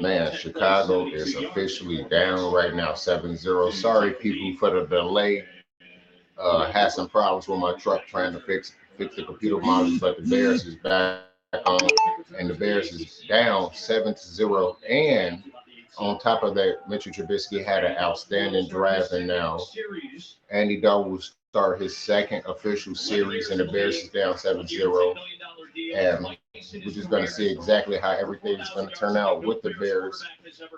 Man, Chicago is officially down right now, 7-0. Sorry, people, for the delay. Had some problems with my truck trying to fix the computer models, but the Bears is back on, and the Bears is down 7-0. And on top of that, Mitchell Trubisky had an outstanding drive, and now Andy Dalton will start his second official series, and the Bears is down 7-0. And we're just going to see exactly how everything is going to turn out with the Bears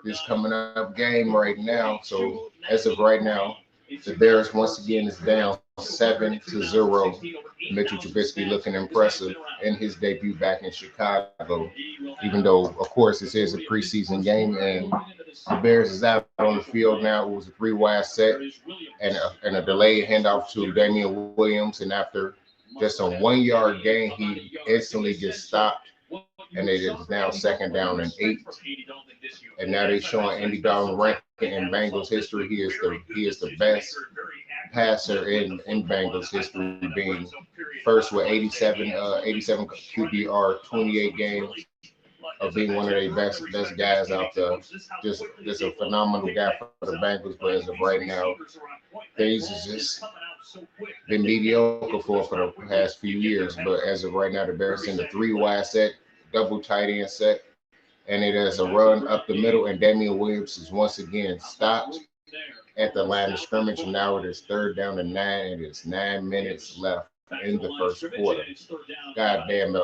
this coming up game right now. So as of right now, the Bears once again is down 7-0. Mitchell Trubisky looking impressive in his debut back in Chicago, even though, of course, this is a preseason game and the Bears is out on the field now. It was a 3-wide set and a delayed handoff to Damian Williams, and after just a 1-yard gain, he instantly gets stopped, and it is now second down and 8. And now they're showing Andy Dalton ranking in Bengals history. He is the best passer in Bengals history, being first with 87 QBR, 28 games, of being one of their best guys out there. Just a phenomenal guy for the Bengals, but as of right now, things has just been mediocre for the past few years. But as of right now, the Bears in the 3-wide set, double tight end set, and it is a run up the middle, and Damian Williams is once again stopped at the line of scrimmage, and now it is third down and 9. It is 9 minutes left in the first quarter. God damn it.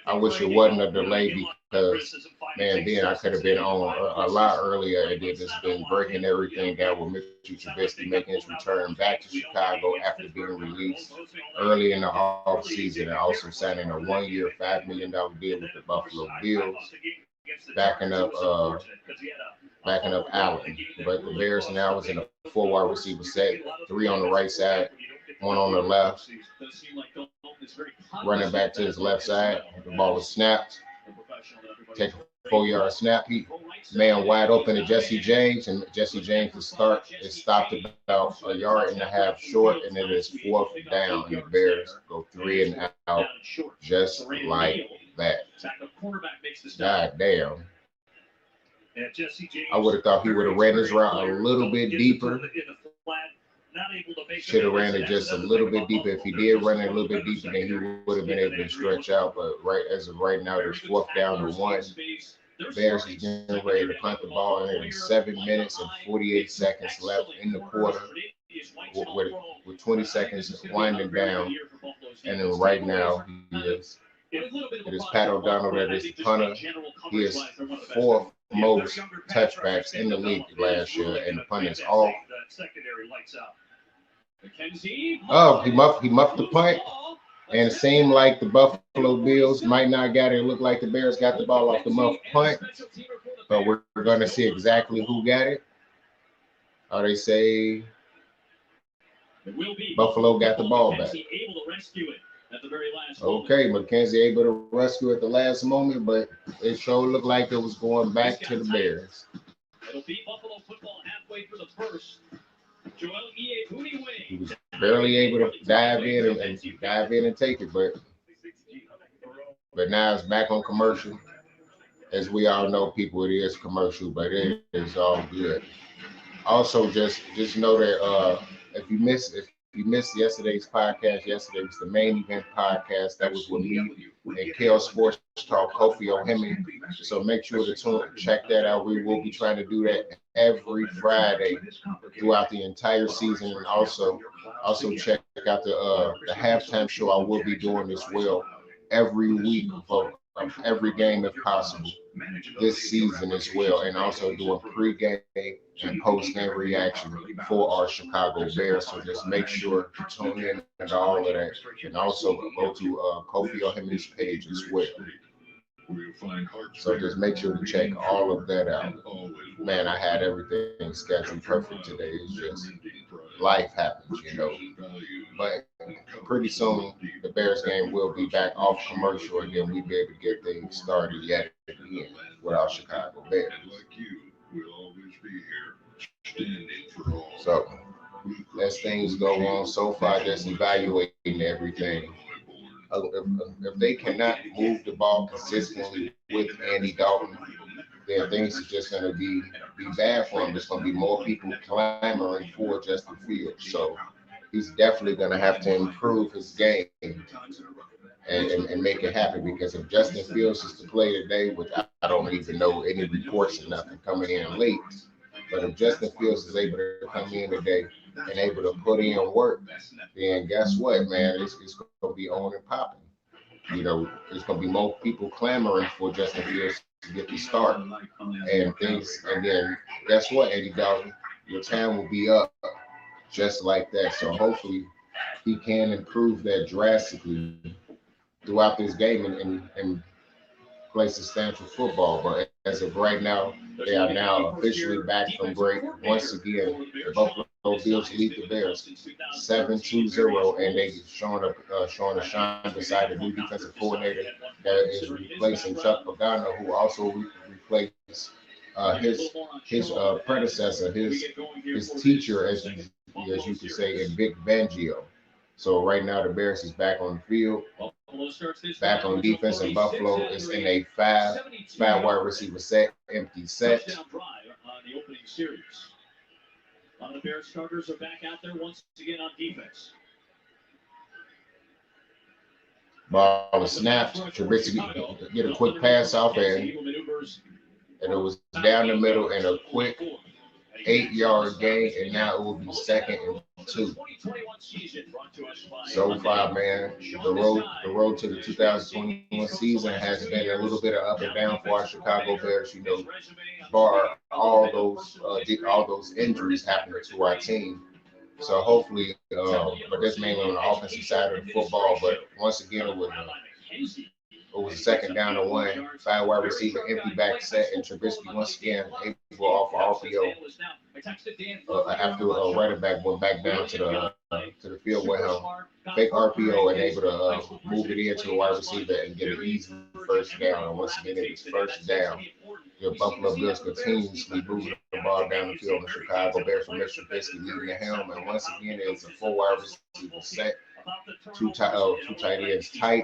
I wish it wasn't a delay because, man, then I could have been on a lot earlier and then just been breaking everything down with Mitchell Trubisky making his return back to Chicago after being released early in the offseason, and also signing a 1-year, $5 million deal with the Buffalo Bills, backing up Allen. But the Bears now is in a 4-wide receiver set, 3 on the right side, 1 on the left. Running back to his left side, the ball is snapped. Take a 4-yard snap. He man wide open to Jesse James, and Jesse James is stopped about a yard and a half short, and it is 4th down. And the Bears go 3 and out, just like that. God damn. I would have thought he would have ran his route a little bit deeper. Should have ran it just a little bit deeper. If he did run it a little bit deeper, then he would have been able to stretch out. But as of right now, there's 4th down to 1. Bears is getting ready to punt the ball, and there's 7 minutes and 48 seconds left in the quarter, with 20 seconds winding down. And then right now, it is Pat O'Donnell that is the punter. He is 4th most touchbacks in the league last year, and the punt is off. Oh, he muffed the punt, and it seemed like the Buffalo Bills might not got it. It looked like the Bears got the ball off the muffed punt, but we're going to see exactly who got it. They say Buffalo got the ball back. Okay, McKenzie able to rescue at the last moment, but it sure looked like it was going back to the Bears. He was barely able to dive in and take it, but now it's back on commercial. As we all know, people, it is commercial, but it is all good. Also, just know that if you missed yesterday's podcast, yesterday was the main event podcast. That was with me and Kale Sports Talk, Kofi O'Hemy. So make sure to check that out. We will be trying to do that every Friday throughout the entire season, and also check out the halftime show I will be doing as well every week of every game if possible this season as well, and also doing pre-game and post-game reaction for our Chicago Bears. So just make sure to tune in to all of that, and also go to Kofi O'Hemy's page as well. So just make sure to check all of that out. Man, I had everything scheduled perfect today. It's just life happens, But pretty soon the Bears game will be back off commercial, and then we'll be able to get things started yet again with our Chicago Bears. So as things go on so far, just evaluating everything. If they cannot move the ball consistently with Andy Dalton, then things are just going to be bad for him. There's going to be more people clamoring for Justin Fields. So he's definitely going to have to improve his game and make it happen. Because if Justin Fields is to play today, which I don't even know any reports or nothing coming in late, but if Justin Fields is able to come in today and able to put in work, then guess what, man? It's going to be on and popping. You know, there's going to be more people clamoring for Justin Fields to get the start and things. And then guess what, Eddie Dalton? Your time will be up just like that. So hopefully he can improve that drastically throughout this game and play substantial football. But as of right now, they are now officially back from break. Once again, the Buffalo Bills lead the Bears 7-2-0, and they showing a shine beside the new defensive coordinator that is replacing Chuck Pagano, who also replaced his predecessor, his teacher, as you could say, in Vic Fangio. So right now the Bears is back on the field, back on defense, and Buffalo is in a five wide receiver set, empty set. A lot of the Bears starters are back out there once again on defense. Ball was snapped. Trubisky get a quick pass off, and it was down the middle and a quick 8-yard gain, and now it will be 2nd and 2. So far, man, the road to the 2021 season has been a little bit of up and down for our Chicago Bears. You know, bar all those injuries happening to our team. So hopefully, but that's mainly on the offensive side of the football. But once again, it was a 2nd down and 1, 5 wide receiver, empty back set, and Trubisky once again able off RPO after a running back went back down to the field with him, fake RPO, and able to move it into the wide receiver and get an easy first down. And once again, it was first down. The Buffalo Bills continuously moving the ball down the field. The Chicago Bears from Mr. Trubisky leading the helm, and once again, it's a 4 wide receiver set. Two tight ends tight,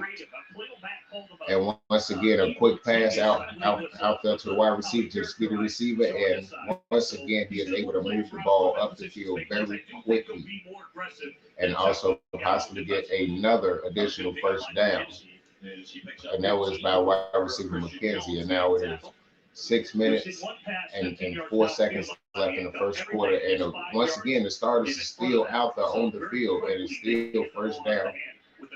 and once again a quick pass out there to the wide receiver, to the speedy receiver, and once again he is able to move the ball up the field very quickly, and also possibly get another additional first down, and that was by wide receiver McKenzie, and now it is 6 minutes and 4 seconds left in the first quarter. And once again, the starters are still out there on the field, and it's still first down.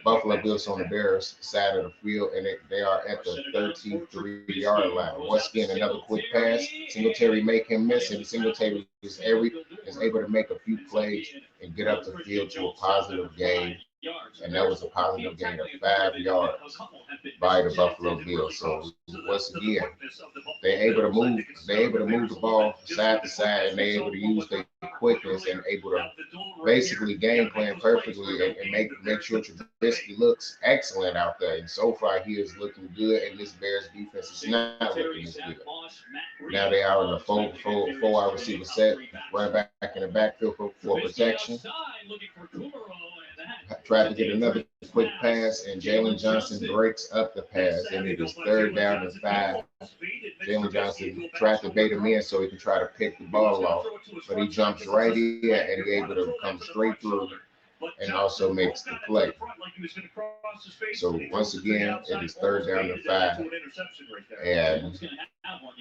Buffalo Bills on the Bears side of the field, and they are at the 33-yard line. Once again, another quick pass. Singletary make him miss, and Singletary is able to make a few plays and get up the field to a positive gain. And that was a positive gain of 5 yards by the Buffalo Bills. So once again, they're able to move the ball side to side, and they're able to use their quickness and able to basically game plan perfectly and make sure Trubisky looks excellent out there. And so far, he is looking good, and this Bears defense is not looking as good. Now they are in a four wide receiver set, right back in the backfield for protection. Tried to get another quick pass, and Jalen Johnson breaks up the pass, and it is 3rd down and 5. Jalen Johnson tried to bait him in so he could try to pick the ball off, but he jumps right in and he's able to come straight through and also makes the play. So once again, it is 3rd down and 5, and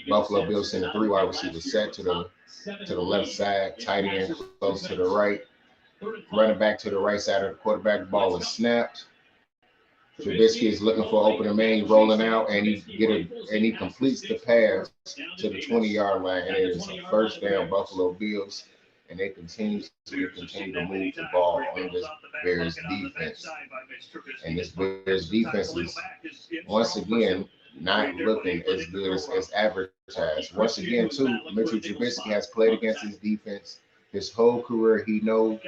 Buffalo Bills send a 3 wide receiver set to the left side, tight end close to the right. Running back to the right side of the quarterback, ball is snapped. Trubisky is looking for opening man, he's rolling out, and he completes the pass to the 20-yard line, and it is a first down Buffalo Bills, and they continue to move the ball on this Bears defense. And this Bears defense is once again not looking as good as advertised. Once again, too, Mitchell Trubisky has played against his defense his whole career. He knows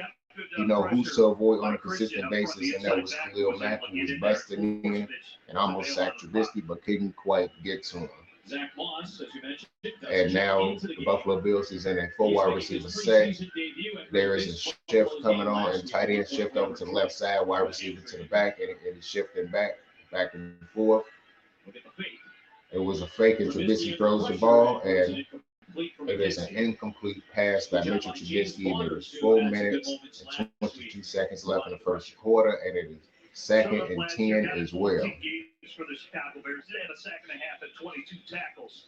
who to avoid on a consistent basis, and that was Khalil Mack, who was busted in and almost sacked Trubisky, but couldn't quite get to him. Zach Moss, as you mentioned, And now the Buffalo Bills is in a 4 wide receiver set. There is a shift coming on, and tight end shift over to the left side, wide receiver to the back, and it is shifting back and forth. It was a fake, and Trubisky throws the ball, and it is an incomplete pass by Mitchell Trubisky, and it is 4 minutes and 22 seconds left in the first quarter, and it is 2nd and 10 as well. For the Chicago Bears, they had a sack and a half at 22 tackles.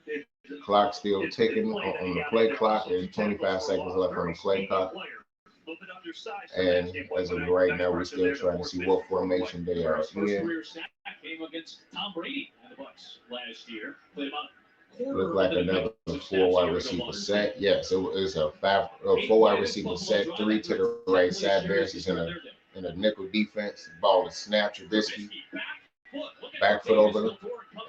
The clock still ticking on the play clock. There's 25 seconds left on the play clock. And as of right now, we're still trying to see what formation they are in. Came against Tom Brady and the Bucs last year. Played about Look like another 4 wide receiver set. Yes, it's a 4 wide receiver set. 3 to the right side. Bears is in a nickel defense. The ball is snapped. Trubisky back foot over,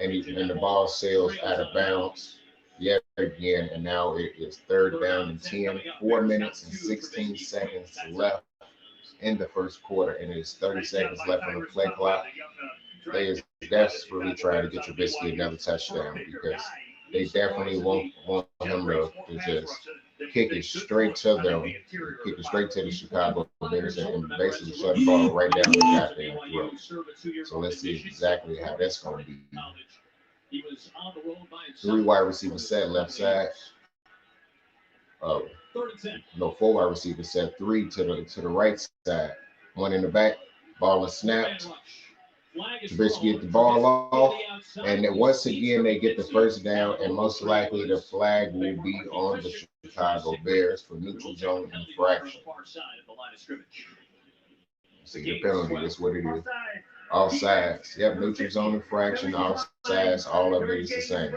and the ball sails out of bounds yet again. And now it is 3rd down and 10. 4 minutes and 16 seconds left in the first quarter, and it's 30 seconds left on the play clock. They is desperately trying to get Trubisky another touchdown because they definitely want him to just kick it straight to them, kick it straight to the Chicago Bears, and basically shut the ball right down the goddamn throat. So let's see exactly how that's going to be. 3 wide receiver set left side. 4 wide receiver set. 3 to the right side. 1 in the back. Ball is snapped. Trubisky get the ball off, and then once again they get the first down, and most likely the flag will be on the Chicago Bears for neutral zone infraction. See the penalty, that's what it is. Offsides. Yep, neutral zone infraction, offsides, all of it is the same.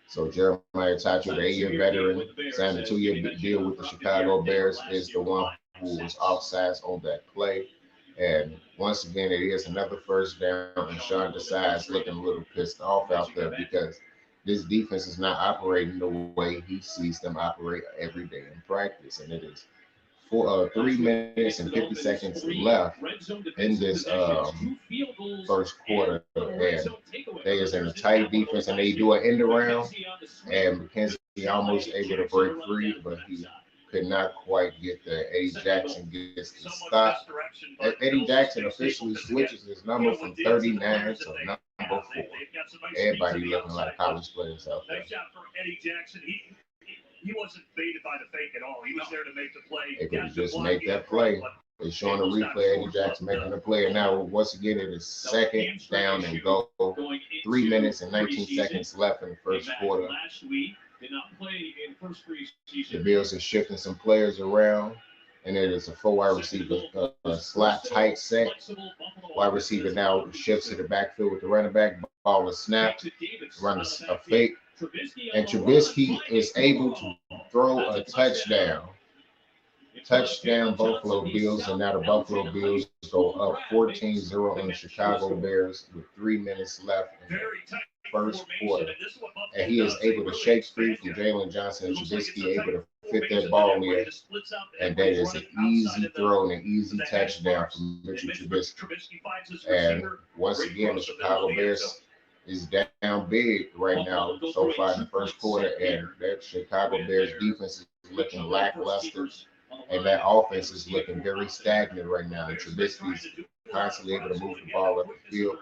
So Jeremiah Tachu, the 8-year veteran, signed a 2-year deal with the Chicago Bears, is the one who was offsides on that play. And once again, it is another first down, and Sean Desai's looking a little pissed off out there because this defense is not operating the way he sees them operate every day in practice. And it is 3 minutes and 50 seconds left in this first quarter, and they is in a tight defense, and they do an end around, and McKenzie almost able to break free, but he could not quite get there. Eddie Jackson gets the stop. Eddie Jackson officially switches his number from 39 to number 4. Everybody looking like college players out there. Nice job for Eddie Jackson. He wasn't baited by the fake at all. He was there to make the play. They could just make that play. They're showing a replay. Eddie Jackson making the play. And now, once again, it is 2nd down and goal. 3 minutes and 19 seconds left in the first quarter. Did not play in first preseason. The Bills are shifting some players around, and it is a 4 wide receiver slot tight set. Wide receiver now shifts to the backfield with the running back. Ball is snapped, runs a fake, and Trubisky is able to throw a touchdown. Touchdown Buffalo Bills, and now the Buffalo Bills go up 14-0 on the Chicago Bears with 3 minutes left in the first quarter. And he is able to shake free from Jalen Johnson, and Trubisky able to fit that ball in. And that is an easy throw and an easy touchdown from Mitchell Trubisky. And once again, the Chicago Bears is down big right now so far in the first quarter, and that Chicago Bears defense is looking lackluster, and that offense is looking very stagnant right now. And Trubisky is constantly able to move the ball up the field.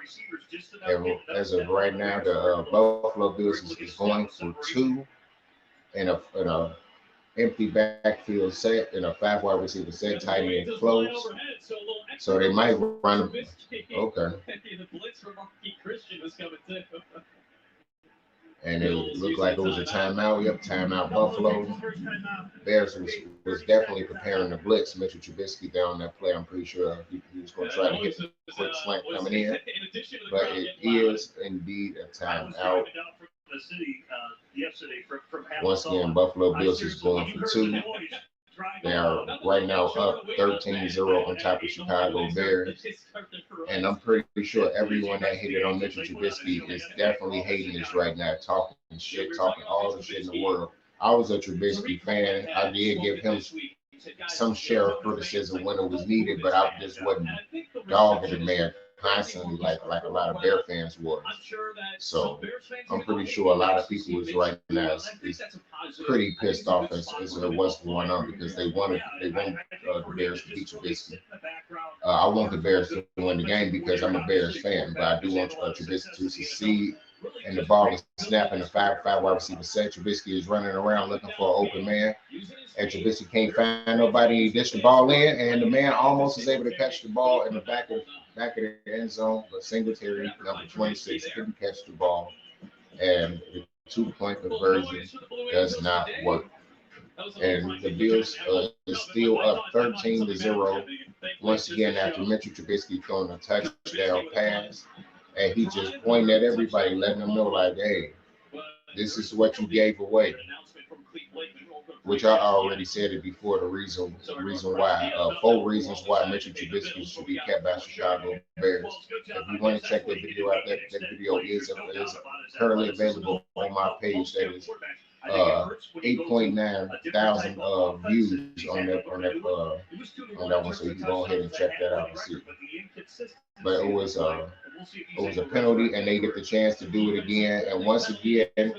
And as of right now, the Buffalo Bills is going for 2 in a empty backfield set, in a 5 wide receiver set, tight end close. So they might run. Okay. And it looked like it was a timeout. Yep, timeout Buffalo. Bears was definitely preparing the blitz. Mitchell Trubisky down that play. I'm pretty sure he was going to try to hit the quick slant coming in. But it is indeed a timeout. Once again, Buffalo Bills is going for 2. They are right now up 13-0 on top of Chicago Bears. And I'm pretty sure everyone that hated on Mitchell Trubisky is definitely hating this right now, talking shit, talking all the shit in the world. I was a Trubisky fan. I did give him some share of criticism when it was needed, but I just wasn't dogging the man constantly like a lot of Bear fans was. So I'm pretty sure a lot of people is right now is pretty pissed off as what's going on because they want the Bears to beat Trubisky. I want the Bears to win the game because I'm a Bears fan, but I do want Trubisky to succeed. And the ball is snapping the 5-5 wide receiver set. Trubisky is running around looking for an open man. And Trubisky can't find nobody. He dished the ball in, and the man almost is able to catch the ball in the back of the end zone. But Singletary, number 26, couldn't catch the ball. And the 2-point conversion does not work. And the Bills is still up 13-0 once again after Mitchell Trubisky throwing a touchdown pass. And he just pointing at everybody, letting them know, like, hey, this is what you gave away. Which I already said it before. The reason why, 4 reasons why Mitchell Trubisky should be kept by Chicago Bears. If you want to check that video out, that video is currently available on my page. That is 8.9 thousand views on that one. So you can go ahead and check that out and see. But it was a penalty, and they get the chance to do it again. And once again,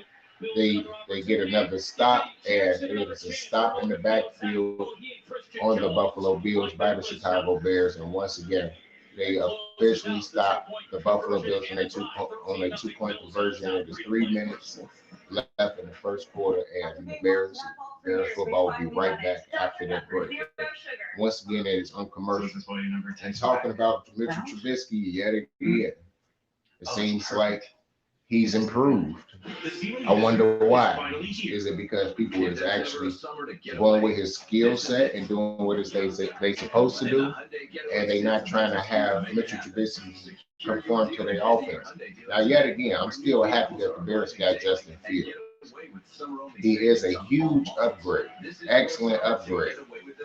they get another stop, and it was a stop in the backfield on the Buffalo Bills by the Chicago Bears. And once again, they officially stopped the Buffalo Bills on a 2-point conversion. It was 3 minutes left in the first quarter, and the Bears football will be right back after that break. Once again, it is uncommercial. And talking about Mitchell Trubisky yet again, it seems like he's improved. I wonder why. Is it because people is actually going with his skill set and doing what they supposed to do, and they not trying to have Mitchell Trubisky conform to their offense? Now, yet again, I'm still happy that the Bears got Justin Fields. He is a huge upgrade, excellent upgrade.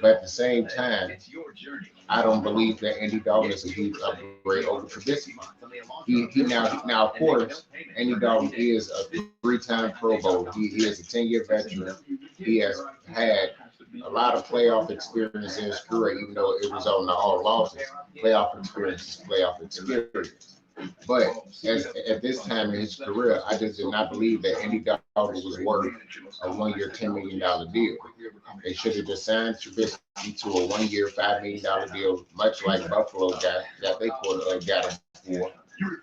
But at the same time, I don't believe that Andy Dalton is a huge upgrade over Trubisky. He now, of course, Andy Dalton is a 3-time Pro Bowl. He is a 10-year veteran. He has had a lot of playoff experience in his career, even though it was on the all losses. Playoff experience. But at this time in his career, I just did not believe that Andy Dalton was worth a 1-year, $10 million deal. They should have just signed Trubisky to a 1-year, $5 million deal, much like Buffalo got him for.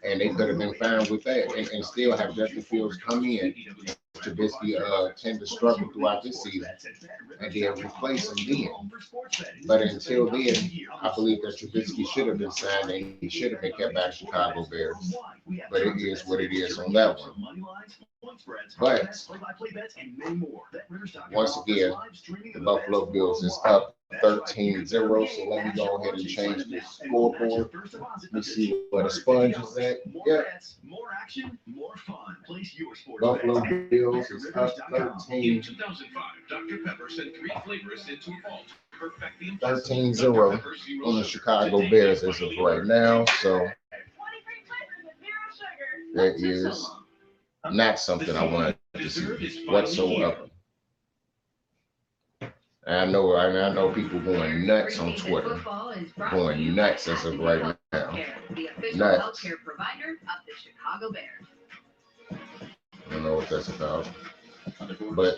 And they could have been fine with that and still have Justin Fields come in. Trubisky tend to struggle throughout this season, and then replace him then. But until then, I believe that Trubisky should have been signed and he should have been kept by the Chicago Bears. But it is what it is on that one. But once again, the Buffalo Bills is up 13-0. So let me go ahead and change the scoreboard. Let me see where the sponge is at. Yeah. Buffalo Bills is up 13-0 on the Chicago Bears as of right now. So that is not something I wanted to see whatsoever. I know people going nuts on Twitter, going nuts as of right now. Nuts. I don't know what that's about. But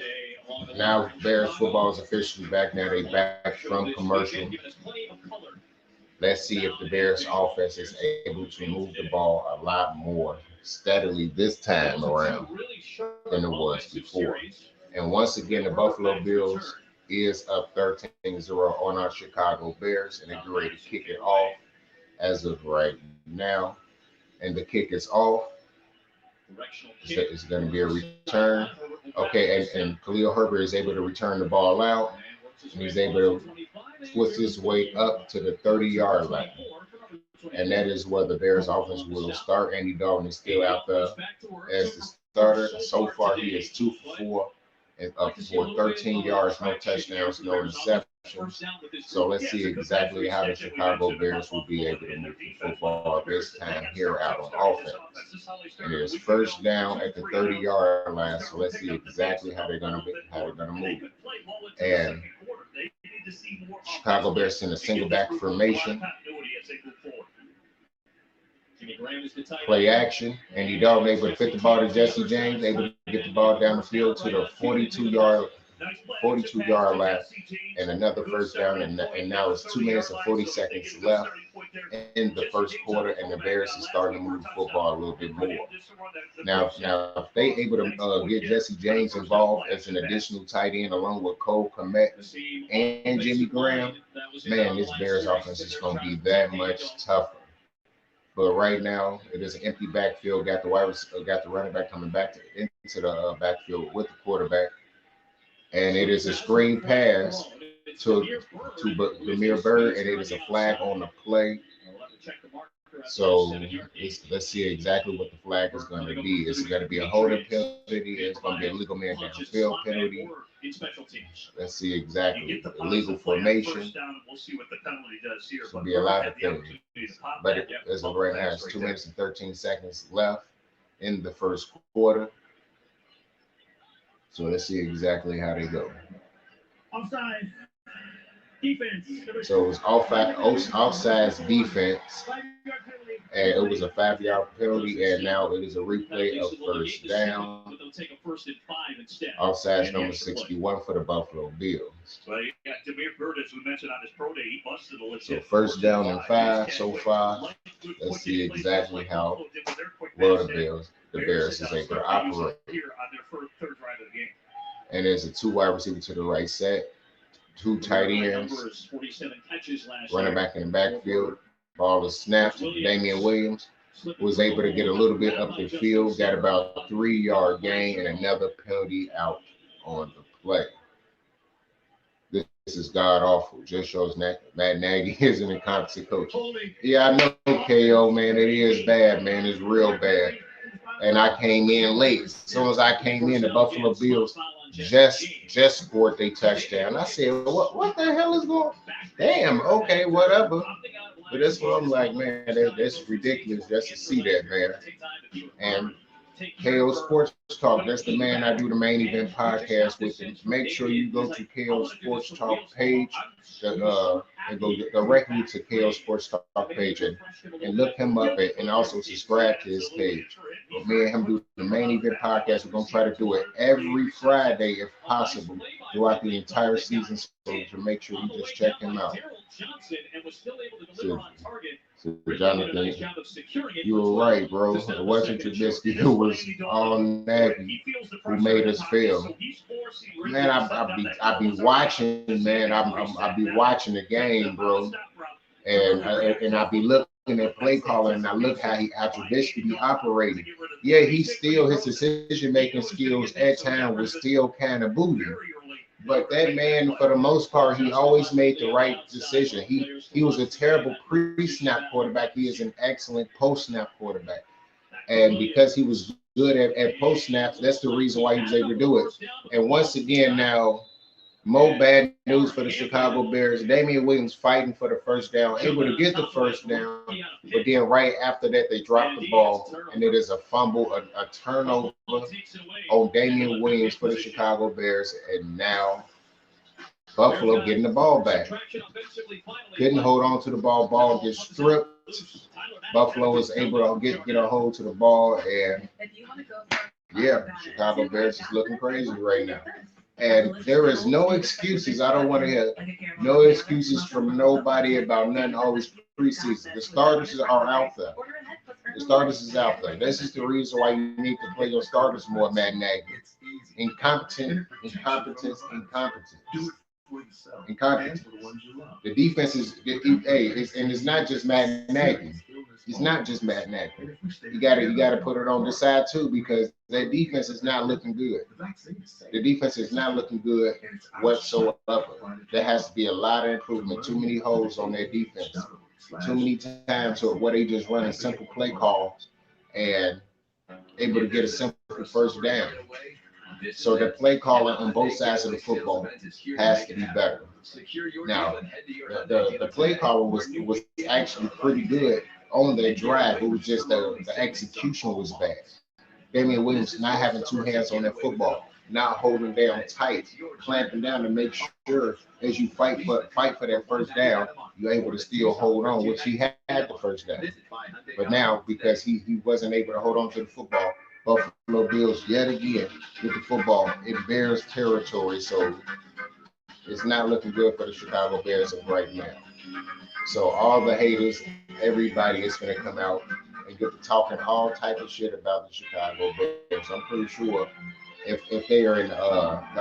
now Bears football is officially back. Now they back from commercial. Let's see if the Bears offense is able to move the ball a lot more steadily this time around than it was before. And once again, the Buffalo Bills is up 13-0 on our Chicago Bears, and they're ready to kick it off as of right now. And the kick is off. It's going to be a return. Okay, and Khalil Herbert is able to return the ball out, and he's able to twist his way up to the 30-yard line. And that is where the Bears offense will start. Andy Dalton is still out there as the starter. So far, he is 2 for 4 and up for 13 yards, no touchdowns, no interceptions. So let's see exactly how the Chicago Bears will be able to move the football this time here out on offense. And it is first down at the 30-yard line. So let's see exactly how they're gonna move. And Chicago Bears in a single back formation. play action, and he Dalton able to fit the ball to Jesse James, able to get the ball down the field to the 42-yard line, and another first down, and now it's 2 minutes and 40 seconds left in the first quarter, and the Bears is starting to move the football a little bit more. Now, if they able to get Jesse James involved as an additional tight end along with Cole Kmet and Jimmy Graham, man, this Bears offense is going to be that much tougher. But right now, it is an empty backfield. Got the running back coming back into the backfield with the quarterback, and it is a screen pass to Demir Bird, and it is a flag on the play. So let's see exactly what the flag is going to be. It's going to be a holding penalty. It's going to be a legal man downfield penalty. Let's see exactly. Illegal formation. It's going to be a lot of things. But as of right now, it's 2 minutes and 13 seconds left in the first quarter. So let's see exactly how they go. Offside. Defense. So it was offsides defense, and it was a 5-yard penalty, and now it is a replay of first down. Offsides number 61 for the Buffalo Bills. Well, you got Demir Bird, as we mentioned on his pro day, he busted a So first down and 5 so far. Let's see exactly how well the Bears is able to operate. And there's a 2 wide receiver to the right set. 2 tight ends, running back in the backfield. Ball is snapped. Damian Williams was able to get a little bit up the field, got about a 3-yard gain, and another penalty out on the play. This is god awful. Just shows Matt Nagy is an incompetent coach. Yeah, I know, KO, man. It is bad, man. It's real bad. And I came in late. As soon as I came in, the Buffalo Bills just scored their touchdown. I said, what the hell is going on? Damn, okay, whatever. But that's what I'm like, man, that's ridiculous just to see that, man. And KO Sports Talk, that's the man I do the main event podcast with. And make sure you go to KO Sports Talk page and go directly to KO Sports Talk page and look him up and also subscribe to his page. But me and him do the main event podcast. We're going to try to do it every Friday if possible throughout the entire season. So to make sure you just check him out. So Jonathan, you were right, bro. It wasn't Trubisky who was all Nagy who made us fail. Man, I be watching, man. I be watching the game, bro, and I be looking at play calling, and I look how Trubisky be operating. Yeah, his decision making skills at times was still kind of booty. But that man, for the most part, he always made the right decision. He was a terrible pre-snap quarterback. He is an excellent post-snap quarterback. And because he was good at post-snaps, that's the reason why he was able to do it. And once again now, more bad news for the Chicago Bears. Damian Williams fighting for the first down, able to get the first down. But then right after that, they dropped the ball, and it is a fumble, a turnover on Damian Williams for the Chicago Bears. And now Buffalo getting the ball back. Couldn't hold on to the ball. Ball gets stripped. Buffalo is able to get a hold to the ball. And yeah, Chicago Bears is looking crazy right now. And there is no excuses. I don't want to hear no excuses from nobody about nothing always preseason. The starters are out there. The starters is out there. This is the reason why you need to play your starters more, Matt Nagy. Incompetence. The defense is, and it's not just Matt Nagy. It's not just Matt Nagy. You gotta put it on this side too, because that defense is not looking good. The defense is not looking good whatsoever. There has to be a lot of improvement. Too many holes on their defense. Too many times where they just run a simple play call and able to get a simple first down. So the play calling on both sides of the football has to be better. Now, the play calling was actually pretty good on that drive. It was just the execution was bad. Damian Williams not having 2 hands on that football, not holding down tight, clamping down to make sure as you fight for that first down, you're able to still hold on, which he had the first down. But now, because he wasn't able to hold on to the football, Buffalo Bills yet again with the football in Bears territory. So it's not looking good for the Chicago Bears of right now. So all the haters, everybody is going to come out and get to talking all type of shit about the Chicago Bears. I'm pretty sure if they are in the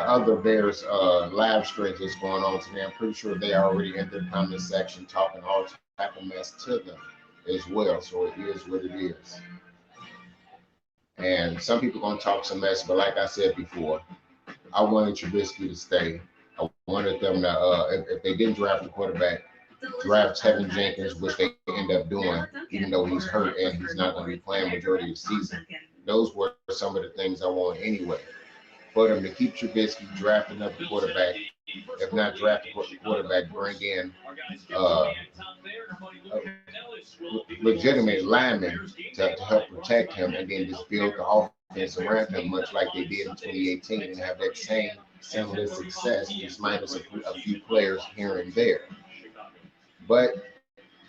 other Bears live streams that's going on today, I'm pretty sure they are already in their comment section talking all type of mess to them as well. So it is what it is. And some people gonna talk some mess, but like I said before, I wanted Trubisky to stay. I wanted them to, if they didn't draft a quarterback, draft Tevin Jenkins, which they end up doing, even though he's hurt and he's not going to be playing majority of the season. Those were some of the things I wanted anyway. For them to keep Trubisky, draft another quarterback. If not draft a quarterback, bring in legitimate linemen to help protect him, and then just build the offense around him, much like they did in 2018, and have that same similar success, just minus a few players here and there. But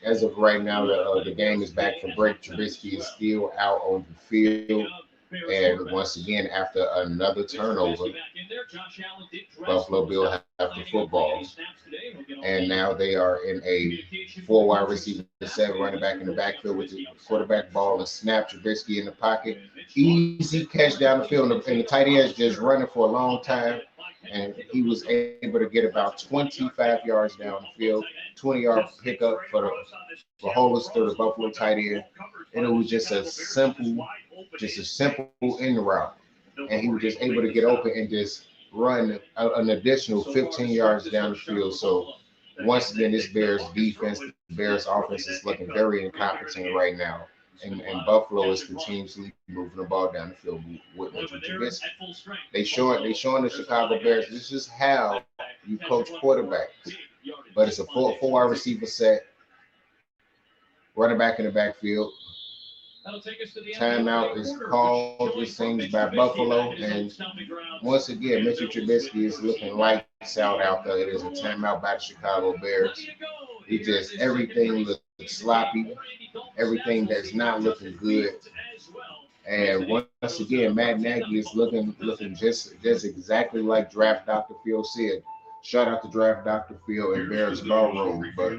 as of right now, the game is back for break. Trubisky is still out on the field. And once again, after another turnover, Buffalo Bills have the football. And now they are in a 4 wide receiver set, running back in the backfield with the quarterback ball and snap. Trubisky in the pocket. Easy catch down the field. And the tight end is just running for a long time. And he was able to get about 25 yards down the field, 20-yard pickup for Hollister, the Buffalo tight end. And it was just a simple in route. And he was just able to get open and just run an additional 15 yards down the field. So once again, this Bears defense, the Bears offense is looking very incompetent right now. And Buffalo is continuously moving the ball down the field with Trubisky. They showing the Chicago Bears this is how you coach quarterbacks. But it's a 4 wide receiver set, running back in the backfield. Timeout is called. This thing's by Buffalo, and once again, Mr. Trubisky is looking lights out there. It is a timeout by the Chicago Bears. It just everything looks sloppy, everything that's not looking good. And once again, Matt Nagy is looking just exactly like Draft Dr. Phil said. Shout out to Draft Dr. Phil and Bears Ballroom, but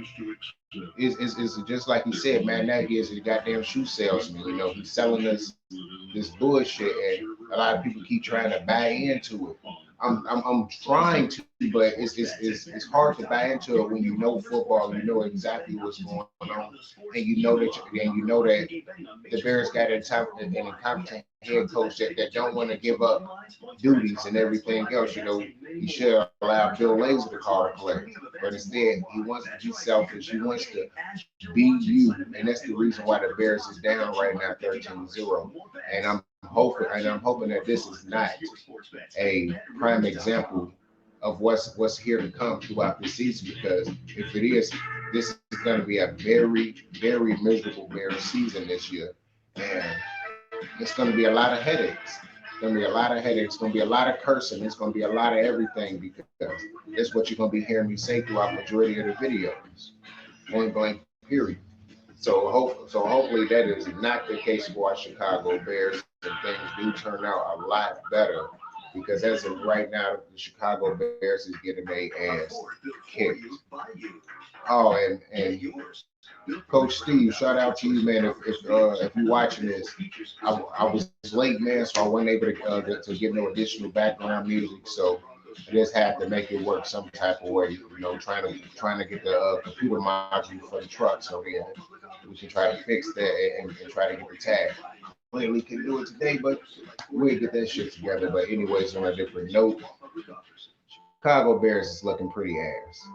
it's just like he said, Matt Nagy is a goddamn shoe salesman. You know, he's selling us this bullshit, and a lot of people keep trying to buy into it. I'm trying to, but it's hard to buy into it when you know football, you know exactly what's going on, and you know that the Bears got an incompetent head coach that don't want to give up duties and everything else. You know, he should allow Bill Lazor to call the play, but instead he wants to be selfish. He wants to be you, and that's the reason why the Bears is down right now, 13-0. And I'm hoping that this is not a prime example of what's here to come throughout the season, because if it is, this is going to be a very, very miserable Bears season this year, and it's going to be a lot of headaches. It's going to be a lot of headaches. It's going to be a lot of cursing. It's going to be a lot of everything, because that's what you're going to be hearing me say throughout the majority of the videos. Point blank, period. So hopefully that is not the case for our Chicago Bears, and things do turn out a lot better, because as of right now, the Chicago Bears is getting their ass kicked. Oh, and Coach Steve, shout out to you, man. If you're watching this, I was late, man, so I wasn't able to get no additional background music, so I just had to make it work some type of way, you know, trying to get the computer module for the truck, so yeah, we can try to fix that and try to get the tag. We can do it today, but we'll get that shit together. But anyways, on a different note, Chicago Bears is looking pretty ass.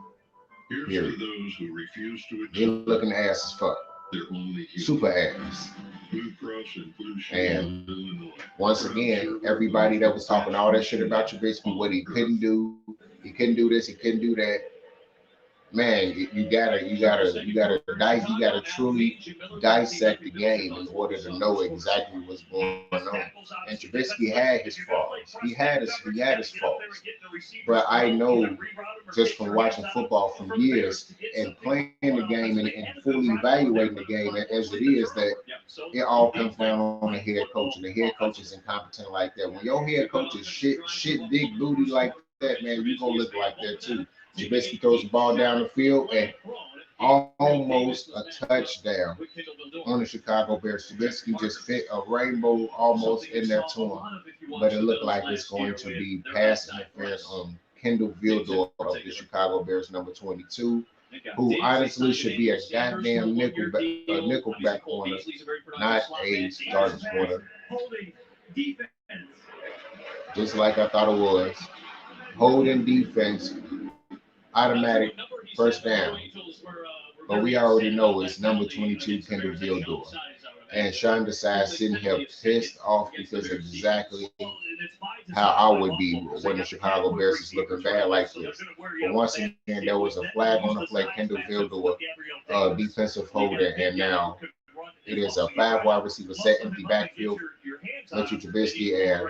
Period. They're looking ass as fuck. Super ass. And once again, everybody that was talking all that shit about Trubisky, what he couldn't do this, he couldn't do that. man, you gotta truly dissect the game in order to know exactly what's going on. And Trubisky had his faults. He had his faults. But I know just from watching football for years and playing the game and fully evaluating the game as it is that it all comes down on the head coach, and the head coach is incompetent like that. When your head coach is shit big booty like that, man, you gonna look like that too. Trubisky throws the ball down the field and almost a touchdown on the Chicago Bears. Trubisky just fit a rainbow almost in there to him, but it looked like it's going to be pass interference on Kendall Vildor of the Chicago Bears, number 22, who honestly should be a goddamn nickelback corner, not a starting corner, just like I thought it was. Holding defense, automatic first down. But we already know it's number 22, Kendall Vildor. And Sean decides sitting here pissed off because of exactly how I would be when the Chicago Bears is looking bad like this. But once again, there was a flag on the play, Kendall Vildor, defensive holder, and now it is a 5 wide receiver set empty backfield. Mitchell Trubisky, and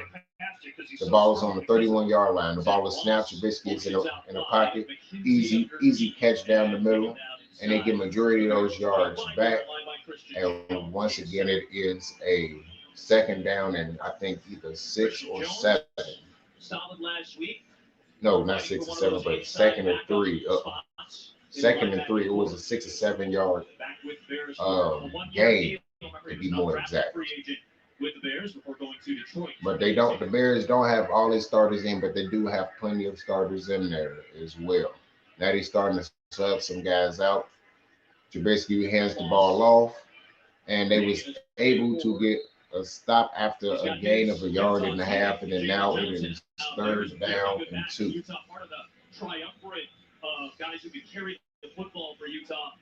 the ball is on the 31-yard line. The ball is snapped. Trubisky is in a pocket. Easy catch down the middle, and they get majority of those yards back. And once again, it is a second down, and I think either 6 or 7. No, not 6 or 7, but second and 3. Second and 3. It was a 6 or 7 yard game, to be more exact. But they don't. The Bears don't have all their starters in, but they do have plenty of starters in there as well. Now they're starting to sub some guys out. Trubisky hands the ball off, and they was able to get a stop after a gain of 1.5 yards, and then now it is third down and 2.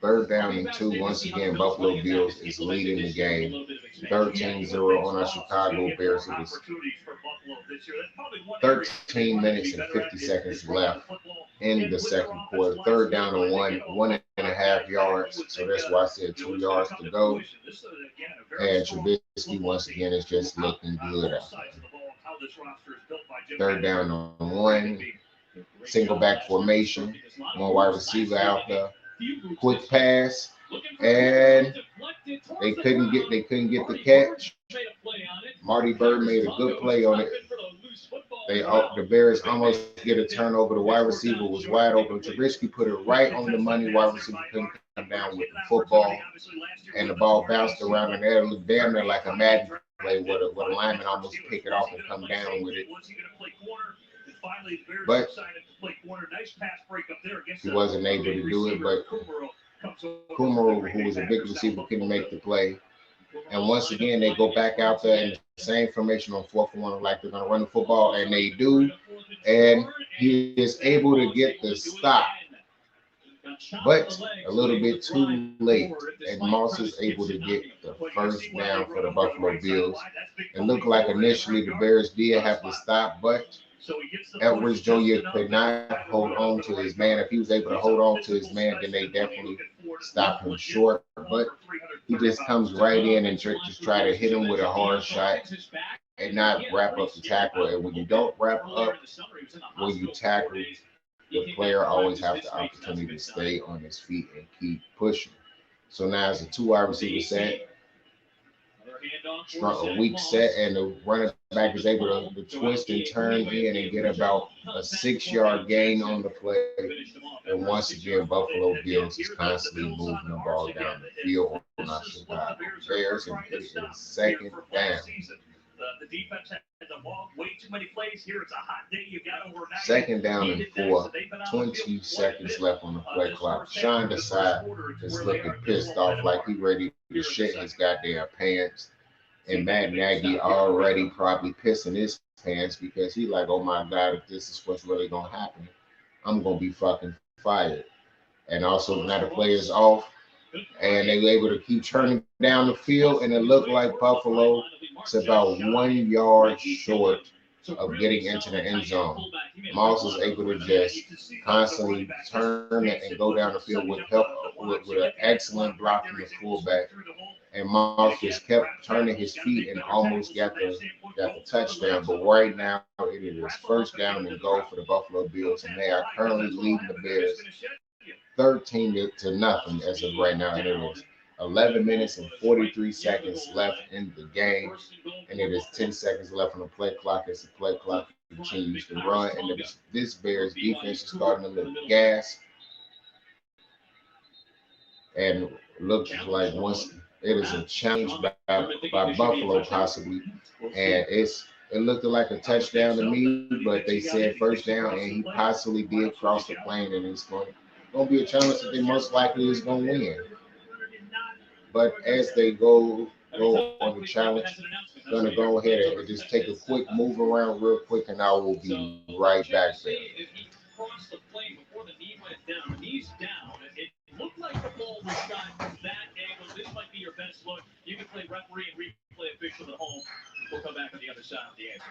Third down and 2. Once again, Buffalo Bills is leading the game 13-0 on our Chicago Bears. It is 13 minutes and 50 seconds left in the second quarter. Third down and 1.5 yards. So that's why I said 2 yards to go. And Trubisky once again is just looking good out there. Third down and 1. Single back formation. One wide receiver out there. Quick pass, and they couldn't get the catch. Marty Bird made a good play on it. The Bears almost get a turnover. The wide receiver was wide open. Trubisky put it right on the money. Wide receiver couldn't come down with the football, and the ball bounced around in there. It looked damn near like a Madden play where the lineman almost pick it off and come down with it. But he wasn't able to do it. But Kumaro, who was a big receiver, couldn't make the play. And once again, they go back out there in the same formation on 4th and 1, like they're going to run the football, and they do. And he is able to get the stop, but a little bit too late. And Moss is able to get the first down for the Buffalo Bills. It looked like initially the Bears did have to stop, but Edwards Jr. could not hold on to his man. If he was able to hold on to his man, then they definitely stop him short. But he just comes right in and just try to hit him with a hard shot and not wrap up the tackle. And when you don't wrap up when you tackle, the player always has the opportunity to stay on his feet and keep pushing. So now it's a 2 wide receiver set. A weak set, and the running back is able to twist and turn in and get about a 6-yard gain on the play. And once again, Buffalo Bills is constantly moving the ball down the field on our Chicago Bears, and it is second down. Second down and 4, 20 seconds left on the play clock. Sean Desai is looking pissed off, like he ready to shit his goddamn pants. And Matt Nagy already probably pissing his pants because he like, oh my God, if this is what's really going to happen, I'm going to be fucking fired. And also now the player's off, and they were able to keep turning down the field, and it looked like Buffalo is about 1 yard short of getting into the end zone. Moss is able to just constantly turn it and go down the field with help with an excellent block from the fullback. And Moss just kept turning his feet and almost got the touchdown. But right now it is first down and goal for the Buffalo Bills, and they are currently leading the Bears 13 to nothing as of right now. And it is 11 minutes and 43 seconds left in the game, and it is 10 seconds left on the play clock as the play clock continues to run. And this Bears defense is starting to look gas, and looks like once it is a challenge by Buffalo possibly, and it looked like a touchdown to me, but they said first down, and he possibly did cross the plane, and it's going to be a challenge that they most likely is going to win. But as they go on the challenge, I'm going to go ahead and just take a quick move around real quick, and I will be right back there. Crossed the plane before the knee went down. Knee's down. It looked like the ball was shot from that angle. This might be your best look. You can play referee and replay official at home. We'll come back on the other side of the answer.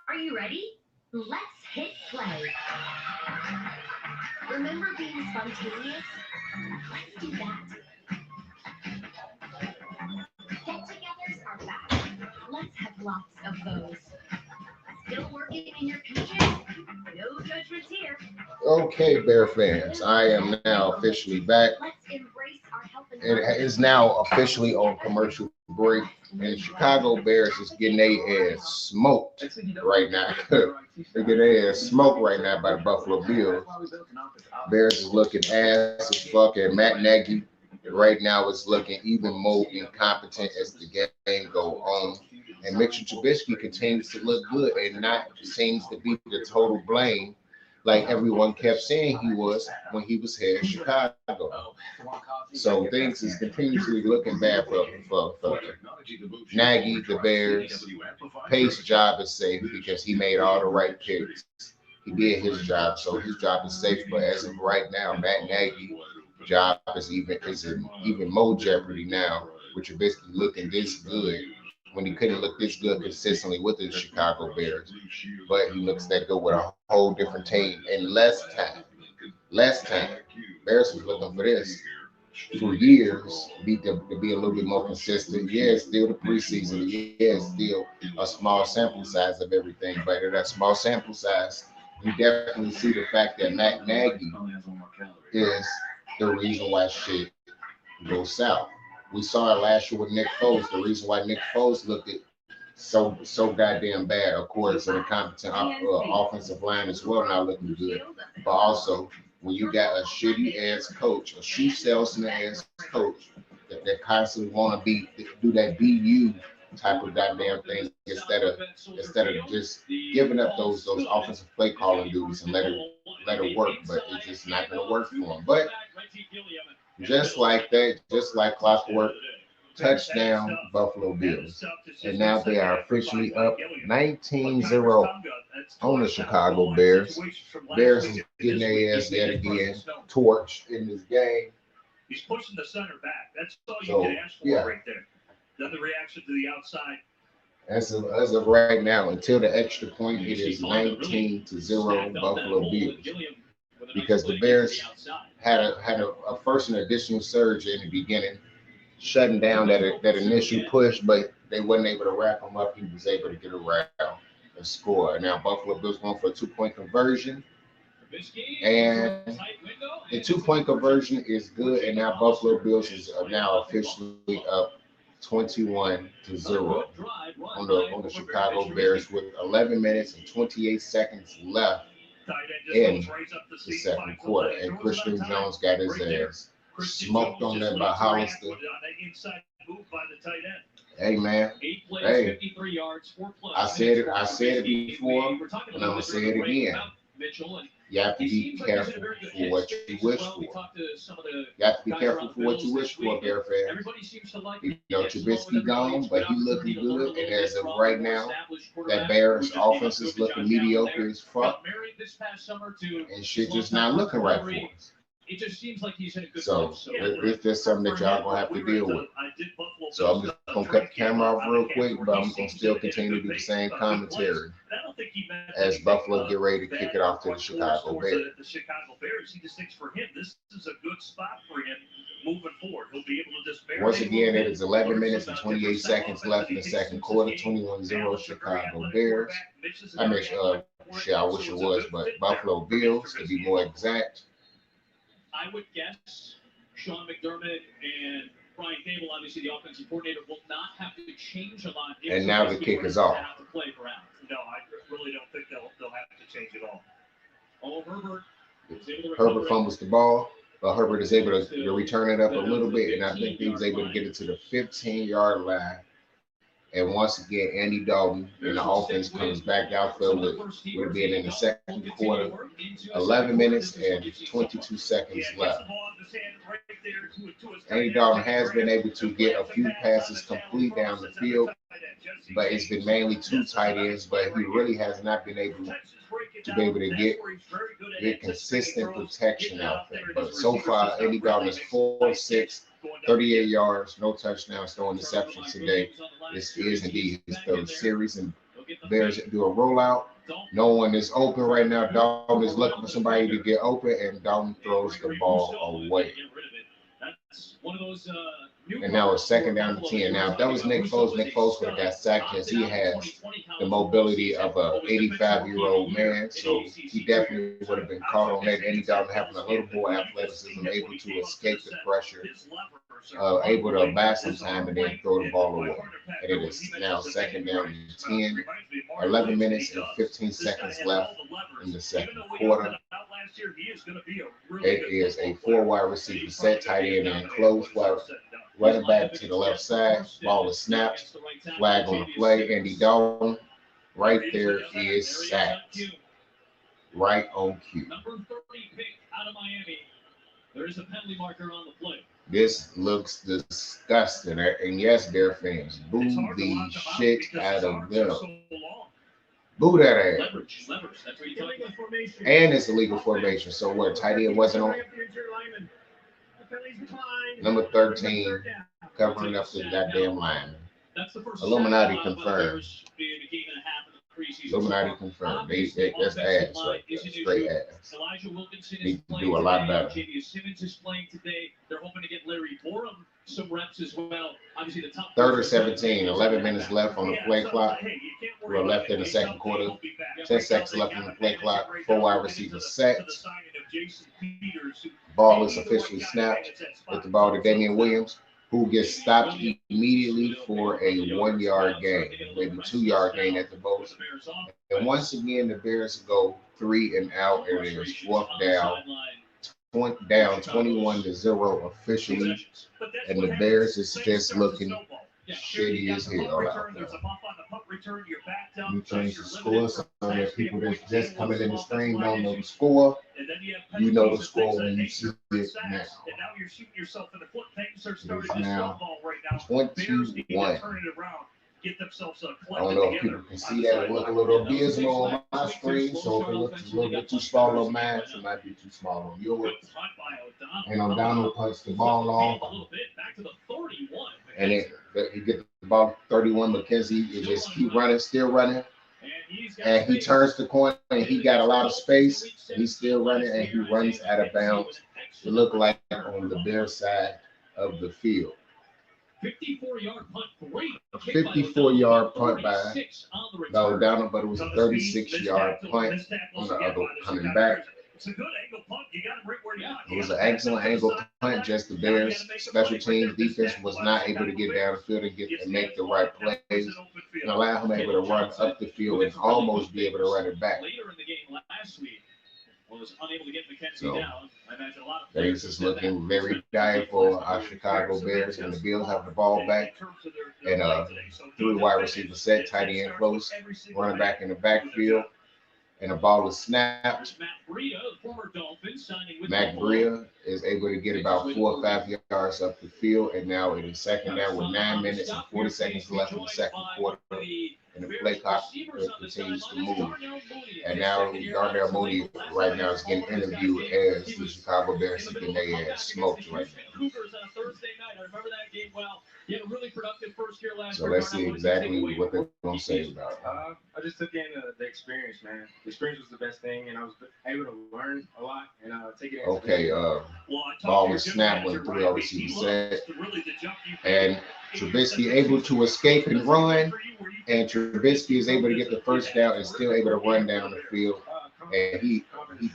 Are you ready? Let's hit play. Remember being spontaneous? Let's do that. Get-togethers are back. Let's have lots of those. Still working in your PJs? No judgments here. Okay, Bear fans, I am now officially back. Let's embrace our health and It is now officially on commercial break, and Chicago Bears is getting their ass smoked right now. They're getting their ass smoked right now by the Buffalo Bills. Bears is looking ass as fuck, and Matt Nagy right now is looking even more incompetent as the game go on. And Mitchell Trubisky continues to look good and not seems to be the total blame like everyone kept saying he was when he was here in Chicago. So things is continuously looking bad for Nagy, the Bears. Pace's job is safe because he made all the right picks. He did his job, so his job is safe. But as of right now, Matt Nagy's job is in even more jeopardy now, with Trubisky looking this good when he couldn't look this good consistently with the Chicago Bears. But he looks that good with a whole different team in less time. Bears was looking for this for years, to be a little bit more consistent. Yeah, it's still the preseason. Yeah, it's still a small sample size of everything. But in that small sample size, you definitely see the fact that Matt Nagy is the reason why shit goes south. We saw it last year with Nick Foles. The reason why Nick Foles looked at so goddamn bad, of course, an incompetent offensive line as well, not looking good. But also, when you got a shitty ass coach, a shoe salesman ass coach that constantly want to do that BU type of goddamn thing instead of just giving up those offensive play calling duties and let it work. But it's just not gonna work for them. But just like that, just like clockwork, touchdown Buffalo Bills. And now they are officially up 19-0 on the Chicago Bears. Bears is getting their ass yet again torched in this game. He's pushing the center back. That's all you can ask for right there. Then the reaction to the outside. As of right now, until the extra point, it is 19-0 Buffalo Bills. Because the Bears had a first and additional surge in the beginning, shutting down that initial push, but they wasn't able to wrap him up. He was able to get around and score. And now Buffalo Bills going for a 2-point conversion. And the 2-point conversion is good. And now Buffalo Bills is now officially up 21-0 on the Chicago Bears with 11 minutes and 28 seconds left in the second quarter. And Christian Jones got his ass smoked on that by Hollister. Hey man, hey, I said it before, and I'm gonna say it again. You have to be careful for what you wish for. You have to be careful for what you wish for, Bear fans. You know, Trubisky gone, but he looking good. And as of right now, that Bears offense is looking mediocre as fuck. And shit just not looking right for us. It just seems like he's in a good So it's just something that y'all gonna have to deal with. So I'm just gonna cut the camera off real quick, but I'm gonna still continue to do the same commentary as Buffalo get ready to kick it off to the Chicago Bears. The Chicago Bears, he just thinks for him, this is a good spot for him moving forward. He'll be able to just once again, it is 11 minutes and 28 seconds left in the second quarter. 21-0 Chicago Bears. I mean, shit, I wish it was, but Buffalo Bills to be more exact. I would guess Sean McDermott and Brian Dable, obviously the offensive coordinator, will not have to change a lot. And now the kick is off. No, I really don't think they'll have to change it all. Oh, Herbert fumbles the ball, but Herbert is able to return it up a little bit, and I think he was able to get it to the 15-yard line. And once again, Andy Dalton and the offense comes back outfield with being in the second quarter. 11 minutes and 22 seconds left. Andy Dalton has been able to get a few passes complete down the field, but it's been mainly two tight ends, but he really has not been able to get consistent protection out there. But so far, Andy Dalton is 4-6, 38 yards, no touchdowns, no interceptions today. This is indeed his third series, and Bears do a rollout. No one is open right now. Dalton is looking for somebody to get open, and Dalton throws the ball away. And now it's second down to 10. Now, if that was Nick Foles would have got sacked because he has the mobility of a 85-year-old man. So he definitely would have been caught on that. Andy Dalton having a little more athleticism, able to escape the pressure, able to buy some time and then throw the ball away. And it is now second down to 10. 11 minutes and 15 seconds left in the second quarter. It is a 4-wide receiver set, tight end, and close wide running back to the left side. Ball is snapped. Flag on the play. Andy Dalton right there is sacked. Right on cue. Number 30 pick out of Miami. There is a penalty marker on the play. This looks disgusting. And yes, Bear fans, boo the shit out of them. Boo that ass. Leverage. That's what you're talking about. And it's a legal formation. So what? Tight end wasn't on. Number 13 covering up the goddamn line. Illuminati confirmed. Illuminati confirmed. That's ass right there. Straight ass. Need to do a lot better. They're hoping to get Larry Borum some reps as well. Obviously, the top 3rd or 17, 11 minutes left on the play clock. We're left in the second quarter. 10 seconds left on the play clock. 4-wide receiver set. Ball is officially snapped. With the ball to Damian Williams, who gets stopped immediately for a 1-yard gain, maybe 2-yard gain at the most. And once again, the Bears go 3 and out, and it is 4th down. Down 21-0 officially, and the Bears is just looking shitty as hell out there. You change the score. Some of the people that's just coming in the stream don't know the score. You know the score when you see it now. It is now 21. I don't know if people can see that. It look a little abysmal on my screen, so if it looks a little bit too small on mine, it might be too small on yours. And on Donald punts the ball off, and you get the ball 31. McKenzie is just keep running, still running, and he turns the corner, and he got a lot of space. And he's still running, and he runs out of bounds. It looked like on the Bear side of the field. 54-yard punt, great. 54-yard punt by Donald, but it was a 36-yard punt on the other coming back. It was an excellent angle punt, just the Bears special teams defense was not able to get down the field and make the right plays and allow him able to run up the field and almost be able to run it back. Later in the game last week, was unable to get McKenzie So, down. I imagine a lot of things is looking very dire for our Chicago Bears, and the Bills have the ball back. And 3 wide receiver set, tight end close, running back in the backfield. and a ball is snapped. Matt Breida, the former Dolphin, signing with Mac Breida is able to get about 4 or 5 yards up the field, and now it is second down with 9 minutes and 40 seconds left in the second quarter. And the play clock continues to move. And now Darnell Mooney right now is getting interviewed as the Chicago Bears getting their ass smoked right now. So let's see exactly what they're going to say about it. I just took in the experience, man. The experience was the best thing, and I was able to learn a lot and take it. Okay, ball was snapped when 3 receivers set, and Trubisky able to escape and run, and Trubisky is able to get the first down and still able to run down the field, and he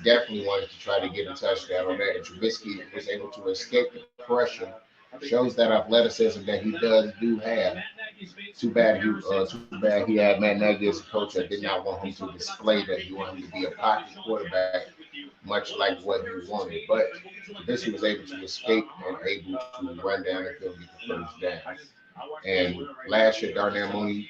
definitely wanted to try to get a touchdown on that, and Trubisky was able to escape the pressure. Shows that athleticism that he do have. Too bad he had Matt Nagy as a coach that did not want him to display that. He wanted him to be a pocket quarterback, much like what he wanted. But Trubisky was able to escape and able to run down the field and get the first down. And last year, Darnell Mooney,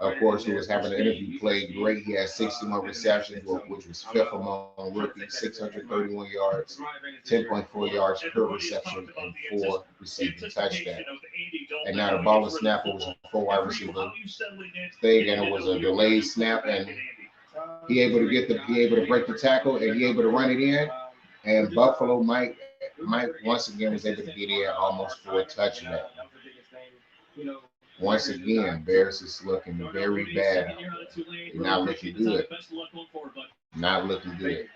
of course, who was having an interview, played great. He had 61 receptions, which was 5th among rookies, 631 yards, 10.4 yards per reception, and 4 receiving touchdowns. And now the ball was snapped. It was a 4 wide receiver thing, and it was a delayed snap, and he able to break the tackle, and he able to run it in. And Buffalo Mike once again was able to get in almost for a touchdown. Once again, Bears is looking very bad. They're not looking good. Not looking good.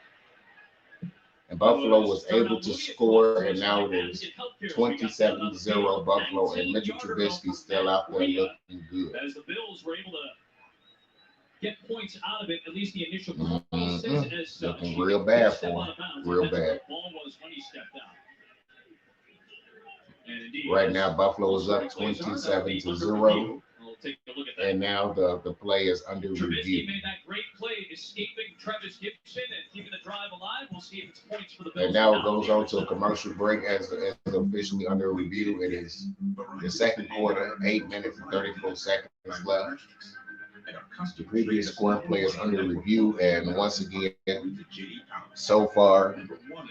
And Buffalo was able to score, and now it is 27-0 Buffalo, and Mitchell Trubisky still out there looking good. As the Bills were able to get points out of it, at least the initial process. Looking real bad for him. Real bad. Right now, Buffalo is up 27-0, and now the play is under review. Made that great play, escaping Travis Gibson and keeping the drive alive. We'll see if it's points for the Bills. And now it goes on to a commercial break as officially under review. It is the second quarter, 8 minutes and 34 seconds left. The previous scoring play is under review, and once again, so far,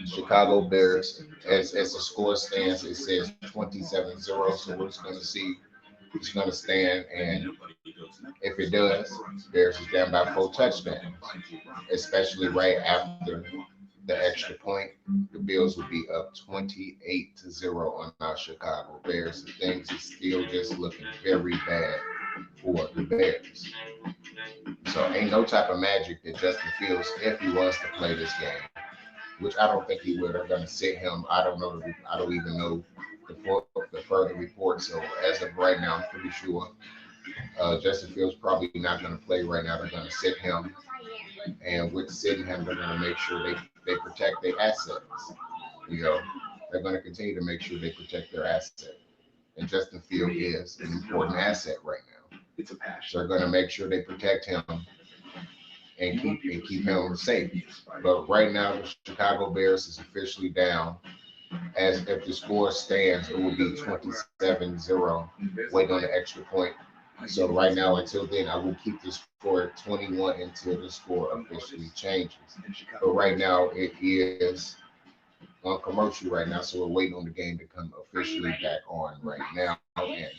Chicago Bears, as the score stands, it says 27-0. So we're just going to see who's going to stand, and if it does, Bears is down by 4 touchdowns, especially right after the extra point. The Bills would be up 28-0 on our Chicago Bears. And things are still just looking very bad for the Bears. So ain't no type of magic that Justin Fields, if he wants to play this game, which I don't think he will. They're going to sit him. I don't even know the further report. So as of right now, I'm pretty sure Justin Fields probably not going to play right now. They're going to sit him, and with sitting him, they're going to make sure they protect their assets. You know, they're going to continue to make sure they protect their asset. And Justin Fields is an important asset right now. It's a passion. So they're going to make sure they protect him and keep him safe. But right now, the Chicago Bears is officially down. As if the score stands, it will be 27-0, waiting on the extra point. So right now, until then, I will keep the score at 21 until the score officially changes. But right now, it is on commercial right now, so we're waiting on the game to come officially back on right now. And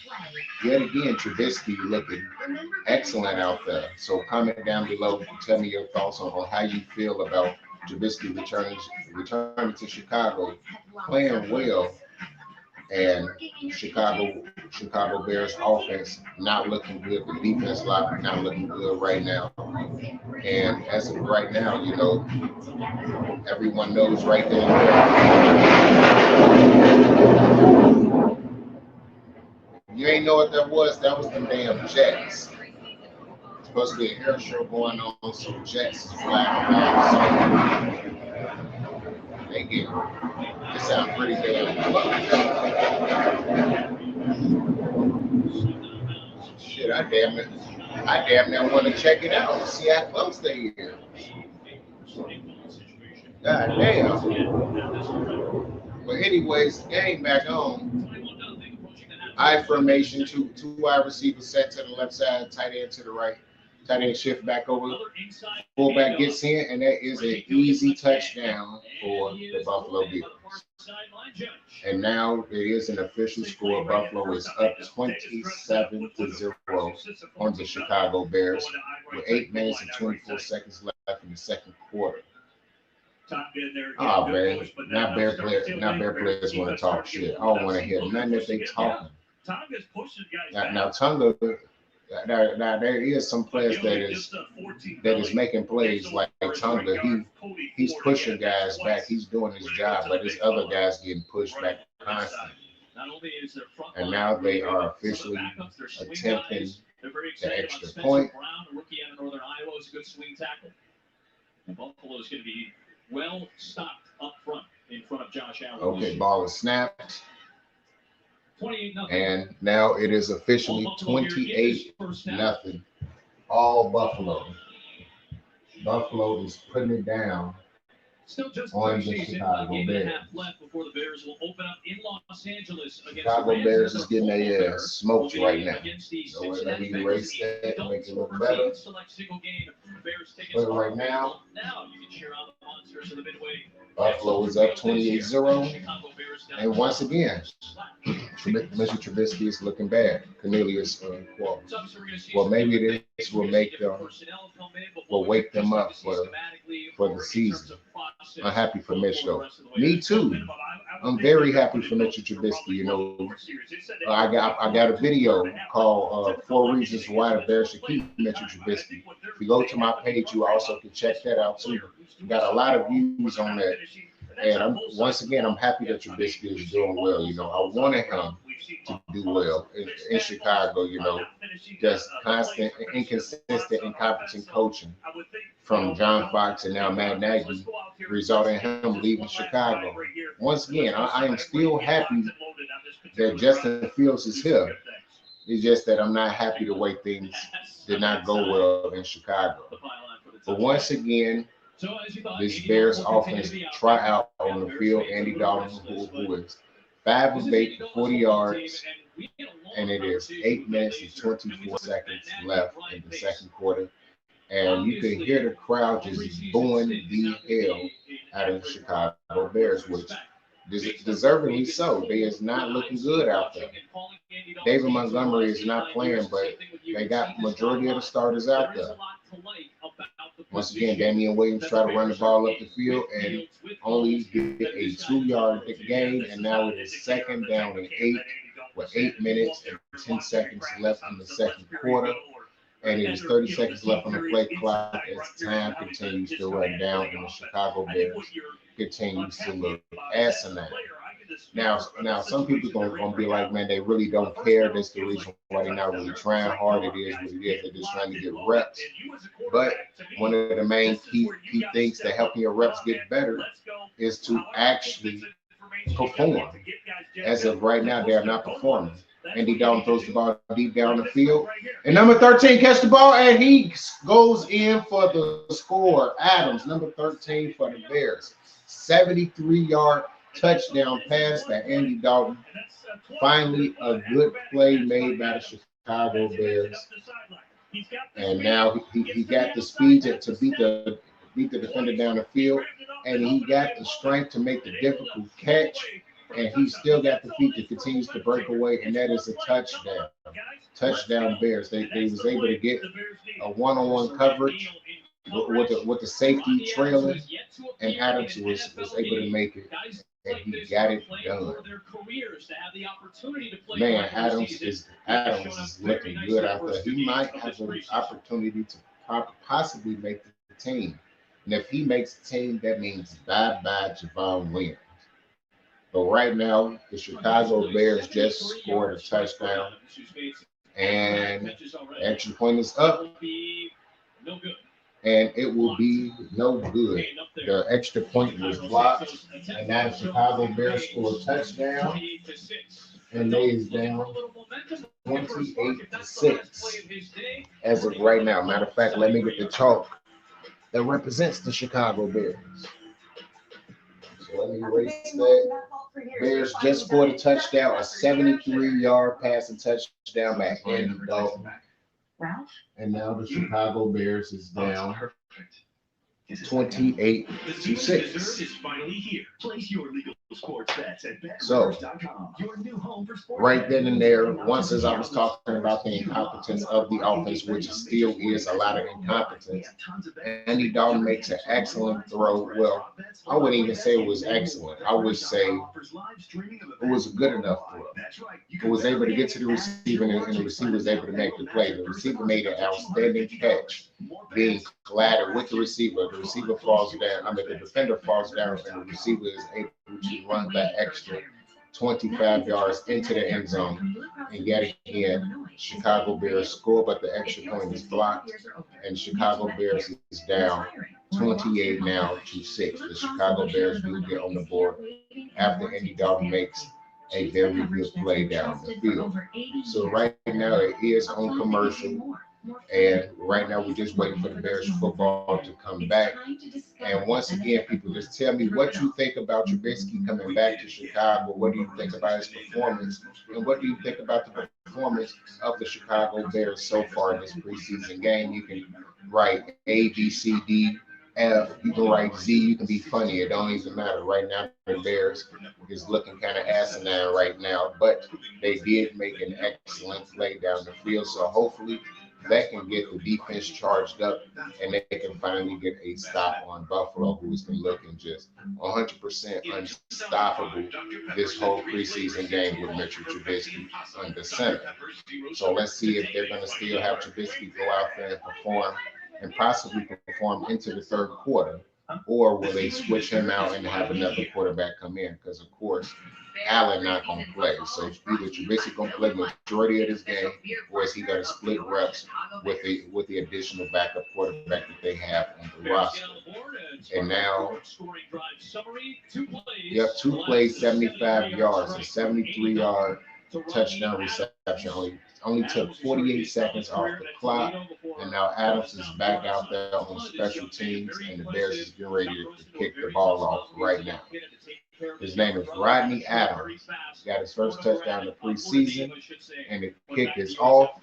yet again, Trubisky looking excellent out there. So comment down below, tell me your thoughts on how you feel about Trubisky returning to Chicago, playing well, and Chicago Bears offense not looking good. The defense not looking good right now. And as of right now, you know, everyone knows right there. You ain't know what that was. That was the damn Jets. It's supposed to be an air show going on, so Jets is flying around. So they get it sounds pretty damn shit. I damn near want to check it out and see how close they is. God damn. But anyways, game back on. I formation, two wide receivers set to the left side, tight end to the right. tight end shift back over. Fullback gets in, and that is an easy touchdown for the Buffalo Bills. And now it is an official score. Buffalo is up 27-0 on the Chicago Bears with 8 minutes and 24 seconds left in the second quarter. Oh man, not Bear players want to talk shit. I don't want to hear nothing that they talking. Now Tonga, now there is some players that is making plays like Tonga. He's pushing guys back. He's doing his job, but there's other guys getting pushed back constantly. And now they are officially attempting the extra point. Buffalo is going to be well stocked up front in front of Josh Allen. Okay, ball is snapped. And now it is officially 28-0. All Buffalo. Buffalo is putting it down. Still just on the preseason, Chicago game and a Bears. half left before the Bears will open up in Los Angeles against Chicago the Rams. Bears is getting their ass smoked Will be right now. against the So let Cincinnati me erase Bengals. that and make it look 14 better. select single game Bears tickets But are right now, available. You can cheer on the monsters of the Midway. Buffalo is up 28-0. And once again, Mr. Trubisky is looking bad. Cornelius Qual. Well, maybe this will make will wake them up for the season. I'm happy for Mitch though. Me too. I'm very happy for Mr. Trubisky. You know, I got a video called 4 Reasons Why the Bears Should Keep Mr. Trubisky. If you go to my page, you also can check that out too. Got a lot of views on that. And once again, I'm happy that Trubisky is doing well. You know, I wanted him to do well in Chicago. You know, just constant, inconsistent, incompetent coaching from John Fox and now Matt Nagy resulted in him leaving Chicago. Once again, I am still happy that Justin Fields is here. It's just that I'm not happy the way things did not go well in Chicago. But once again, this Bears offense try out on the field. Andy Dalton, who is 5 of 8 for 40 yards, and it is 8 minutes and 24 seconds left in the second quarter. And you can hear the crowd just booing the hell out of the Chicago Bears, which deservedly so. They is not looking good out there. David Montgomery is not playing, but they got majority of the starters out there. Once again, Damian Williams tried to run the ball up the field and only get a 2-yard gain, and now it is second down and 8 with 8 minutes and 10 seconds left in the second quarter. And it is 30 seconds left on the play clock as time continues to run down and the Chicago Bears continues to look asinine. Now some people gonna be like, man, they really don't care. That's the reason why they're not really trying hard. It is what it is. They're just trying to get reps. But one of the main key things to helping your reps get better is to actually perform. As of right now, they are not performing. Andy Dalton throws the ball deep down the field. And number 13 catch the ball, and he goes in for the score. Adams, number 13 for the Bears. 73-yard touchdown pass to Andy Dalton. Finally, a good play made by the Chicago Bears. And now he got the speed to beat the defender down the field, and he got the strength to make the difficult catch. And he still got the feet that continues to break away, and that is a touchdown. Touchdown Bears. They was able to get a one-on-one coverage with the safety trailing, and Adams was able to make it, and he got it done. Man, Adams is looking good out there. He might have an opportunity to possibly make the team. And if he makes the team, that means bye-bye Javon Williams. But right now, the Chicago Bears just scored a touchdown, and extra point is up, and it will be no good. The extra point was blocked, and now the Chicago Bears score a touchdown, and they is down 28-6 as of right now. Matter of fact, let me get the chalk that represents the Chicago Bears. So let me erase that. Bears just scored a touchdown, a 73-yard passing touchdown by Andy Dalton. And now the Chicago Bears is down 28 to 6. Is finally here. Place your legal sports bets at So, BetRivers.com. Your new home for sports. right then and there, once as I was talking about the incompetence of the offense, which still is a lot of incompetence, Andy Dalton makes an excellent throw. Well, I wouldn't even say it was excellent. I would say it was a good enough throw. It was able to get to the receiver, and the receiver was able to make the play. The receiver made an outstanding catch, being collided with the receiver. The receiver falls down. I mean, the defender falls down, and the receiver is able to run that extra 25 yards into the end zone. And yet again, Chicago Bears score, but the extra point is blocked, and Chicago Bears is down 28 now to 6. The Chicago Bears do get on the board after Andy Dalton makes a very good play down the field. So right now it is on commercial, and right now we're just waiting for the Bears football to come back. And once again, people, just tell me what you think about Trubisky coming back to Chicago. What do you think about his performance? And what do you think about the performance of the Chicago Bears so far in this preseason game? You can write A, B, C, D, F. You can write Z. You can be funny. It don't even matter. Right now, the Bears is looking kind of asinine right now, but they did make an excellent play down the field. So hopefully that can get the defense charged up, and they can finally get a stop on Buffalo, who's been looking just 100% unstoppable this whole preseason game with Mitchell Trubisky under center. So let's see if they're going to still have Trubisky go out there and perform, and possibly perform into the third quarter, or will they switch him out and have another quarterback come in? Because, of course, Allen not going to play. So either Trubisky going to play the majority of this game, or is he going to split reps with the additional backup quarterback that they have on the roster? And now, you have 2 plays, 75 yards, a 73-yard touchdown reception. Only took 48 seconds off the clock, and now Adams is back out there on special teams, and the Bears is getting ready to kick the ball off right now. His name is Rodney Adams. He got his first touchdown in the preseason, and the kick is off,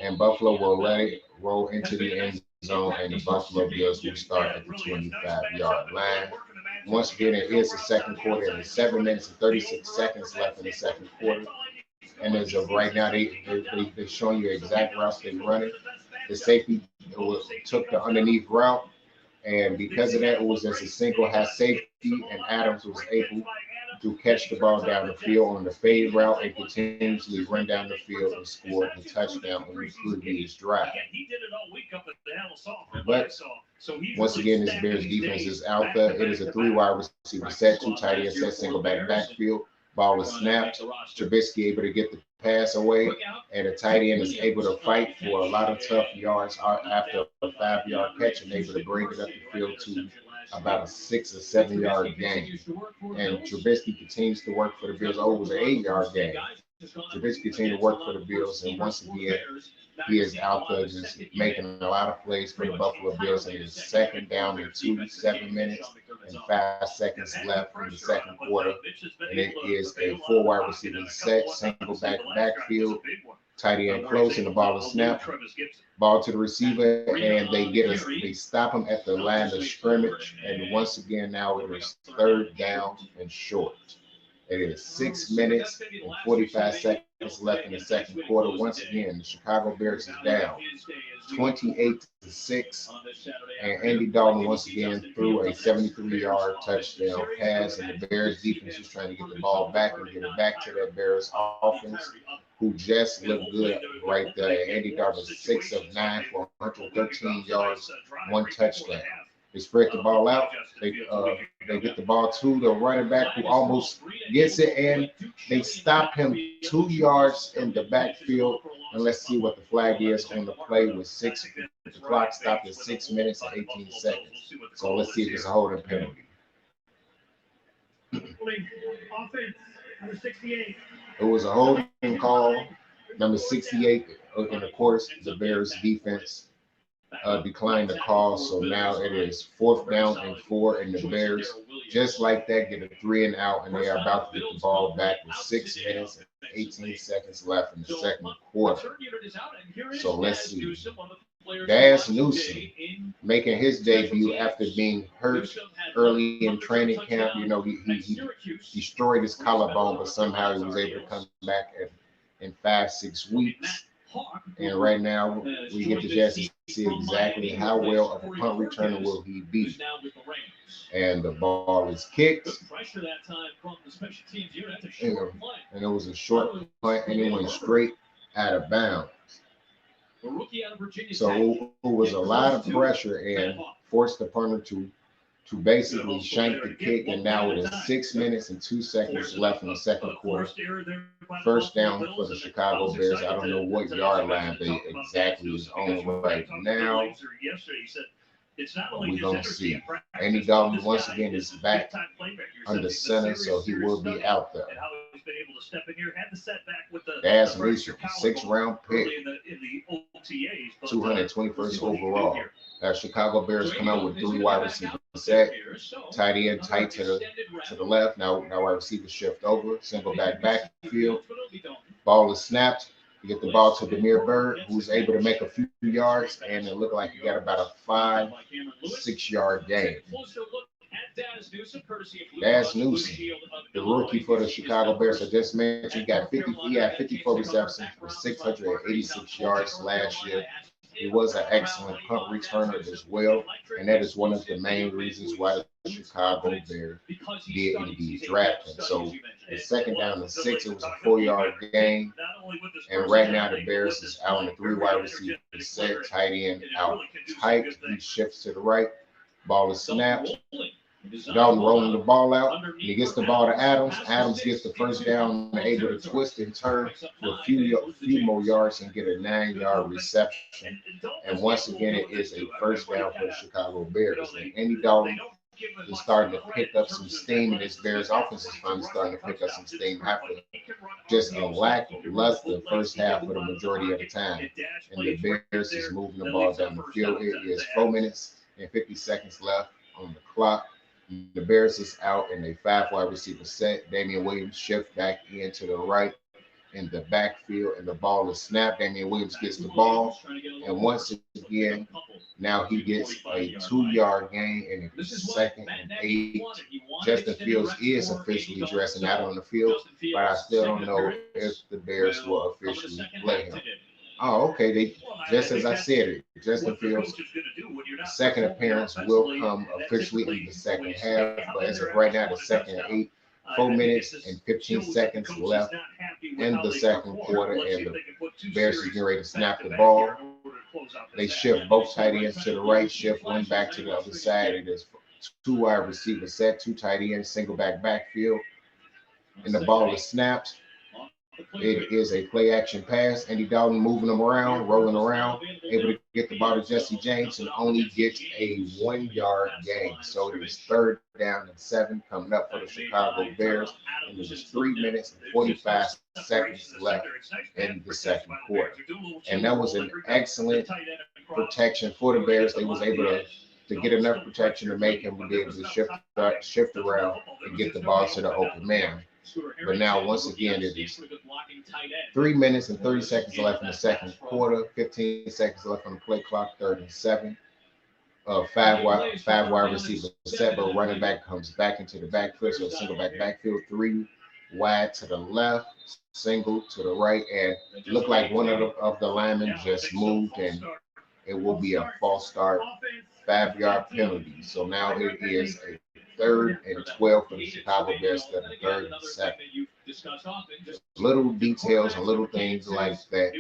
and Buffalo will let it roll into the end zone, and the Buffalo Bills will start at the 25-yard line. Once again, it is the second quarter, and there's 7 minutes and 36 seconds left in the second quarter. And as of right now, they're showing you exact routes they run it. The safety took the underneath route, and because of that, it was just a single high safety, and Adams was able to catch the ball down the field on the fade route and continuously run down the field and score the touchdown on the previous drive. But once again, this Bears defense is out there. It is a 3-wide receiver set, 2 tight ends set, single backfield. Ball was snapped. Trubisky able to get the pass away, and the tight end is able to fight for a lot of tough yards after a 5-yard catch, and able to bring it up the field to about a 6 or 7 yard gain. And Trubisky continues to work for the Bills. Oh, it was an 8-yard gain. Trubisky continues to work for the Bills, and once again, he is out there just making a lot of plays for the Buffalo Bills. And it's second down and 2, 7 minutes and 5 seconds left in the second quarter. And it is a 4-wide receiver set, single backfield, tight end close, and the ball is snapped. Ball to the receiver, and they stop him at the line of scrimmage. And once again, now it is 3rd down and short. It is 6 minutes and 45 seconds left in the second quarter. Once again, the Chicago Bears is down 28 to 6. And Andy Dalton once again threw a 73-yard touchdown pass, and the Bears defense is trying to get the ball back and get it back to that Bears offense, who just looked good right there. Andy Dalton is 6 of 9 for 113 yards, 1 touchdown. They spread the ball out. They get the ball to the running back, who almost gets it, and they stop him 2 yards in the backfield. And let's see what the flag is on the play with 6. The clock stopped at 6 minutes and 18 seconds. So let's see if it's a holding penalty. It was a holding call, number 68. And of course, the Bears defense declined the call, so now it is 4th down and 4, and the Bears, just like that, get a 3 and out, and they are about to get the ball back with 6 minutes and 18 seconds left in the second quarter. Return unit is out, and here is So let's Daz see. Newsome, one of the players Daz who Newsome today in making his special debut teams. after being hurt Newsome had early in one training return camp. You know, touchdown at he Syracuse. destroyed his collarbone, but somehow he was able to come back in 5-6 weeks. And right now, we get the chance to see exactly how well of a punt returner will he be. Who's now with the Rams. And the ball is kicked, Good pressure that time from the special teams unit. That's a and short play. it was a short punt, and it went straight out of bounds. A rookie out of Virginia So Tech. it was a lot of pressure and forced the punter to basically shank the kick. And now it is 6 minutes and 2 seconds left in the second quarter. First down for the Chicago Bears. I don't know what yard line they exactly is on right now. We're going to see. Andy Dalton once again is back under center, so he will be out there. Daz Newsome, 6th-round pick, 221st overall. Now Chicago Bears come out with 3 wide receivers set, tight end tight to the left. Now wide receiver shift over, single backfield. Ball is snapped. You get the ball to Demir Bird, who's able to make a few yards, and it looked like he got about a 5-6 yard gain. Daz Newsome, the rookie for the Chicago Bears, I just mentioned, he had 54 receptions for 686 yards last year. He was an excellent punt returner as well, and that is one of the main reasons why the Chicago Bears did indeed draft him. So the second down and 6, it was a 4-yard gain, and right now the Bears is out on the 3 wide receivers set, tight end out tight. He shifts to the right, ball is snapped. Dalton rolling the ball out. He gets the ball to Adams. Adams gets the first down and able to twist and turn for a few more yards and get a 9-yard reception. And once again, it is a first down for the Chicago Bears. And Andy Dalton is starting to pick up some steam, and this Bears offense is finally starting to pick up some steam after just a lackluster first half for the majority of the time. And the Bears is moving the ball down the field. It is 4 minutes and 50 seconds left on the clock. The Bears is out in a 5 wide receiver set. Damian Williams shift back into the right in the backfield, and the ball is snapped. Damian Williams gets the ball, and once again, now he gets a 2-yard gain in the second and 8. Justin Fields is officially dressing out on the field, but I still don't know if the Bears will officially play him. Oh, okay. Just as I said it, Justin Fields' second appearance will come officially in the second half, but as of right now, the second and 8, 4 minutes and 15 seconds left in the second quarter, and the Bears is getting ready to snap the ball. They shift both tight ends to the right, shift one back to the other side. It is 2 wide receivers set, 2 tight ends, single backfield, and the ball is snapped. It is a play action pass. Andy Dalton moving them around, rolling around, able to get the ball to Jesse James and only gets a 1-yard gain. So it is 3rd down and 7 coming up for the Chicago Bears. And it is 3 minutes and 45 seconds left in the second quarter. And that was an excellent protection for the Bears. They was able to get enough protection to make him be able to shift around and get the ball to the open man. But now, once again, it is 3 minutes and 30 seconds left in the second quarter, 15 seconds left on the play clock, 3rd and 7. 5 wide receiver set, but running back comes back into the backfield, so single backfield, 3 wide to the left, single to the right, and it looked like one of the linemen just moved, and it will be a false start, 5-yard penalty. So now it is a 3rd and 12 for the Chicago Bears instead of 3rd and 7. Little details and little things like that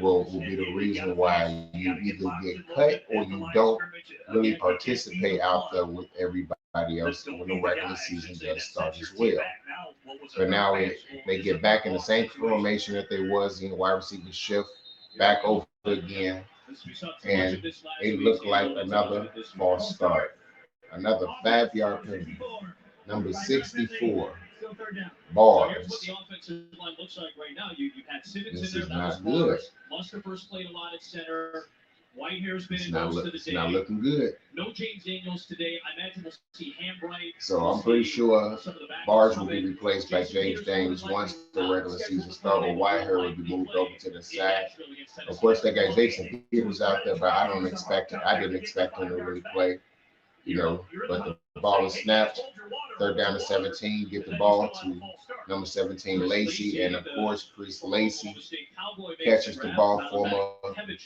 will be the reason why you either get cut or you don't really participate out there with everybody else when the regular season does start as well. But now they get back in the same formation that they was in, wide receiver shift back over again, and it looked like another false start. Another 5-yard penalty. Number 64, Bars. This is not good. Muster first played a lot at center. Whitehair's been It's in not, most of the day. not looking good. No James Daniels today. I imagine we'll see Hambright. So I'm pretty sure Bars will be replaced by James Daniels once the regular season starts, or Whitehair will be moved over to the side. Of course, they got Jason Peters out there, but I didn't expect him to really play, but the ball is snapped. 3rd down to 17, get the ball to number 17, Lacey, and of course, Chris Lacey catches the ball,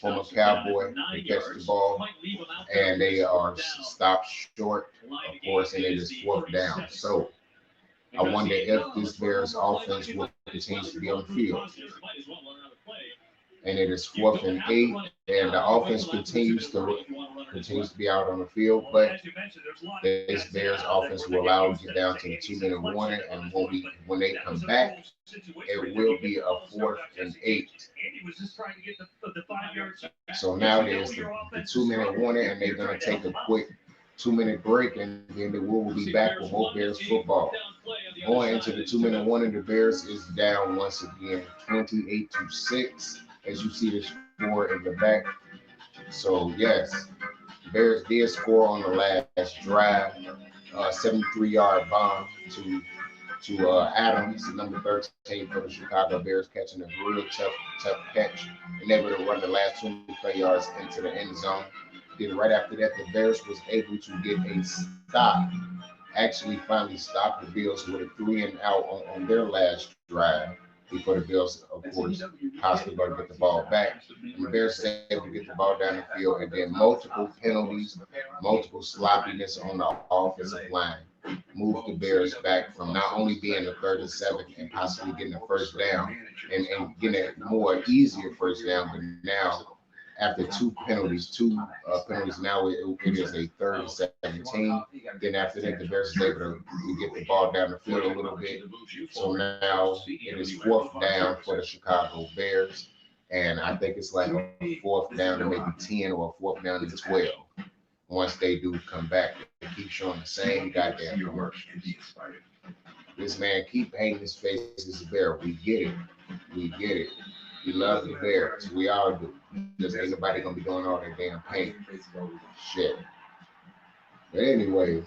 former Cowboy. He catches the ball, and they are stopped short, of course, and it is 4th down. So I wonder if this Bears offense will continue to be on the field. And it is 4th and 8, and the offense continues to be out on the field, but this Bears offense will allow them to get down to the 2-minute warning, and when they come back, it will be a 4th and 8. So now there's the 2-minute warning, and they're going to take a quick 2-minute break, and then they will be back with more Bears football. Going into the 2-minute warning, the Bears is down once again, 28-6. As you see the score in the back. So yes, Bears did score on the last drive, 73-yard bomb to Adams, number 13 for the Chicago Bears, catching a real tough catch, and able to run the last 25 yards into the end zone. Then right after that, the Bears was able to get a stop, actually finally stopped the Bills with a 3-and-out on their last drive. Before the Bills, of course, possibly going to get the ball back. And the Bears is able to get the ball down the field, and then multiple penalties, multiple sloppiness on the offensive line moved the Bears back from not only being the 3rd and 7 and possibly getting a 1st down and getting a more easier 1st down, but now after two penalties, now it is a 3rd and 17. Then after that, the Bears is able to get the ball down the field a little bit. So now it is 4th down for the Chicago Bears, and I think it's like a 4th down to maybe 10 or a 4th down to 12. Once they do come back, they keep showing the same goddamn commercials. This man keep painting his face as a bear. We get it. We love the Bears. We all do. Just ain't nobody gonna be doing all that damn paint shit. But anyways,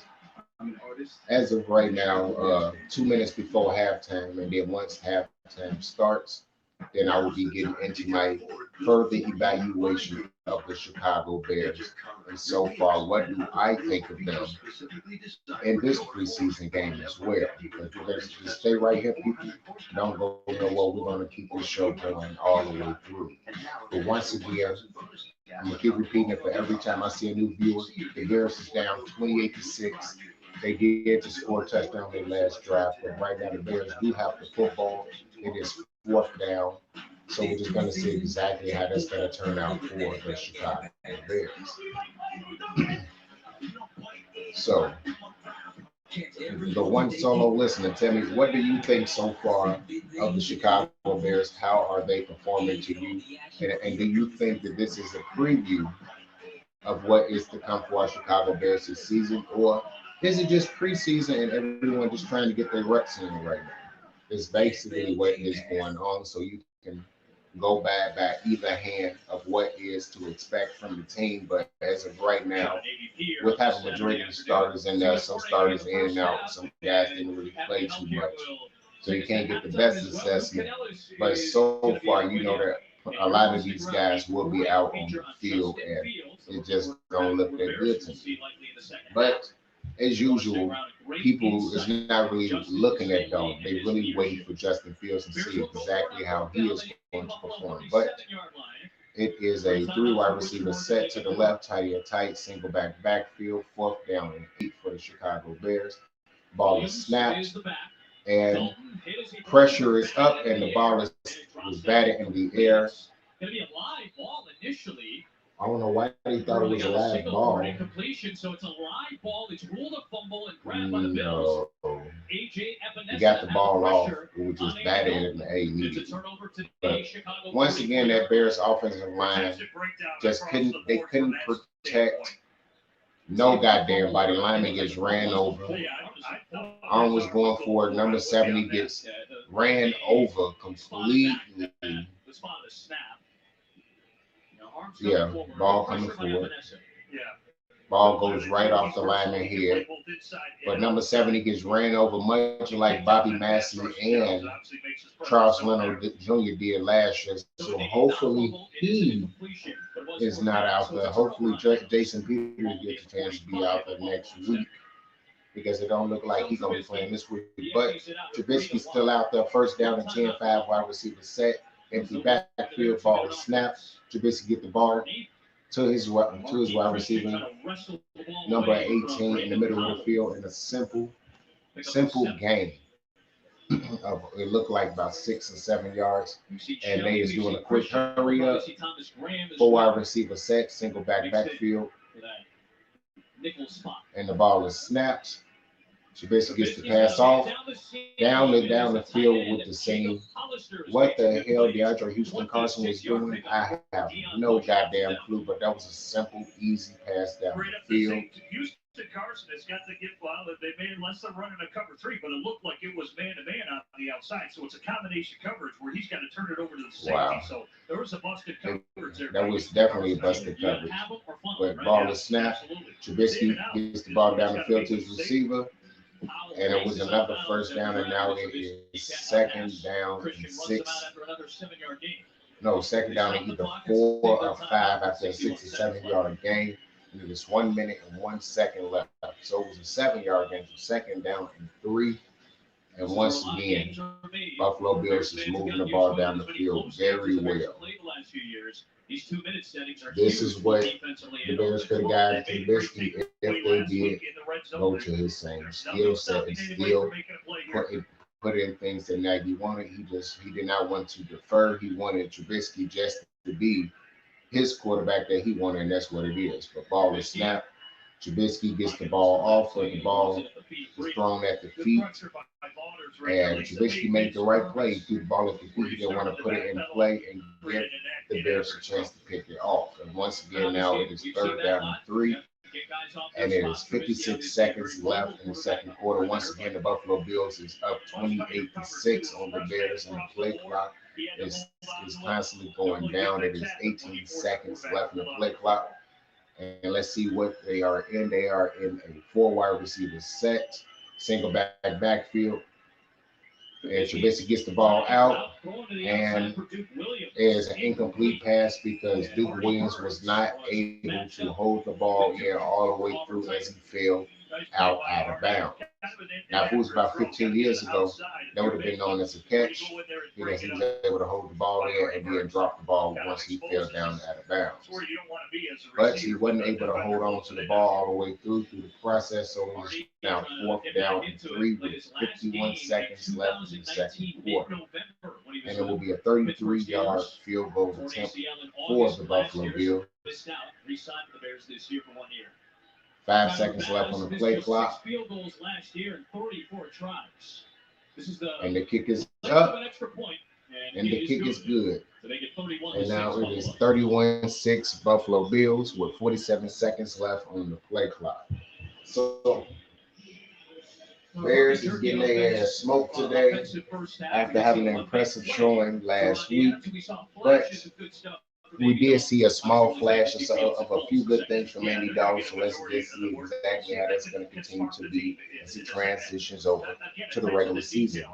as of right now, 2 minutes before halftime, and then once halftime starts, then I will be getting into my further evaluation of the Chicago Bears. And so far, what do I think of them in this preseason game as well? Because we're going to just stay right here, people. Don't go nowhere. We're going to keep this show going all the way through. But once again, I'm going to keep repeating it for every time I see a new viewer. The Bears is down 28-6. They did just score a touchdown in their last drive, but right now the Bears do have the football. It is 4th down. So we're just going to see exactly how that's going to turn out for the Chicago Bears. So, the one solo listener, tell me, what do you think so far of the Chicago Bears? How are they performing to you? And do you think that this is a preview of what is to come for our Chicago Bears this season? Or is it just preseason and everyone just trying to get their reps in right now? It's basically what is going on, so you can go by either hand of what is to expect from the team. But as of right now, with having the majority of the starters in there, some starters in and out, some guys didn't really play too much, so you can't get the best assessment. But so far, you know that a lot of these guys will be out on the field, and it just don't look that good to me. But as usual, people is not really looking at Dalton. They really wait for Justin Fields to see exactly how he is going to perform. But it is a 3-wide receiver set to the left, tight single backfield, 4th down and 8 for the Chicago Bears. Ball is snapped, and pressure is up, and the ball is batted in the air. Going to be a live ball initially. I don't know why they thought it was a live ball. Incompletion, so it's a live ball. It's ruled a fumble and grabbed by the Bills. You got the ball off. It was just batted in the A immediately. But once again, that Bears offensive line just couldn't protect no goddamn body. Lineman gets ran over. Arm was going for it. Number 70 gets ran over completely. Yeah, ball coming forward. Ball goes right off the lineman head. But number 70 gets ran over much like Bobby Massey and Charles Leno Jr. did last year. So hopefully he is not out there. Hopefully Jason Peters gets a chance to be out there next week because it don't look like he's going to be playing this week. But Trubisky's still out there. First down and 10, 5 wide receiver set. Empty backfield, ball is snapped. Trubisky get the ball to his wide receiver, number 18 in the middle of the field in a simple game. It looked like about 6 or 7 yards, and they is doing a quick hurry up. 4 wide receiver set, single backfield, and the ball is snapped. Trubisky gets the pass off down the field with the same. What the hell DeAndre Houston Carson was doing, I have no goddamn clue, but that was a simple, easy pass down the field. Carson has got to get they made unless they're running a cover 3, but it looked like it was man-to-man on the outside. So it's a combination coverage where he's got to turn it over to the safety. Wow. So there was a busted coverage there. That was definitely a busted coverage. But ball is snapped. Trubisky gets the ball down the field to his receiver. And it was another first down, and now it is second down and 6. No, second down and either 4 or 5 after a 67-yard game. And it was 1 minute and 1 second left. So it was a 7-yard game, so second down and 3. And once again, Buffalo Bills is moving the ball down the field very well. This is what the Bears could have gotten Trubisky if they did go to his same skill set and still put in things that Nagy wanted. He did not want to defer. He wanted Trubisky just to be his quarterback that he wanted, and that's what it is. But ball is snapped. Trubisky gets the ball off, but the ball is thrown at the feet. And Trubisky made the right play. He threw the ball at the feet. He didn't want to put it in play and give the Bears a chance to pick it off. And once again, now it is third down and 3. And it is 56 seconds left in the second quarter. Once again, the Buffalo Bills is up 28-6 on the Bears, and the play clock is constantly going down. It is 18 seconds left in the play clock. And let's see what they are in. They are in a 4 wide receiver set, single backfield. And Trubisky gets the ball out, and there's an incomplete pass because Duke Williams was not able to hold the ball in all the way through as he fell out of bounds. Now, if it was about 15 years ago, that would have been known as a catch because he was able to hold the ball there and then drop the ball once he fell down out of bounds. But he wasn't able to hold on to the ball all the way through the process, so it was now 4th down and 3 with 51 seconds left in the second quarter. And it will be a 33-yard field goal attempt for the Buffalo Bills. 5 seconds left on the play clock. And the kick is up. And the kick is good. And now it is 31-6 Buffalo Bills with 47 seconds left on the play clock. So Bears is getting their ass smoked today after having an impressive showing last week. But we did see a small flash of a few good things from Andy Dalton, so let's just see exactly how that's going to continue to be as it transitions over to the regular season.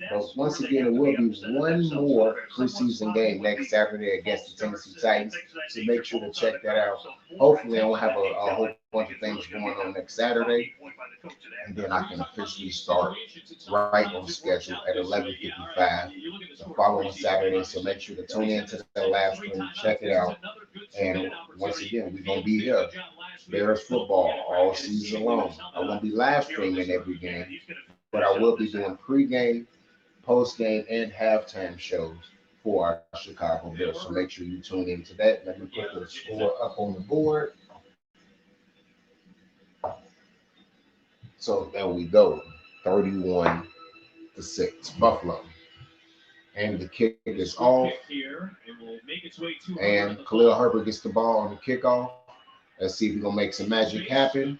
But once again, it will be one more preseason game next Saturday against the Tennessee Titans, so make sure to check that out. Hopefully, I'll have a whole bunch of things going on next Saturday, and then I can officially start right on schedule at 11:55 the following Saturday. So make sure to tune in to the live stream, check it out. And once again, we're going to be here, Bears football, all season long. I won't be live streaming every game, but I will be doing pregame, postgame, and halftime shows for our Chicago Bears. So make sure you tune into that. Let me put the score up on the board. So there we go, 31-6, Buffalo. And the kick is off. And Khalil Herbert gets the ball on the kickoff. Let's see if he's going to make some magic happen.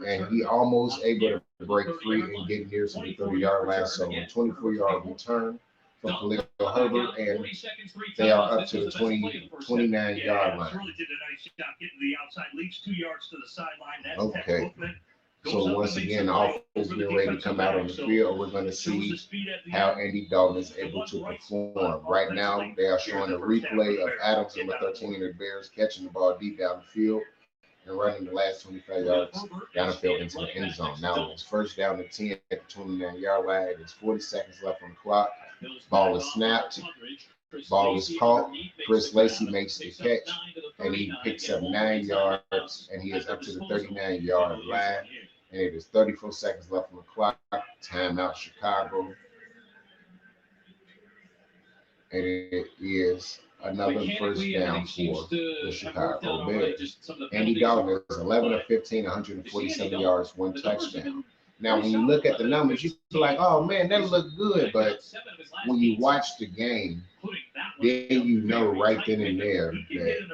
And he almost able to break free and get near to the 30-yard line. So a 24-yard return from Khalil Herbert, and they are up to the 29-yard line. Okay. So once again, the offense is getting ready to come out on the field. We're going to see how Andy Dalton is able to perform. Right now, they are showing a replay of Adams, number 13, and the Bears catching the ball deep down the field and running the last 25 yards down the field into the end zone. Now it's first down to 10 at the 29-yard line. There's 40 seconds left on the clock. Ball is snapped. Ball is caught. Chris Lacy makes the catch, and he picks up 9 yards, and he is up to the 39-yard line. And it is 34 seconds left on the clock. Timeout, Chicago. And it is another first down for the Chicago Bears. Andy Dalton is 11 of 15, 147 yards, 1 touchdown. Now, when you look at the numbers, you feel like, oh, man, that looked good. But when you watch the game, then you know right then and there that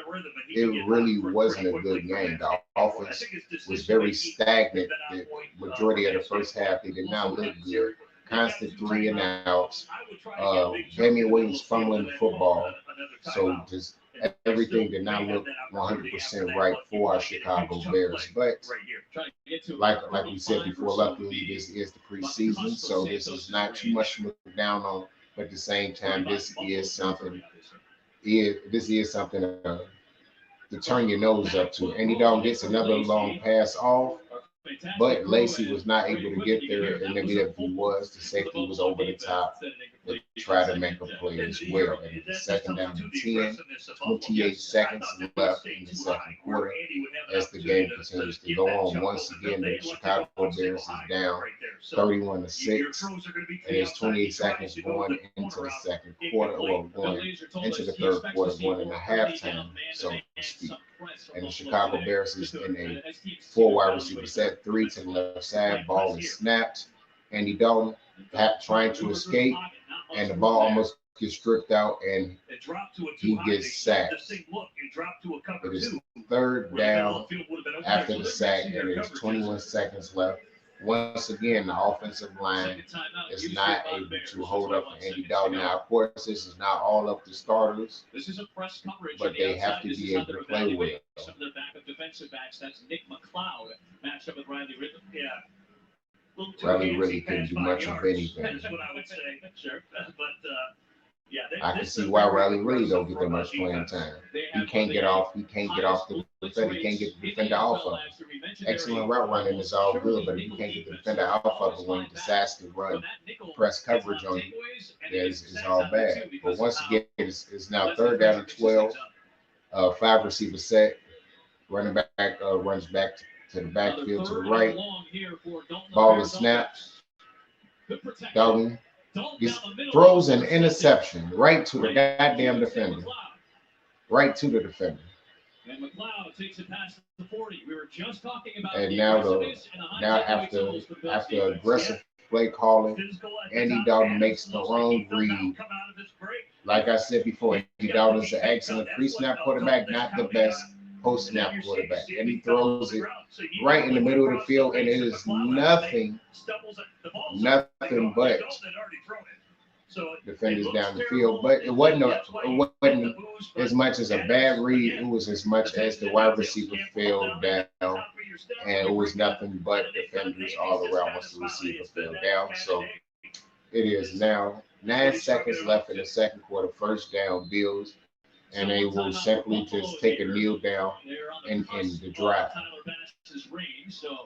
it really wasn't a good game. The offense was very stagnant. The majority of the first half, they did not look good. Constant 3 and outs. Damian Williams fumbling the football. So just everything did not look 100% right for our Chicago Bears. But like we said before, luckily this is the preseason, so this is not too much to look down on. But at the same time, this is something. This is something to turn your nose up to. Andy Dalton gets another long pass off, but Lacy was not able to get there, and maybe if he was, the safety was over the top to try to make a play as well. And it's second down to 10, 28 seconds left in the second quarter as the game continues to go on. Once again, the Chicago Bears is down 31-6, and there's 28 seconds going into the second quarter, or going into the third quarter, going into halftime, so to speak. And the Chicago Bears is in a 4-wide receiver set, 3 to the left side. Ball is snapped. Andy Dalton trying to escape, and the ball almost gets stripped out, and he gets sacked. It is third down after the sack, and there's 21 seconds left. Once again, the offensive line is not able to hold up for Andy Dalton. Now, of course, this is not all of the starters, but they have to be able to play with it. Some of their backup defensive backs, that's Nick McLeod matched up with Riley Rhythm. Yeah. Riley really couldn't do much of anything. That's what I would say. Sure. But, yeah, I can see why Riley really don't get that much playing time. He can't get off. He can't get off the defender. He can't get the defender off of him. Excellent route running is all good, but if you can't get the defender off of him when he decides to run press coverage on you, it's all bad. But once again, it's now third down and 12. 5 receiver set. Running back runs back to the backfield to the right. Ball is snapped. Dalton throws an interception right to the goddamn defender. Right to the defender. And McLeod takes it past the 40. We were just talking about. And now after aggressive play calling, Andy Dalton makes the wrong read. Like I said before, Andy Dalton is an excellent pre-snap quarterback, not the best post-snap quarterback. And he throws it right in the middle of the field, and it is nothing but defenders down the field. But it wasn't as much as a bad read. It was as much as the wide receiver fell down, and it was nothing but defenders all around once the receiver fell down. So it is now 9 seconds left in the second quarter. First down, Bills, and they will simply just take a kneel down in the drive.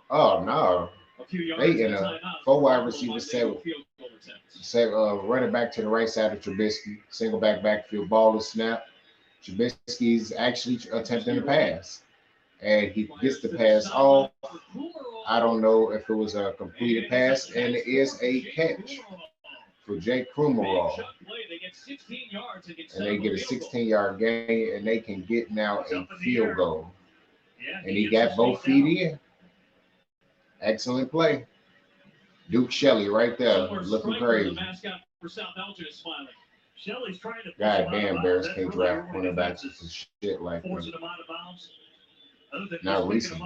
Oh no! They in a 4-wide receiver set, running back to the right side of Trubisky, single backfield, ball is snapped. Trubisky's actually attempting to pass, and he gets the pass off. I don't know if it was a completed pass, and it is a catch for Jake Kumerow. And they get a 16-yard gain, and they can get now a field goal. And he got both feet in. Excellent play. Duke Shelley right there, looking crazy. God damn, Bears can't draft cornerbacks for shit like that. Not recent.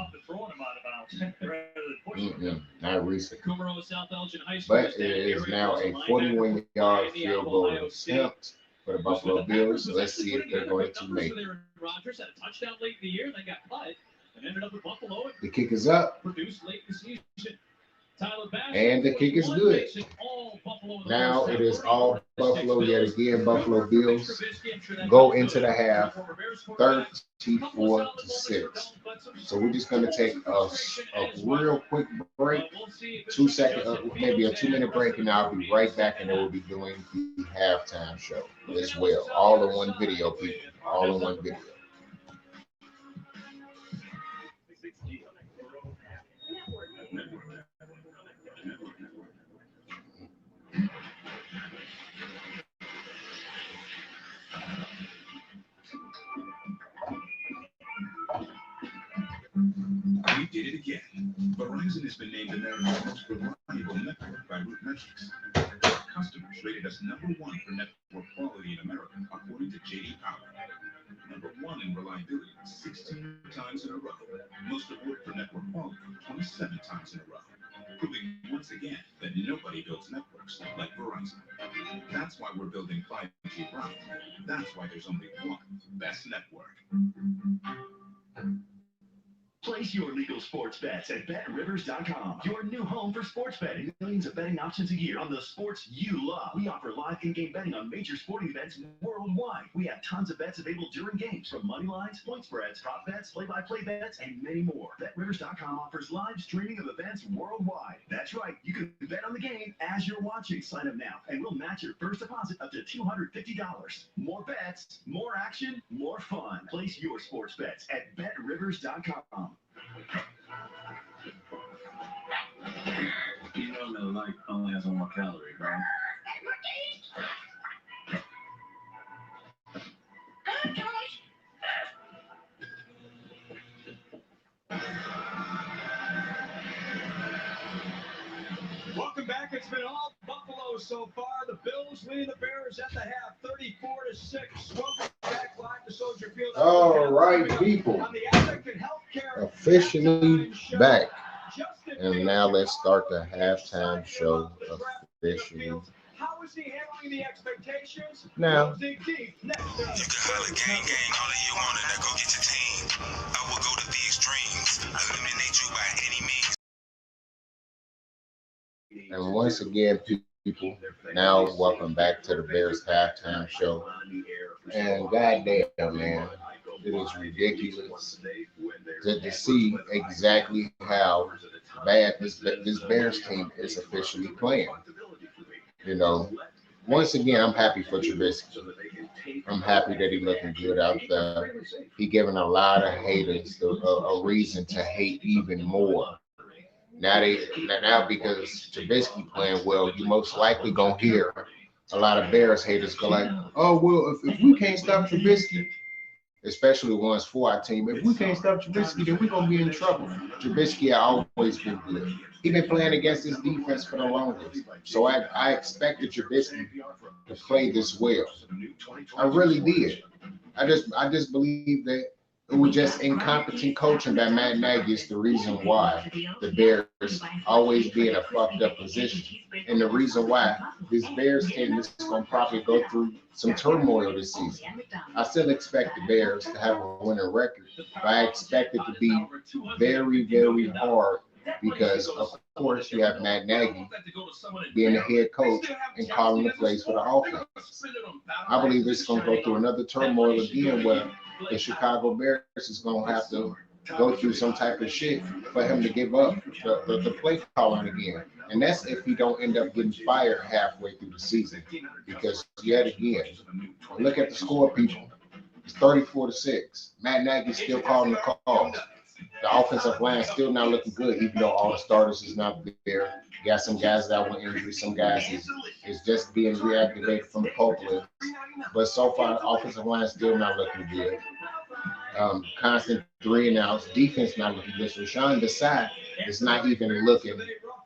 Not recent. But it is now a 41-yard field goal attempt for the Buffalo Bills. So let's see if they're going to make it. The kick is up. And the kick is good. Now it is all Buffalo yet again. Buffalo Bills go into the half 34-6. So we're just going to take a real quick break, 2 second, maybe a 2-minute break, and I'll be right back, and then we'll be doing the halftime show as well. All in one video, people. All in one video. We did it again. Verizon has been named America's most reliable network by Root Metrics. Our customers rated us #1 for network quality in America, according to J.D. Power. #1 in reliability 16 times in a row. Most awarded for network quality 27 times in a row. Proving once again that nobody builds networks like Verizon. That's why we're building 5G Brown. That's why there's only one best network. Place your legal sports bets at BetRivers.com. Your new home for sports betting. Millions of betting options a year on the sports you love. We offer live in-game betting on major sporting events worldwide. We have tons of bets available during games, from money lines, point spreads, prop bets, play-by-play bets, and many more. BetRivers.com offers live streaming of events worldwide. That's right. You can bet on the game as you're watching. Sign up now, and we'll match your first deposit up to $250. More bets, more action, more fun. Place your sports bets at BetRivers.com. You know that life only has one more calorie, right? Welcome back. It's been all Buffalo so far. The Bills leading the Bears at the half, 34-6. Welcome back live to Soldier Field. All right, people. Officially back. And now let's start the halftime show officially. How is he handling the expectations? Now, You can holler gang gang all you want and now go get your team. I will go to the extremes, eliminate you by any means. and once again, people, now welcome back to the Bears halftime show. And goddamn, man, it is ridiculous to see exactly how bad this Bears team is officially playing. You know, once again, I'm happy for Trubisky. I'm happy that he's looking good out there. He giving a lot of haters a reason to hate even more. Now because Trubisky playing well, you most likely gonna hear a lot of Bears haters go like, "Oh well, if we can't stop Trubisky, especially ones for our team, if we can't stop Trubisky, then we're gonna be in trouble." Trubisky always been good. He's been playing against this defense for the longest, so I expected Trubisky to play this well. I really did. I just believe that it was just incompetent coaching by Matt Nagy is the reason why the Bears always be in a fucked up position. And the reason why this Bears team is going to probably go through some turmoil this season. I still expect the Bears to have a winning record, but I expect it to be very, very hard because, of course, you have Matt Nagy being the head coach and calling the plays for the offense. I believe it's going to go through another turmoil again where the Chicago Bears is going to have to go through some type of shit for him to give up the play calling again. And that's if he don't end up getting fired halfway through the season. Because yet again, look at the score, people. It's 34-6. Matt Nagy's still calling the calls. The offensive line still not looking good, even though all the starters is not there. You got some guys that were injured, some guys is just being reactivated from the COVID list. But so far, the offensive line is still not looking good. Constant 3-and-outs, defense not looking good. So Sean Desai is not even looking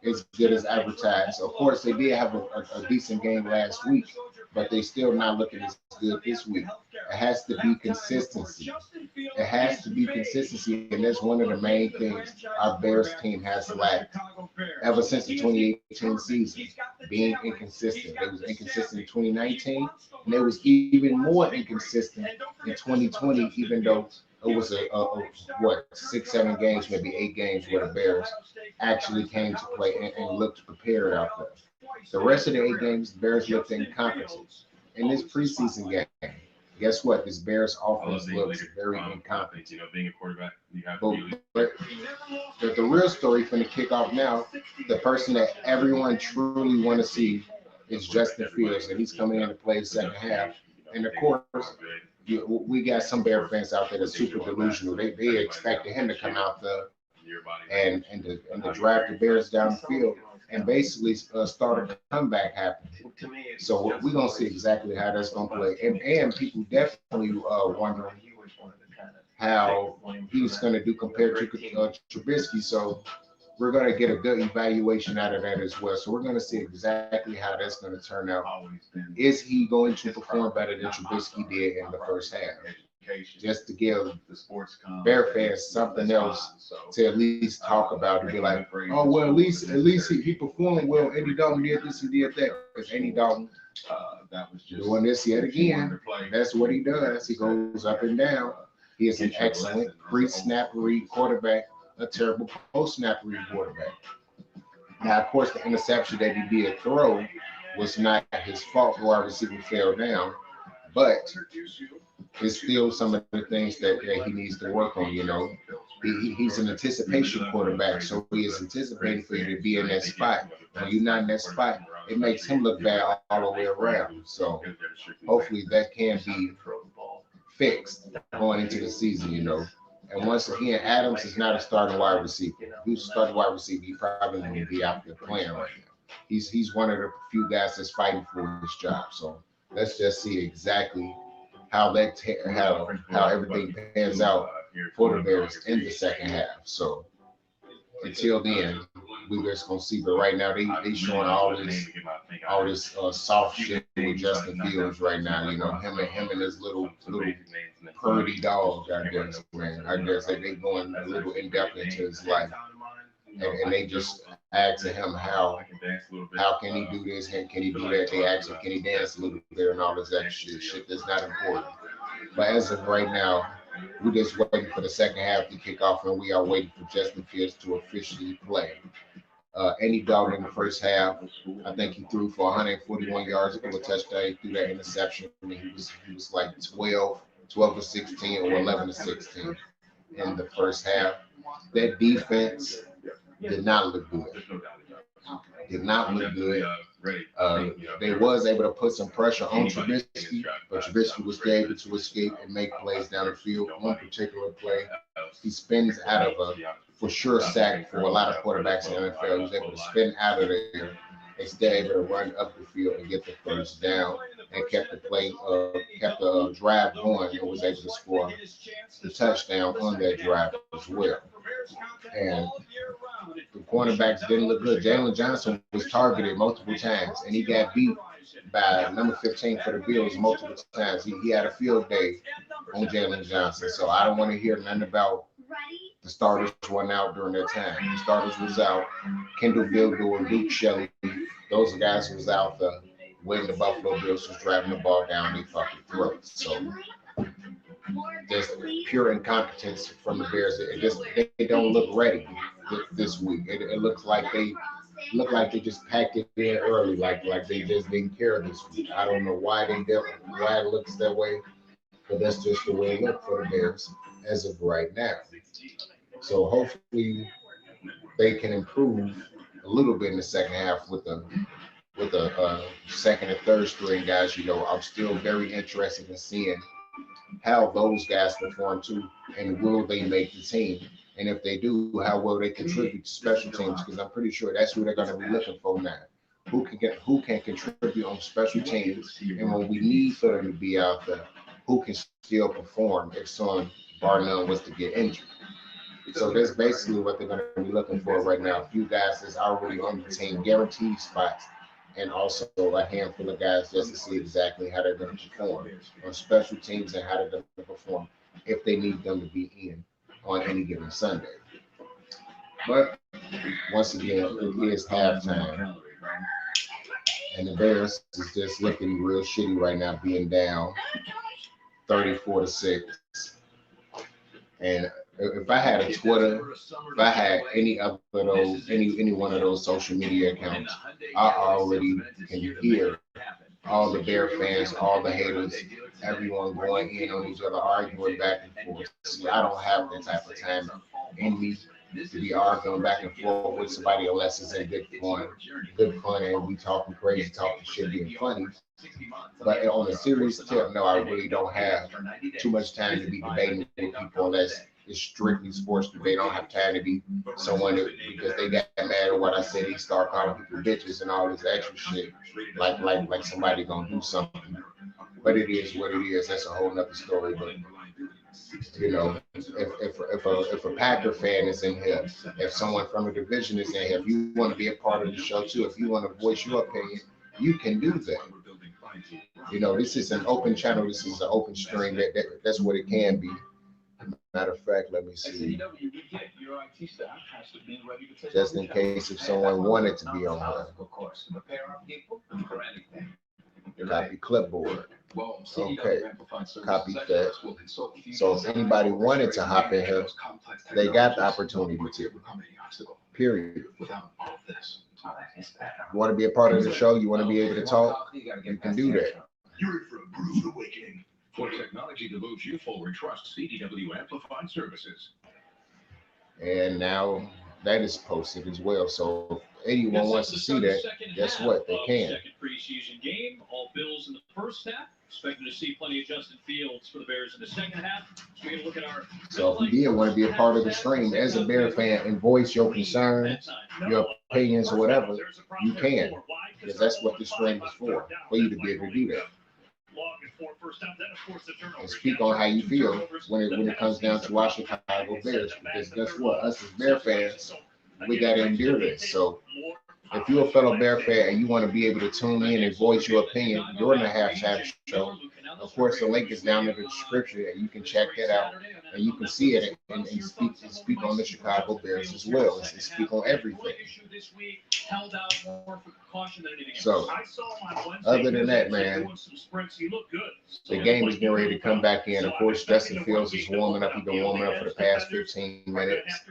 as good as advertised. Of course, they did have a decent game last week, but they still not looking as good this week. It has to be consistency. It has to be consistency, and that's one of the main things our Bears team has lacked ever since the 2018 season, being inconsistent. It was inconsistent in 2019, and it was even more inconsistent in 2020, even though it was what 6-7 games, maybe 8 games where the Bears actually came to play and looked prepared out there. The rest of the 8 games, the Bears looked incompetent. In this preseason game, guess what? This Bears offense looks very incompetent. Being a quarterback, you have but the real story from the kickoff now, the person that everyone truly want to see is Justin Fields, and he's coming in to play the second half. And of course, we got some Bear fans out there that's super delusional. They expected him to come out there and to drive the Bears down the field and basically start a comeback happening. So we're gonna see exactly how that's gonna play, and people definitely wondering how he's gonna do compared to Trubisky. So we're gonna get a good evaluation out of that as well. So we're gonna see exactly how that's gonna turn out. Is he going to perform better than Trubisky did in the first half? Just to give Bear fans something else to at least talk about and be like, oh well, at least he performed well. Andy Dalton did this and did that. Because Andy Dalton doing this yet again. That's what he does. He goes up and down. He is an excellent pre-snap read quarterback, a terrible post-snap read quarterback. Now, of course, the interception that he did throw was not his fault. The wide receiver fell down, but it's still some of the things that he needs to work on. He's an anticipation quarterback, so he is anticipating for you to be in that spot. When you're not in that spot, it makes him look bad all the way around. So hopefully that can be fixed going into the season. And once again, Adams is not a starting wide receiver. If he was a starting wide receiver, he probably wouldn't be out there playing right now. He's one of the few guys that's fighting for his job. So let's just see exactly how everything pans out for the Bears in the second half. So until then, we just gonna see. But right now, they showing all this soft shit with Justin Fields right now. Him and his little purdy dog. I guess, man. I guess they going a little in depth into his life, and they just asking him how can he do this and can he do that. They ask him, can he dance a little bit and all this extra shit that's not important. But as of right now, we're just waiting for the second half to kick off, and we are waiting for Justin Fields to officially play. Andy Dalton in the first half, I think he threw for 141 yards for a touchdown. He threw that interception, and he was like 12 to 16 or 11 to 16 in the first half. That defense did not look good. They was able to put some pressure on Trubisky, but Trubisky was able to escape and make plays down the field. One particular play, he spins out of a for sure sack for a lot of quarterbacks in the NFL. He was able to spin out of there and stay able to run up the field and get the first down, and kept the drive going, and was able to score the touchdown on that drive as well. And the cornerbacks didn't look good. Jalen Johnson was targeted multiple times, and he got beat by number 15 for the Bills multiple times. He had a field day on Jalen Johnson. So I don't want to hear nothing about the starters went out during that time. The starters was out. Kendall Gildo, Luke Shelley, those are guys who was out there when the Buffalo Bills was driving the ball down their fucking throats. So just pure incompetence from the Bears. They don't look ready this week. It looks like they just packed it in early, like they just didn't care this week. I don't know why it looks that way, but that's just the way it looked for the Bears as of right now. So hopefully they can improve a little bit in the second half with the second and third string guys. I'm still very interested in seeing how those guys perform too, and will they make the team? And if they do, how will they contribute to special teams? Because I'm pretty sure that's who they're going to be looking for now. Who can contribute on special teams, and when we need for them to be out there, who can still perform if someone, bar none, was to get injured. So that's basically what they're going to be looking for right now. A few guys that's already on the team, guaranteed spots and also a handful of guys just to see exactly how they're going to perform on special teams and how they're going to perform if they need them to be in on any given Sunday. But once again, it is halftime, and the Bears is just looking real shitty right now, being down 34-6. And if I had a Twitter, if I had any of those, any one of those social media accounts, I already can hear all the Bear fans, all the haters, everyone going in on each other, arguing back and forth. See, I don't have that type of time in me to be arguing back and forth with somebody unless it's in good fun, and we talking crazy, talking shit, being funny. But on a serious tip, no, I really don't have too much time to be debating with people unless it's strictly sports debate. I don't have time to be someone that, because they got mad at what I said, they start calling people bitches and all this extra shit, like somebody gonna do something. But it is what it is. That's a whole nother story. But you know, if a Packer fan is in here, if someone from the division is in here, if you want to be a part of the show too, if you want to voice your opinion, you can do that. You know, this is an open channel. This is an open stream. That's what it can be. Matter of fact, let me see. Just in case if someone wanted to be on here. Copy clipboard. Okay. Copy that. So if anybody wanted to hop in here, they got the opportunity to. Period. You want to be a part of the show? You want to be able to talk? You can do that. You're in for a rude awakening. For technology that moves you forward, trust CDW Amplified Services. And now that is posted as well. So if anyone wants to see that, guess what? They can. Second preseason game. All Bills in the first half. Expecting to see plenty of Justin Fields for the Bears in the second half. So we're going to look at our. So if you did want to be a part of the stream as a Bear fan and voice your concerns, your opinions, or whatever, you can. Because that's what the stream is for you to be able to do that. And speak on how you feel when it comes down to our Chicago Bears. Because guess what? Us as Bear fans, we got to endure this. So if you're a fellow Bear fan and you want to be able to tune in and voice your opinion during the halftime show, of course, the link is down in the description, and you can check that out, and you can see it and speak on the Chicago Bears as well, and speak on everything. So, other than that, man, the game is getting ready to come back in. Of course, Justin Fields is warming up. He's been warming up for the past 15 minutes.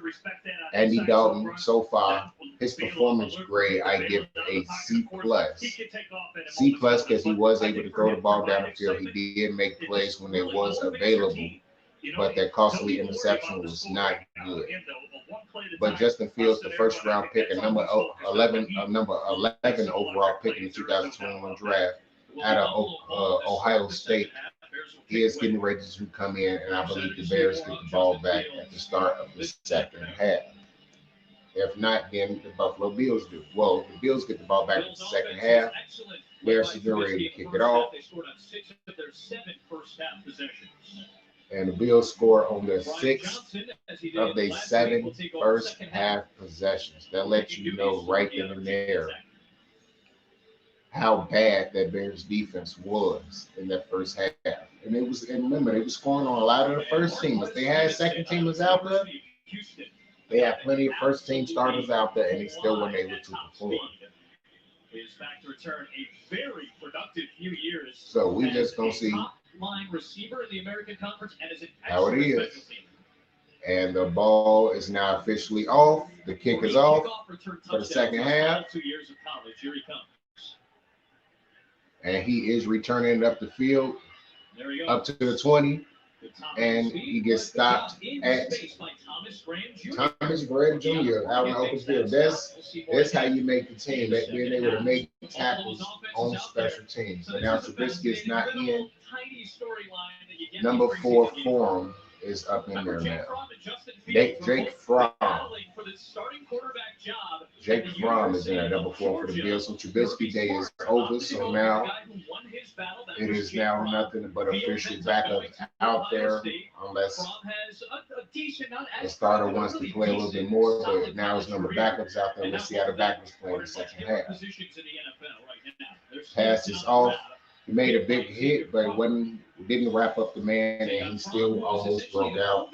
Andy Dalton, so far, his performance grade, I give a C+. C+ because he was able to throw the ball down the field. He did make plays when it was available, but that costly interception was not good. But Justin Fields, the first round pick, and number 11 overall pick in the 2021 draft out of Ohio State, he is getting ready to come in, and I believe the Bears get the ball back at the start of the second half. If not, then the Buffalo Bills do. Well, the Bills get the ball back in the second half. Bears are getting ready to kick it off. And the Bills score on their 6th of their 7 first half possessions. That lets you know right then and there how bad that Bears defense was in that first half. And remember, they were scoring on a lot of the first teamers. They had second teamers out there. They had plenty of first team starters out there, and they still weren't able to perform. So we just gonna see how it is. And the ball is now officially off. The kick is off for the second half. And he is returning it up the field, up to the 20. And he gets stopped at Thomas Graham Jr. out in the open field. That's how you make the team, being able to make tackles on special teams. But now Trubisky is not in. Number 4 for him is up in there now. Jake Fromm. Jake Fromm is in at number 4 for the Bills. So Trubisky day is over. So now it is now nothing but official backups out there, unless the starter wants to play a little bit more. But now it's number backups out there. Let's see how the backups play in the second half. Pass is off. He made a big hit, but it didn't wrap up the man, and he still almost broke out.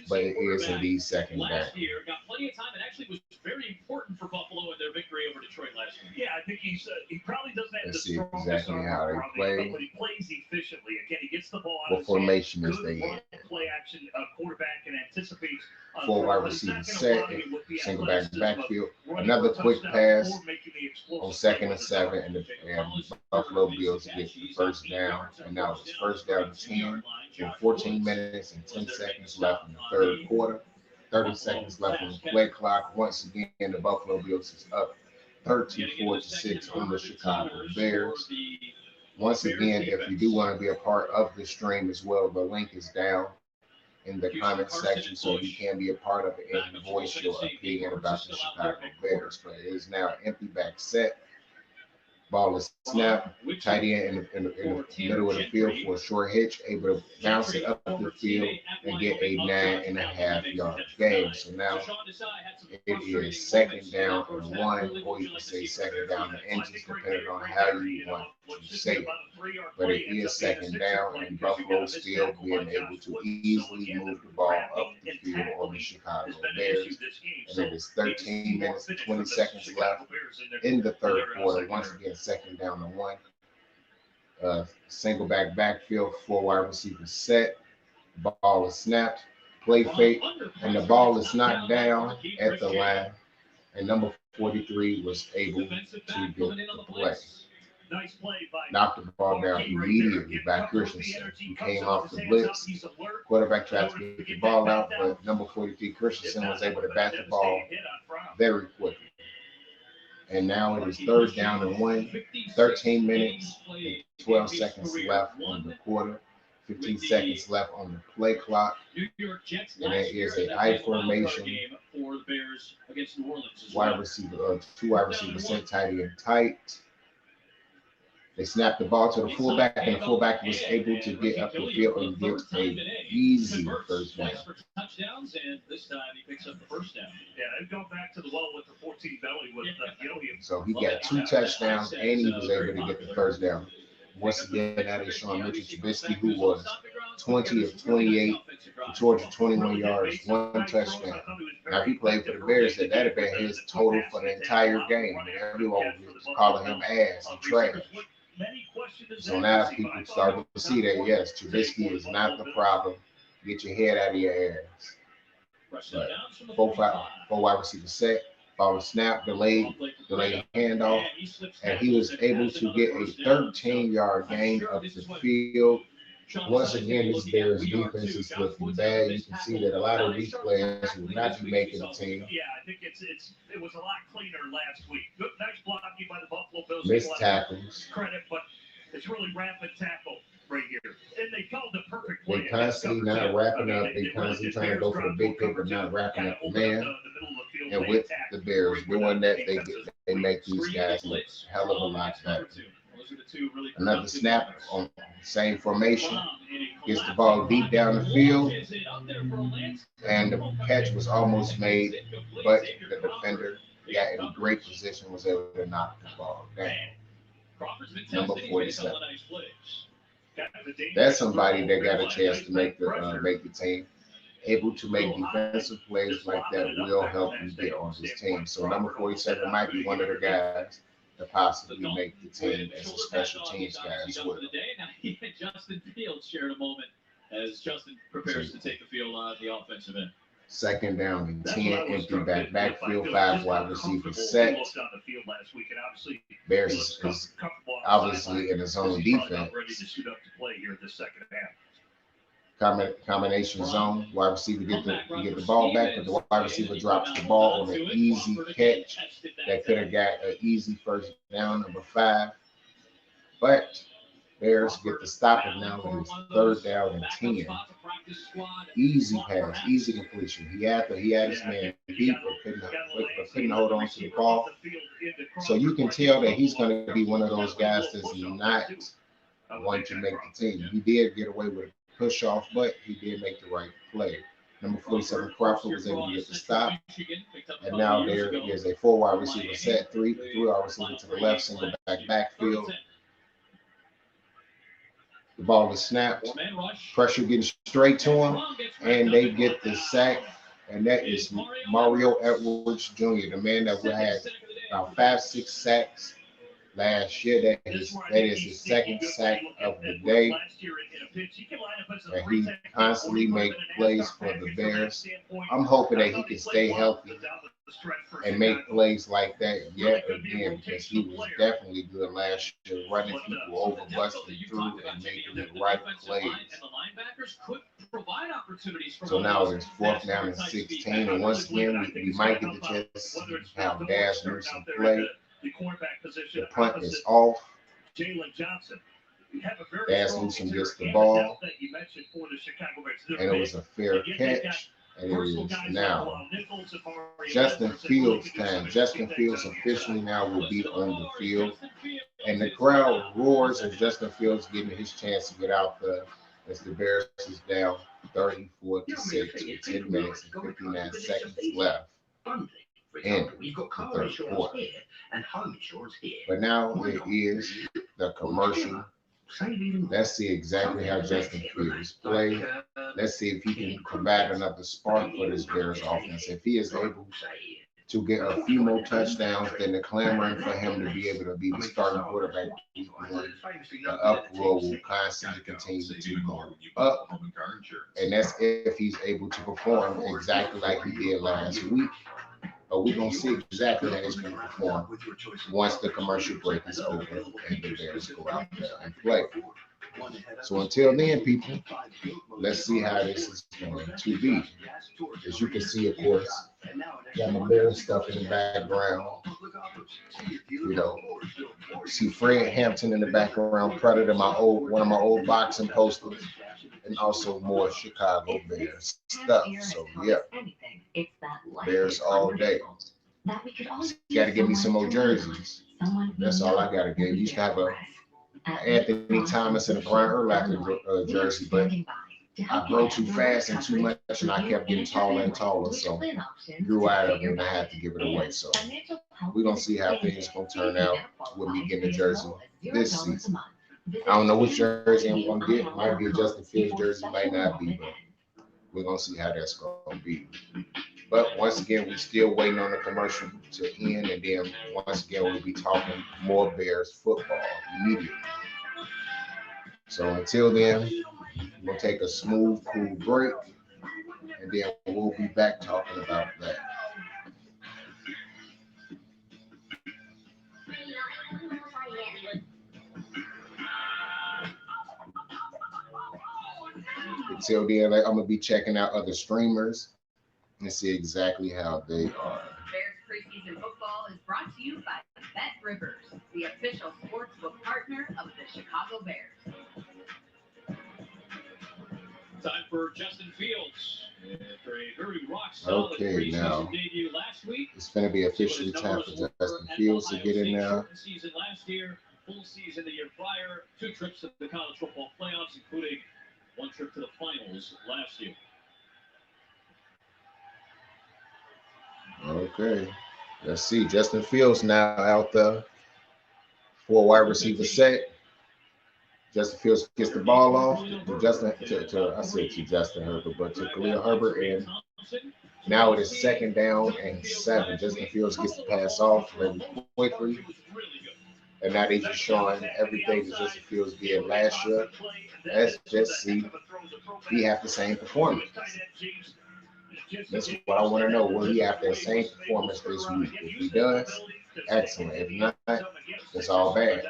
But it is indeed second down. Last year, got plenty of time, and actually was very important for Buffalo in their victory over Detroit last week. Yeah, I think he probably doesn't have Let's the see strongest exactly arm how they around play. him, but he plays efficiently. Again, he gets the ball out What of his hand. formation is Good they in? run play action quarterback and anticipates 4 wide receivers set, single back backfield. Another quick pass on 2nd and 7, and the Buffalo Bills get the first down. And now it's first down and 10, with 14 minutes and 10 seconds left in the third quarter. 30 seconds left on the play clock. Once again, the Buffalo Bills is up 34-6 on the Chicago Bears. Once again, if you do want to be a part of the stream as well, the link is down in the comment section, so you can be a part of it and voice your opinion about the Chicago Bears. But it is now empty back set. Ball is snapped, tight end in the middle of the field for a short hitch, able to bounce it up the field and get a 9.5-yard gain. So now it is second down and 1, or you can say second down and inches, depending on how you want to say it. But it is second down, and Buffalo still being able to easily move the ball up the field on the Chicago Bears. And it is 13 minutes and 20 seconds left in the third quarter. Once again, second down and 1. Single back backfield, 4 wide receivers set. Ball is snapped, play fake, and the ball is knocked down at the line. And number 43 was able to get the play. Knocked the ball down immediately by Christensen. He came off the blitz. Quarterback tried to get the ball out, but number 43 Christensen was able to bat the ball very quickly. And now it is third down and 1, 13 minutes and 12 seconds left on the quarter, 15 seconds left on the play clock. And it is a I formation. Wide receiver, 2 wide receivers set, tight end tight. They snapped the ball to the fullback, and the fullback was able to get up the field and get an easy first down. Yeah, they've gone back to the well with the 14 belly with So he got 2 touchdowns, and he was able to get the first down. Once again, that is Sean Mitchell Trubisky, who was 20 of 28, for 221 yards, 1 touchdown. Now, if he played for the Bears, that'd have been his total for the entire game. And everyone was calling him ass and trash. So now people starting to see that, yes, Trubisky is not the problem. Get your head out of your ass. But 4 wide receivers set, ball snap, delayed handoff, and he was able to get a 13-yard gain up the field. Once again, this Bears defense is looking bad. You can see that a lot of these players will not be making the team. Yeah, I think it was a lot cleaner last week. Good, nice blocking by the Buffalo Bills. Missed tackles. Credit, but it's really rapid tackle right here. And they called the perfect play. They constantly not wrapping up. They constantly trying to go for the big pick, but not wrapping up the man. And with the Bears doing that, they make these guys look a hell of a lot better. Another snap on same formation. Gets the ball deep down the field. And the catch was almost made, but the defender got in a great position, was able to knock the ball down. Number 47. That's somebody that got a chance to make the team. Able to make defensive plays like that will help you get on this team. So number 47 might be one of the guys to possibly make the team as a special teams guy as well. Justin Fields shared a moment as Justin prepares to take the field on the offensive end. Second down and 10, empty backfield, 5 wide receivers set. Bears is obviously in his own defense. Combination zone, wide receiver get the ball back, but the wide receiver drops the ball on an easy catch that could have got an easy first down, number 5. But Bears get the stop, and now it is 3rd down and 10. Easy pass, easy completion. He had his man beat, but couldn't hold on to the ball. So you can tell that he's going to be one of those guys that's not going to make the team. He did get away with a push off, but he did make the right play. Number 47, Crawford was able to get the stop. And now there is a 4 wide receiver set, 3 wide receiver to the left, single backfield. The ball is snapped. Pressure getting straight to him, and they get the sack. And that is Mario Edwards Jr., the man that had about 5-6 sacks last year. That is his 2nd sack of the day. And he constantly makes plays for the Bears. I'm hoping that he can stay healthy and make plays like that yet again, because he was definitely good last year, running people over, busting through, and making the right plays. So now it's 4th down and 16, and once again we might get the chance to have Dash Newsom play. The punt is off. Dash Newsom gets the ball, and it was a fair catch. And it is now Justin Fields' time. Justin Fields officially now will be on the field. And the crowd roars as Justin Fields getting his chance to get out there as the Bears is down 34-6 with 10 minutes and 59 seconds left in the 3rd quarter. But now it is the commercial. Let's see exactly how Justin Fields plays. Let's see if he can provide another spark for this Bears offense. If he is able to get a few more touchdowns, then the clamoring for him to be able to be the starting quarterback, the uproar will constantly continue to go up. And that's if he's able to perform exactly like he did last week. But we're going to see exactly how he's going to perform once the commercial break is over and the Bears go out there and play. So until then, people, let's see how this is going to be. As you can see, of course, got my Bears stuff in the background. You know, see Fred Hampton in the background, Predator, one of my old boxing posters, and also more Chicago Bears stuff. So yeah, Bears all day. You got to give me some more jerseys. That's all I got to get. Used to have a Anthony Thomas and a Brian Urlacher jersey, but I grew too fast and too much, and I kept getting taller and taller, so grew out of it, and I had to give it away. So we're going to see how things going to turn out with me getting a jersey this season. I don't know which jersey I'm going to get. It might be a Justin Fields jersey, might not be, but we're going to see how that's going to be. But once again, we're still waiting on the commercial to end, and then once again, we'll be talking more Bears football immediately. So until then, we'll take a smooth, cool break, and then we'll be back talking about that. Until then, I'm going to be checking out other streamers and see exactly how they are. Bears preseason football is brought to you by Bet Rivers, the official sportsbook partner of the Chicago Bears. Time for Justin Fields. After a very rock-solid preseason debut last week, it's going to be officially time for Justin Fields to get in now. Season last year, full season the year prior, 2 trips to the college football playoffs, including 1 trip to the finals last year. Okay, let's see. Justin Fields now out there. 4 wide receiver set. Justin Fields gets the ball off to Justin Herbert, but to Khalil Herbert, and now it is 2nd down and 7. Justin Fields gets the pass off very quickly, and now they're just showing everything that Justin Fields did last year. Let's just see if he have the same performance. That's what I want to know. Will he have the same performance this week? If he does, excellent. If not, it's all bad.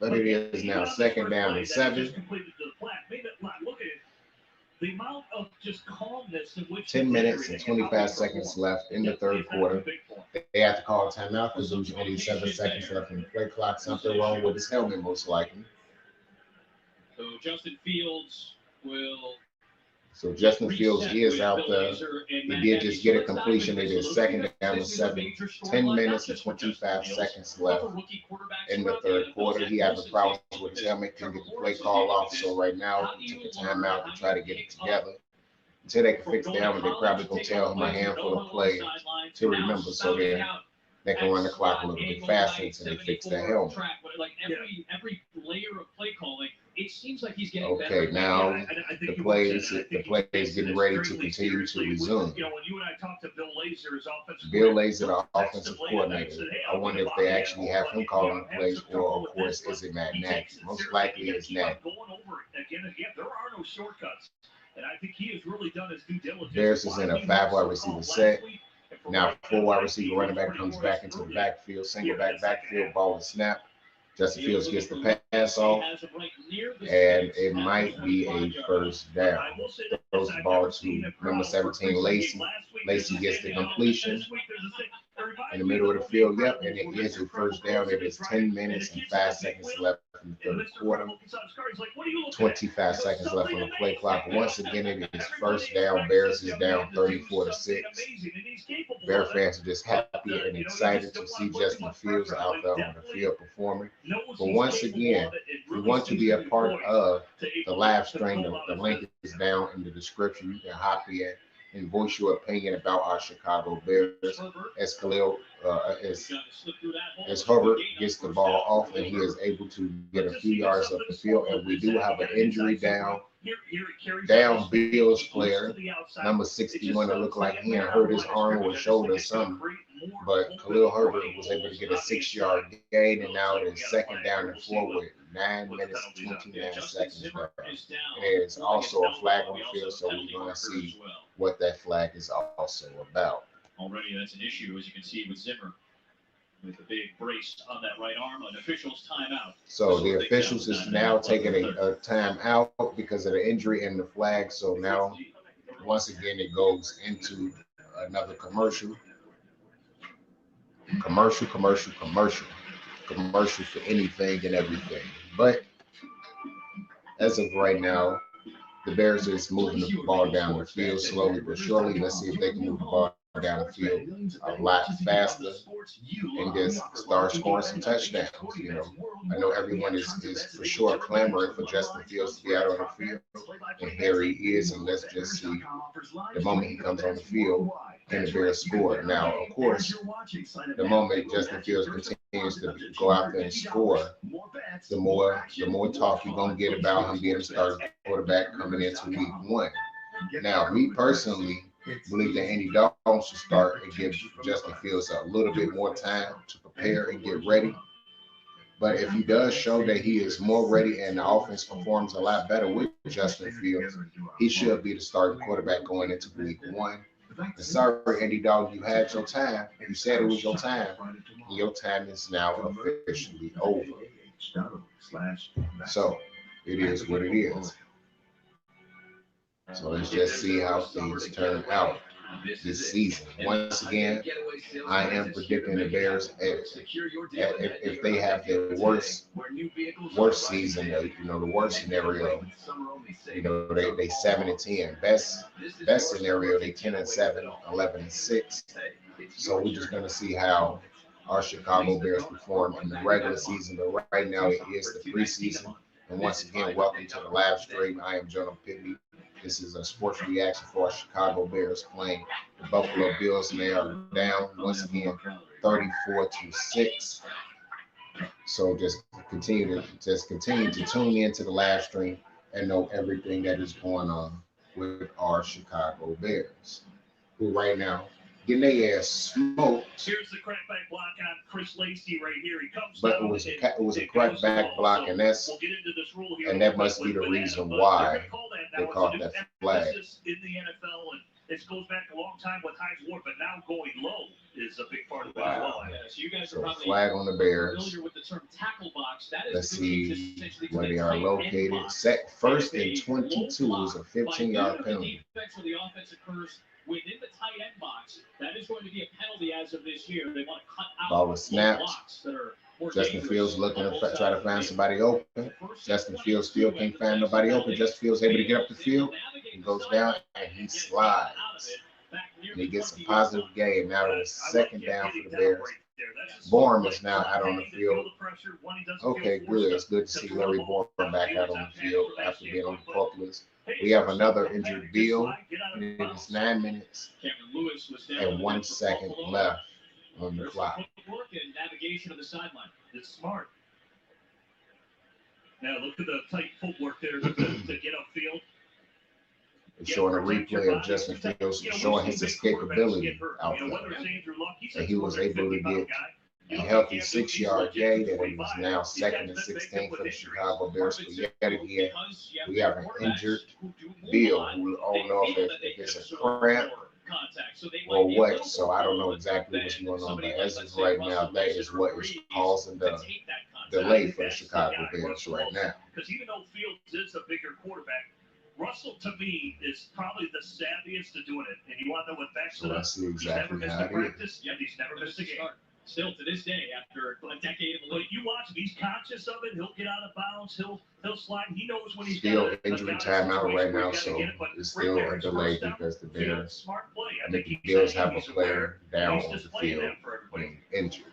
But it is now 2nd down and 7. The amount of just calmness in which 10 minutes and 25 seconds left in the third quarter. They have to call timeout because there's only 7 seconds left in the play clock. Something wrong with his helmet, most likely. So Justin Fields will. So Justin Fields is out there. He did just get a completion. It is second down and 7. 10 minutes and 25 seconds left in the third quarter. He has a problem with his helmet, couldn't get the play call off. So right now, he took a timeout to try to get it together. Until they can fix the helmet, they probably gonna tell him a handful of plays to remember, so they can run the clock a little bit faster until they fix the helmet. Like every layer of play calling, it seems like he's getting better. Okay, now the play is getting ready to continue to resume. You know, when you and I talked to Bill Lazor, his offensive Bill Lazor, the offensive coordinator. I wonder if they actually have him calling the plays, or of course, is it Matt Nagy? Most likely it's Nagy. Going over it again, there are no shortcuts. And I think he has really done his due diligence. Bears is in a 5 wide receiver set. Now 4 wide receiver running back comes back into the backfield, single backfield, ball is snapped. Justin Fields gets the pass off, and it might be a first down. Throws the ball to number 17, Lacey. Lacey gets the completion in the middle of the field. Yep, and it is a first down. It is 10 minutes and 5 seconds left in the third quarter. 25 seconds left on the play clock. Once again, it is first down. Bears is down 34-6. Bear fans are just happy and excited to see Justin Fields out there on the field performing. But once again, if you want to be a part of the live stream, the link is down in the description. You can hop in and voice your opinion about our Chicago Bears as Hubbard gets the ball off and he is able to get a few yards up the field. And we do have an injury down Bills player, number 61, that looked like he had hurt his arm or shoulder or something. But Khalil Herbert was able to get a 6-yard gain, and now it is second down and 4 with 9 minutes and 29 seconds left. There is also a flag on the field, so we're going to see what that flag is also about. Already that's an issue, as you can see with Zimmer, with the big brace on that right arm, an official's timeout. So the officials is now taking a timeout because of the injury and the flag. So now, once again, it goes into another commercial for anything and everything. But as of right now, the Bears is moving the ball down the field slowly but surely. Let's see if they can move the ball down the field a lot faster and just start scoring some touchdowns. You know, I know everyone is for sure clamoring for Justin Fields to be out on the field, and here he is. And let's just see the moment he comes on the field, can the Bears score? Now, of course, the moment Justin Fields continues to go out there and score, the more talk you're gonna get about him being a starting quarterback coming into week 1. Now, me personally believe that Andy Dalton should start and give Justin Fields a little bit more time to prepare and get ready. But if he does show that he is more ready and the offense performs a lot better with Justin Fields, he should be the starting quarterback going into week 1. And sorry, Andy Dalton, you had your time. You said it was your time. And your time is now officially over. So it is what it is. So let's just see how things turn out this season. Once again, I am predicting the Bears if they have their worst season, you know, the worst scenario, you know, they 7-10. Best scenario, they 10-7, 11-6. So we're just gonna see how our Chicago Bears perform in the regular season. But right now it is the preseason. And once again, welcome to the live stream. I am Jonah Pittman. This is a sports reaction for our Chicago Bears playing the Buffalo Bills, and they are down once again 34-6. So just continue to tune into the live stream and know everything that is going on with our Chicago Bears, who right now getting their ass smoked. Here's the crackback block on Chris Lacey right here. He comes but it was a crackback block, and that must be the reason why they caught that flag. In the NFL, and this goes back a long time with Hines Ward, but now going low. is a big part of it as well. Yeah, so you guys are So probably flag on the Bears. familiar with the term tackle box. That is Let's see essentially where to the they are tight end located. box. Set first That and is a low 22 block is a by 15-yard either the penalty. defense or the offense occurs within the tight end box. That is going to be a penalty as of this year. They want to cut out Ball was low snapped. blocks that are more Justin dangerous Fields looking on to both try to sides of the find field. somebody open. Justin Fields still can't find nobody open. Justin Fields able to get up the field. He goes down and he slides. And he gets a positive gain. Now it's second down for the Bears. Bourne is now out on the field. Okay, good. It's good to see Larry Bourne back out on the field after being on the pup list. We have another injured Bill. And it is 9 minutes and 1 second left on the clock. Navigation of the sideline. It's smart. Now look at the tight footwork there to get upfield. It's showing a replay of Justin Fields showing his escapability out there. And he was able to get a healthy 6-yard gain, and it is now 2nd and 16 for the Chicago Bears. But yet again, we have an injured Bill who I don't know if it's a cramp or what. So I don't know exactly what's going on. But as of right now, that is what is causing the delay for the Chicago Bears right now. Because even though Fields is a bigger quarterback, Russell, to me, is probably the savviest to doing it. And you want to know what backs it So I up? see He's never exactly missed how a it is. practice, and he's never missed a game. Still to this day, after a decade in the But league. you watch him, he's conscious of it. He'll get out of bounds. He'll slide. He knows when he's Still got injury a timeout right now, situation so where he's gotta get it, but it's right still there, a his delay first down, because the Fields, Bears smart play. I and think the he's Bills have a he's player aware, down he's on the displaying field that for everybody. being injured.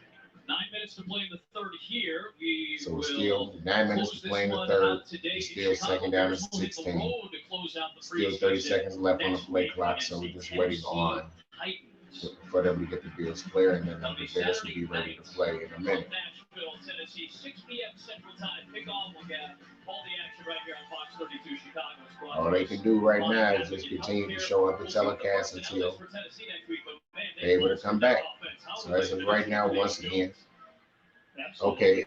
9 minutes to play in the third here. We So will it's still 9 minutes close to play in this the one third. out today. It's still Chicago second down and Bears will hit the 16. road to close out the Still 30 preseason seconds left on the next play week clock, so we're against just the waiting Tennessee on Titans. for them to get the Bills player, and then the Bears will be ready to play in a From minute. Nashville, Tennessee, 6 p.m. Central Time. Kickoff. We'll get all the action right here on Fox 32 Chicago. All they can do right now is just continue to show up the telecast until they're able to come back. So as of right now, once again, okay,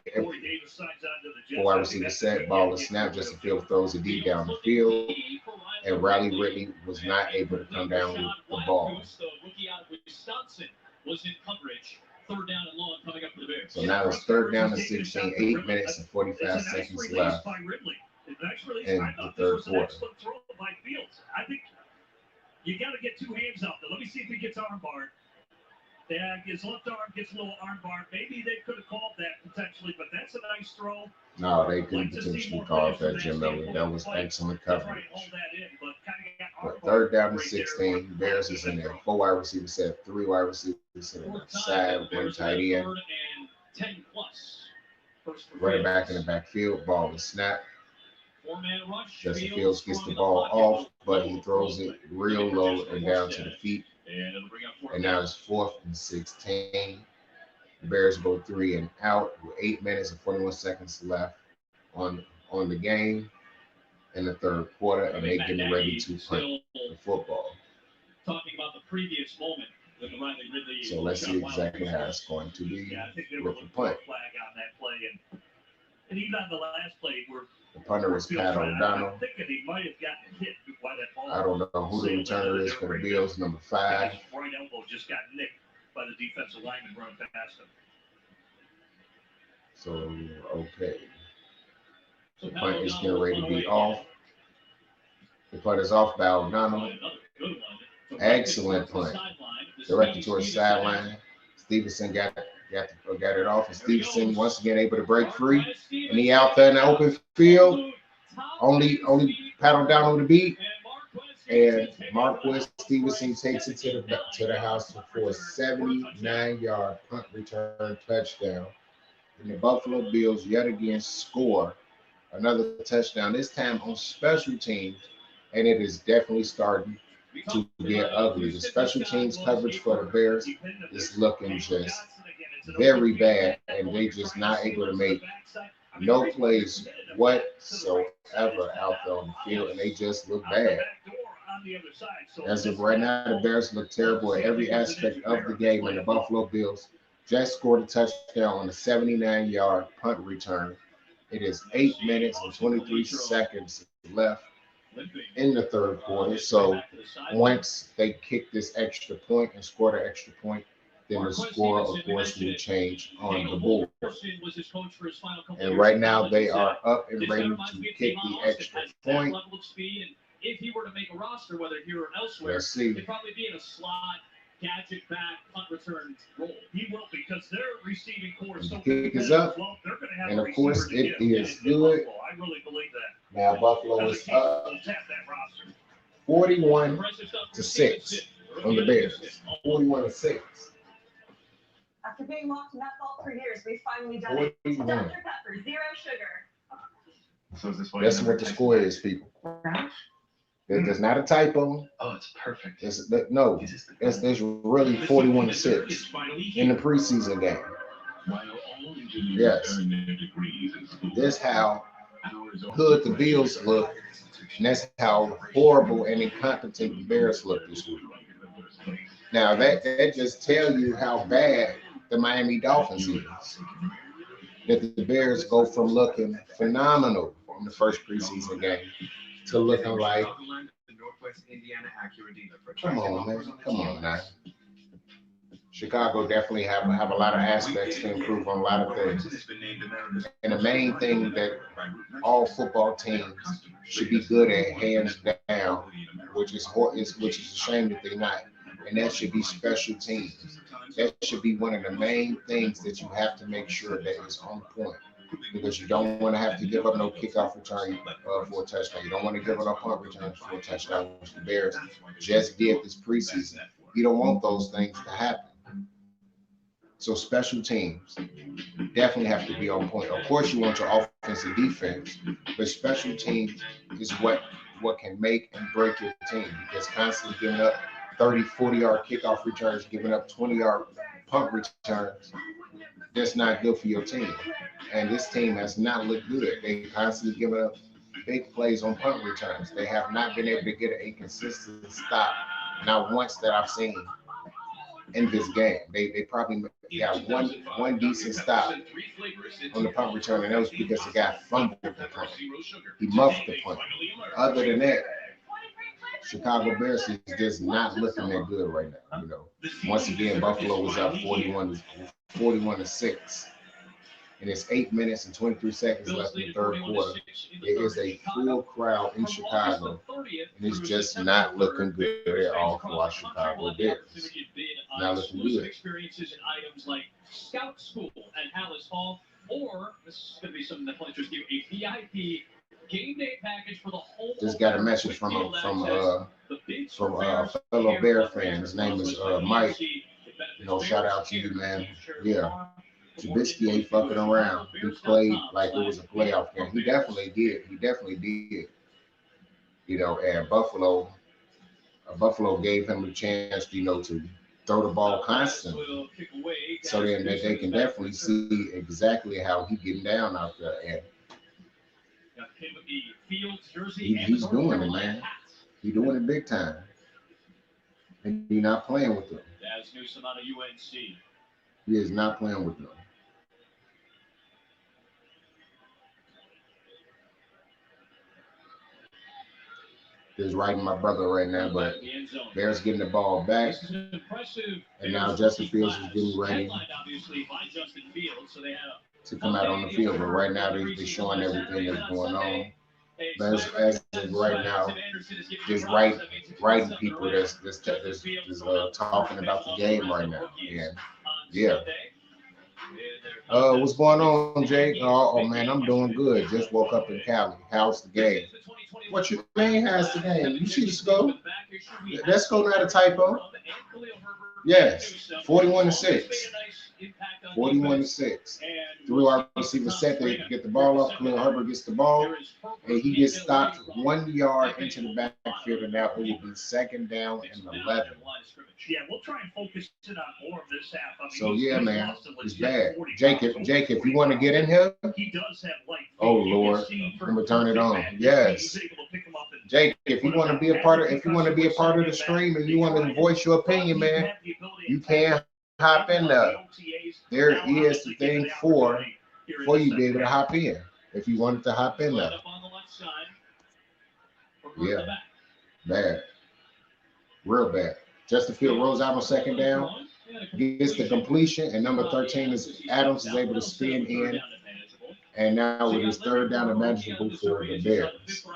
before I receive a set, ball is snapped, Justin Fields throws it deep down the field, and Riley Ridley was not able to come down with the ball. Was in coverage. Third down and long coming up for the Bears. So now it's third down and 16, 8 minutes and 45 seconds left in the third quarter. I think you got to get two hands out there. Let me see if he gets armbarred. Yeah, his left arm gets a little armbar. Maybe they could have called that potentially, but that's a nice throw. No, they couldn't potentially call that, Jim Miller. That was excellent coverage. But third down and 16, Bears is in there. 4 wide receivers set, 3 wide receivers sitting on the side, 1 tight end. Running back in the backfield, ball is snapped. Justin Fields gets the ball off, but he throws it real low and down to the feet. And now it's 4th and 16. The Bears go 3 and out with 8 minutes and 41 seconds left on the game in the third quarter, and they're getting ready to punt the football. Talking about the previous moment with the Riley Ridley. So let's see exactly how it's going to be Yeah, I think they were with the looking for a punt. flag on that play, and even on the last play, where The punter is Pat O'Donnell. I'm thinking he might have gotten hit by that ball. I don't know who the returner is for the Bills, number 5. His right elbow just got nicked by the defensive lineman running past him. So, okay. The punt is getting ready to be off. The punt is off by O'Donnell. Excellent punt. Directed towards the sideline. Stevenson got it off, and Stevenson once again able to break free. And he out there in the open field. Only Pat O'Donnell to beat. And Marquez Stevenson takes it to the house for a 79-yard punt return touchdown. And the Buffalo Bills yet again score another touchdown, this time on special teams, and it is definitely starting to get ugly. The special teams coverage for the Bears is looking just very bad, and they just not able to make no plays whatsoever out there on the field, and they just look bad. As of right now, the Bears look terrible at every aspect of the game, and the Buffalo Bills just scored a touchdown on a 79-yard punt return. It is 8 minutes and 23 seconds left in the third quarter. So once they kick this extra point and score the extra point, then the score, of course, will change on the board. And right now they are up and ready to kick the extra point. If he were to make a roster, whether here or elsewhere, Let's see. he'd probably be in a slot, gadget back, punt return role. He will, because their receiving core is so The kick is up, well, they're going to have and a of course receiver to it give is in good. Buffalo. I really believe that. Now Buffalo Other is teams up will tap that roster. 41-6 on the Bears. 41-6. After being locked in that vault for years, we finally done it. 41. Dr. Pepper, zero sugar. So is this why That's you what never the text score me? is, people. There's not a typo. Oh, it's perfect. No, Is this the there's really 41-6 in the preseason game. While all engineers Yes. earn their degrees in school, That's how ours are- good the Bills look, and that's how horrible and incompetent the Bears look this week. Now that just tell you how bad the Miami Dolphins is. That the Bears go from looking phenomenal in the first preseason game to looking like, come on, man, come on now. Chicago definitely have a lot of aspects to improve on a lot of things. And the main thing that all football teams should be good at, hands down, which is a shame that they're not, and that should be special teams. That should be one of the main things that you have to make sure that is on point, because you don't want to have to give up no kickoff return for a touchdown. You don't want to give up punt return for a touchdown, which the Bears just did this preseason. You don't want those things to happen. So special teams definitely have to be on point. Of course, you want your offense and defense, but special teams is what can make and break your team, because constantly giving up 30, 40-yard kickoff returns, giving up 20-yard punt returns, that's not good for your team. And this team has not looked good. They constantly giving up big plays on punt returns. They have not been able to get a consistent stop, not once that I've seen in this game. They probably got one decent stop on the punt return, and that was because the guy fumbled the punt. He muffed the punt. Other than that, Chicago Bears is just not looking that good right now. You know, once again, Buffalo was up 41-6. And it's 8 minutes and 23 seconds left in the third quarter. It is a full crowd in Chicago, and it's just not looking good at all for our Chicago Bears. Not looking good. Experiences and items like Scout School at Hallis Hall, or this is going to be something that will interest you, a VIP game day package for the whole. Just got a message from a fellow Bear fan. His name is Mike. You know, shout out to you, man. Yeah. Trubisky ain't fucking around. He played like it was a playoff game. He definitely did. You know, and Buffalo gave him a chance, you know, to throw the ball constantly. So then that they can definitely see exactly how he getting down out there. And he's doing it, man. He's doing it big time. And he's not playing with them. That's Newsom out of UNC. He is not playing with them. Just writing my brother right now, but Bears getting the ball back. And now Justin Fields is getting ready to come out on the field. But right now they're showing everything that's going on. But as of right now, just writing people that's talking about the game right now. And yeah. What's going on, Jake? Oh man, I'm doing good. Just woke up in Cali. How's the game? What you mean, how's the game? You see the score? That score not a typo. Yes, 41-6. 41-6. Through our receiver set, they get the ball up. Khalil Herbert gets the ball, and he gets stopped 1 yard into the backfield, and now it will be second down and 11. Yeah, we'll try and focus in on more of this half. I mean, so yeah, man, it's bad. Jake, if you want to get in here, he does have light. Oh Lord, I'm gonna turn it on. Yes, Jake, if you want to be a part of, the stream and you want to voice your opinion, man, you can hop in there. There is the thing for you to be able to hop in if you wanted to hop in there. Yeah, bad, real bad. Justin Field rolls out on second down. gets the completion, and number 13 is Adams is able to spin in, and now with his third down and manageable for the Bears.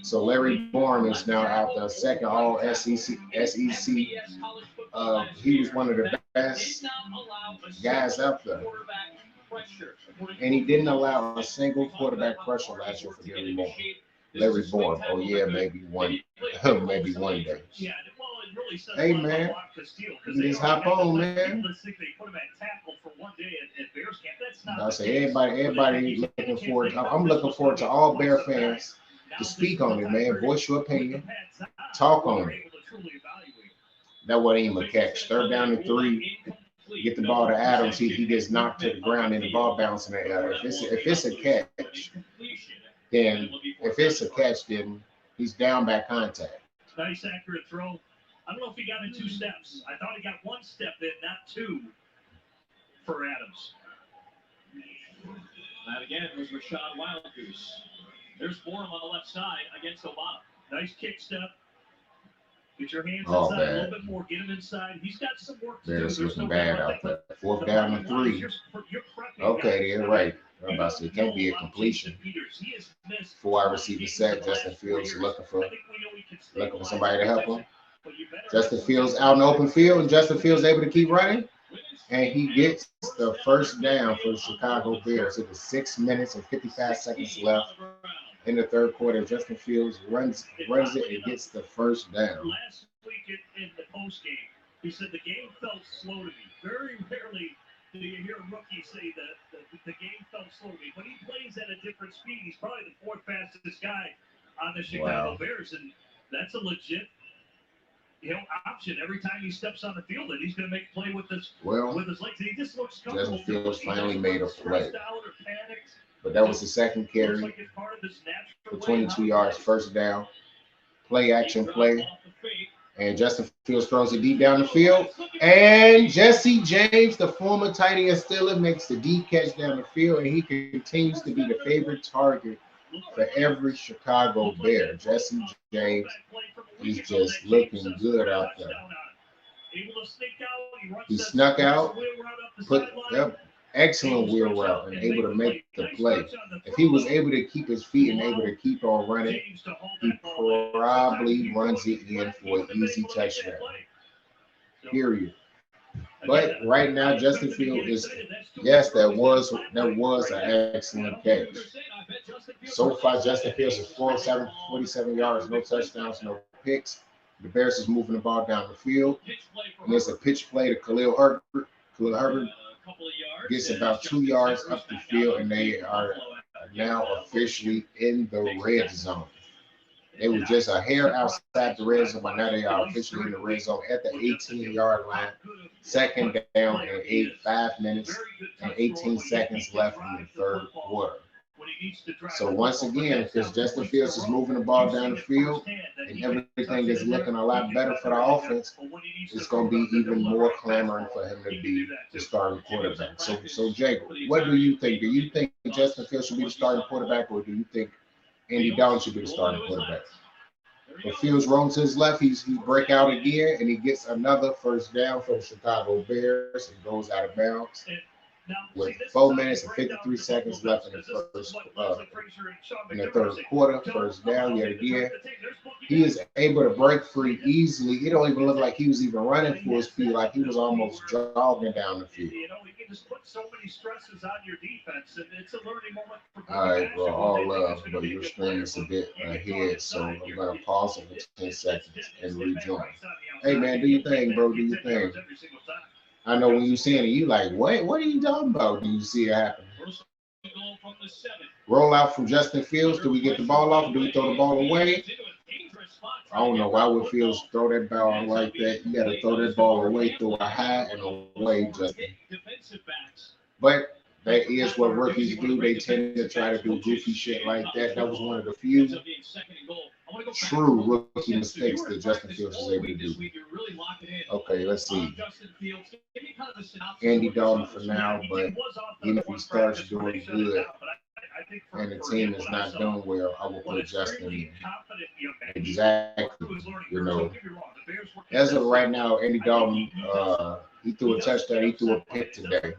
So Larry Bourne is now out the second All SEC. He was one of the best guys out there, and he didn't allow a single quarterback pressure last year for Larry Bourne. Oh yeah, maybe one day. Hey man, you just hop on, man. I say everybody looking forward. I'm looking forward to all Bear fans to speak on it, man. Voice your opinion, talk on it. That wasn't even a catch. Third down and 3. Get the ball to Adams. He gets knocked to the ground and the ball bouncing in the air. If it's a catch, then he's down by contact. Nice accurate throw. I don't know if he got in 2 steps. I thought he got 1 step in, not 2 for Adams. That again was Rashad Wildgoose. There's Bourne on the left side against Obama. Nice kick step. Get your hands Oh, inside bad. a little bit more. Get him inside. He's got some work to do. Bears There's looking no bad doubt out about there. Fourth down and 3. Okay, they're right. I'm about to say, it can't be a completion. 4 wide receiver set. Justin Fields looking for somebody to help him. Justin Fields out in the open field, and Justin Fields able to keep running, and he gets the first down for the Chicago Bears. It was 6 minutes and 55 seconds left in the third quarter. Justin Fields runs it and gets the first down. Last week in the post game, he said the game felt slow to me. Very rarely do you hear a rookie say that the game felt slow to me. When he plays at a different speed, he's probably the 4th fastest guy on the Chicago Bears, and that's a legit option every time he steps on the field, and he's going to make play with his legs. He just looks comfortable. Justin Fields finally made a play, but that was the second carry for 22 yards, first down. Play action play, and Justin Fields throws it deep down the field, and Jesse James, the former tight end Steeler, makes the deep catch down the field, and he continues to be the favorite target for every Chicago Bear. Jesse James is just looking good out there. He snuck out, excellent wheel route, and able to make the play. If he was able to keep his feet and able to keep on running, he probably runs it in for an easy touchdown. Period. But right now, Justin Fields is, yes, that was an excellent catch. So far, Justin Fields is 47 yards, no touchdowns, no picks. The Bears is moving the ball down the field, and it's a pitch play to Khalil Herbert. Khalil Herbert gets about 2 yards up the field, and they are now officially in the red zone. They were just a hair outside the red zone, but now they are officially in the red zone at the 18-yard line. Second down and 5 minutes and 18 seconds left in the third quarter. So once again, because Justin Fields is moving the ball down the field and everything is looking a lot better for the offense, it's going to be even more clamoring for him to be the starting quarterback. So Jake, what do you think? Do you think Justin Fields should be the starting quarterback, or do you think Andy Dalton should be the starting quarterback? But Fields rolls to his left, he break out again, and he gets another first down for the Chicago Bears and goes out of bounds with 4 minutes and 53 seconds left in the third quarter. First down yet again. He is able to break free easily. It don't even look like he was even running full speed, like he was almost jogging down the field. Just put so many stresses on your defense, and it's a learning moment for all right, bro, all love, but your screen is a bit ahead, so I'm going to pause it for 10 seconds and rejoin. Hey, man, do your thing, bro, do your thing. I know when you see it, you like, wait, what are you talking about? Do you see it happen? Roll out from Justin Fields. Do we get the ball off? Do we throw the ball away? I don't know why would Fields throw that ball like that. You got to throw that ball away, throw it high and away, Justin. But that is what rookies do. They tend to try to do goofy shit like that. That was one of the few true rookie mistakes that Justin Fields was able to do. Okay, let's see. Andy Dalton for now, but even if he starts doing good, and the team is not doing well, I will put Justin in. Exactly. You know, as of right now, Andy Dalton, he threw a touchdown. He threw a pick today.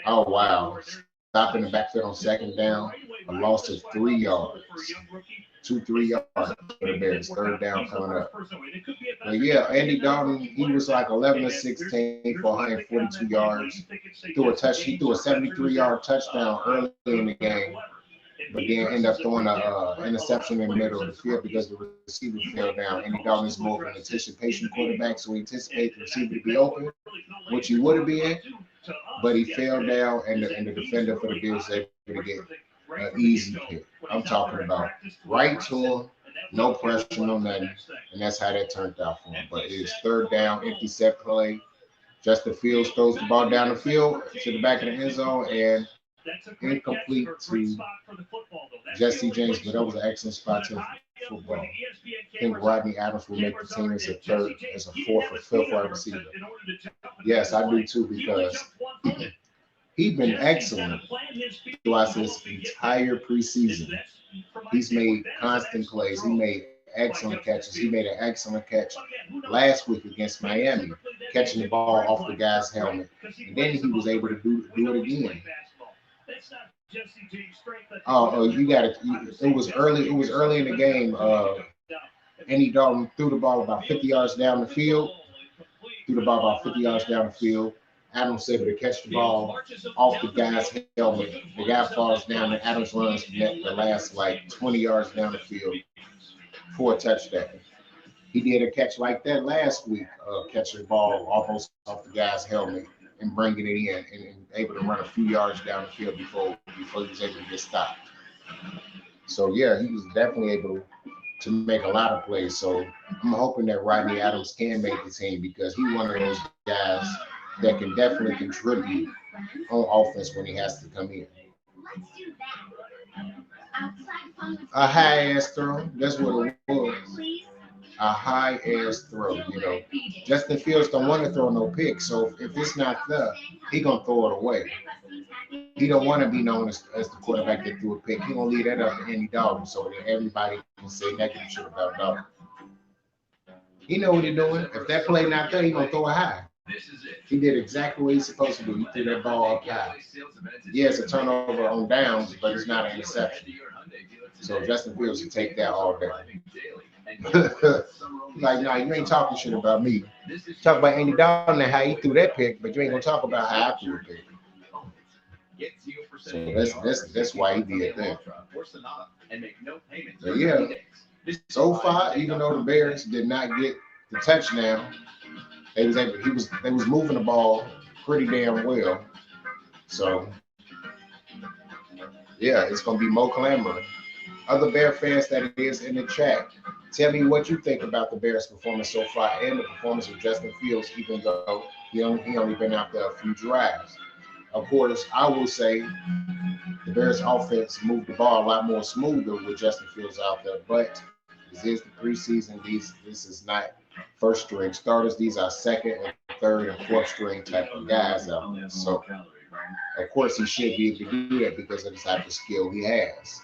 Oh, wow. Stop in the backfield on second down. A loss of 3 yards. 2-3 yards for the Bears. Third down coming up. But yeah, Andy Dalton, he was like 11 of 16 for 142 yards. He threw a 73-yard touchdown early in the game, but then ended up throwing an interception in the middle of the field because the receiver fell down. Andy Dalton is more of an anticipation quarterback, so he anticipated the receiver to be open, which he would have been, but he fell down, and the defender for the Bills was able to get an easy pick. I'm talking about right to him, no pressure, no nothing, and that's how that turned out for him. But it's third down, empty set play. Justin Fields throws the ball down the field to the back of the end zone and incomplete to Jesse James, but that was an excellent spot to football. I think Rodney Adams will make the team as a fourth or fifth wide receiver. Yes, I do too, because he's been excellent throughout his entire preseason. He's made constant plays. He made excellent catches. He made an excellent catch last week against Miami, catching the ball off the guy's helmet, and then he was able to do it again. You got it. It was early. It was early in the game. Andy Dalton threw the ball about 50 yards down the field. Adams was able to catch the ball off the guy's helmet. The guy falls down, and Adams runs the last like 20 yards down the field for a touchdown. He did a catch like that last week, catching the ball almost off the guy's helmet and bringing it in, and able to run a few yards down the field before he was able to get stopped. So yeah, he was definitely able to make a lot of plays. So I'm hoping that Rodney Adams can make the team, because he's one of those guys that can definitely contribute on offense when he has to come in. A high-ass throw, that's what it was. A high-ass throw, you know. Justin Fields don't want to throw no pick, so if it's not there, he going to throw it away. He don't want to be known as the quarterback that threw a pick. He going to leave that up to Andy Dalton so that everybody can say negative shit about Dalton. He know what he's doing. If that play not there, he going to throw it high. He did exactly what he's supposed to do. He threw that ball up high. Yeah, it's a turnover on downs, but it's not an interception. So Justin Fields can take that all day. Like, no, you ain't talking shit about me. Talk about Andy Dalton and how he threw that pick, but you ain't gonna talk about how I threw a pick. So that's why he did that. But yeah, so far, even though the Bears did not get the touchdown, they was moving the ball pretty damn well. So yeah, it's gonna be more clamoring. Other Bear fans that is in the chat, tell me what you think about the Bears' performance so far and the performance of Justin Fields, even though he only been out there a few drives. Of course, I will say the Bears' offense moved the ball a lot more smoother with Justin Fields out there, but this is the preseason. This is not first string starters. These are second and third and fourth string type of guys out there. So, of course, he should be able to do that because of the type of skill he has.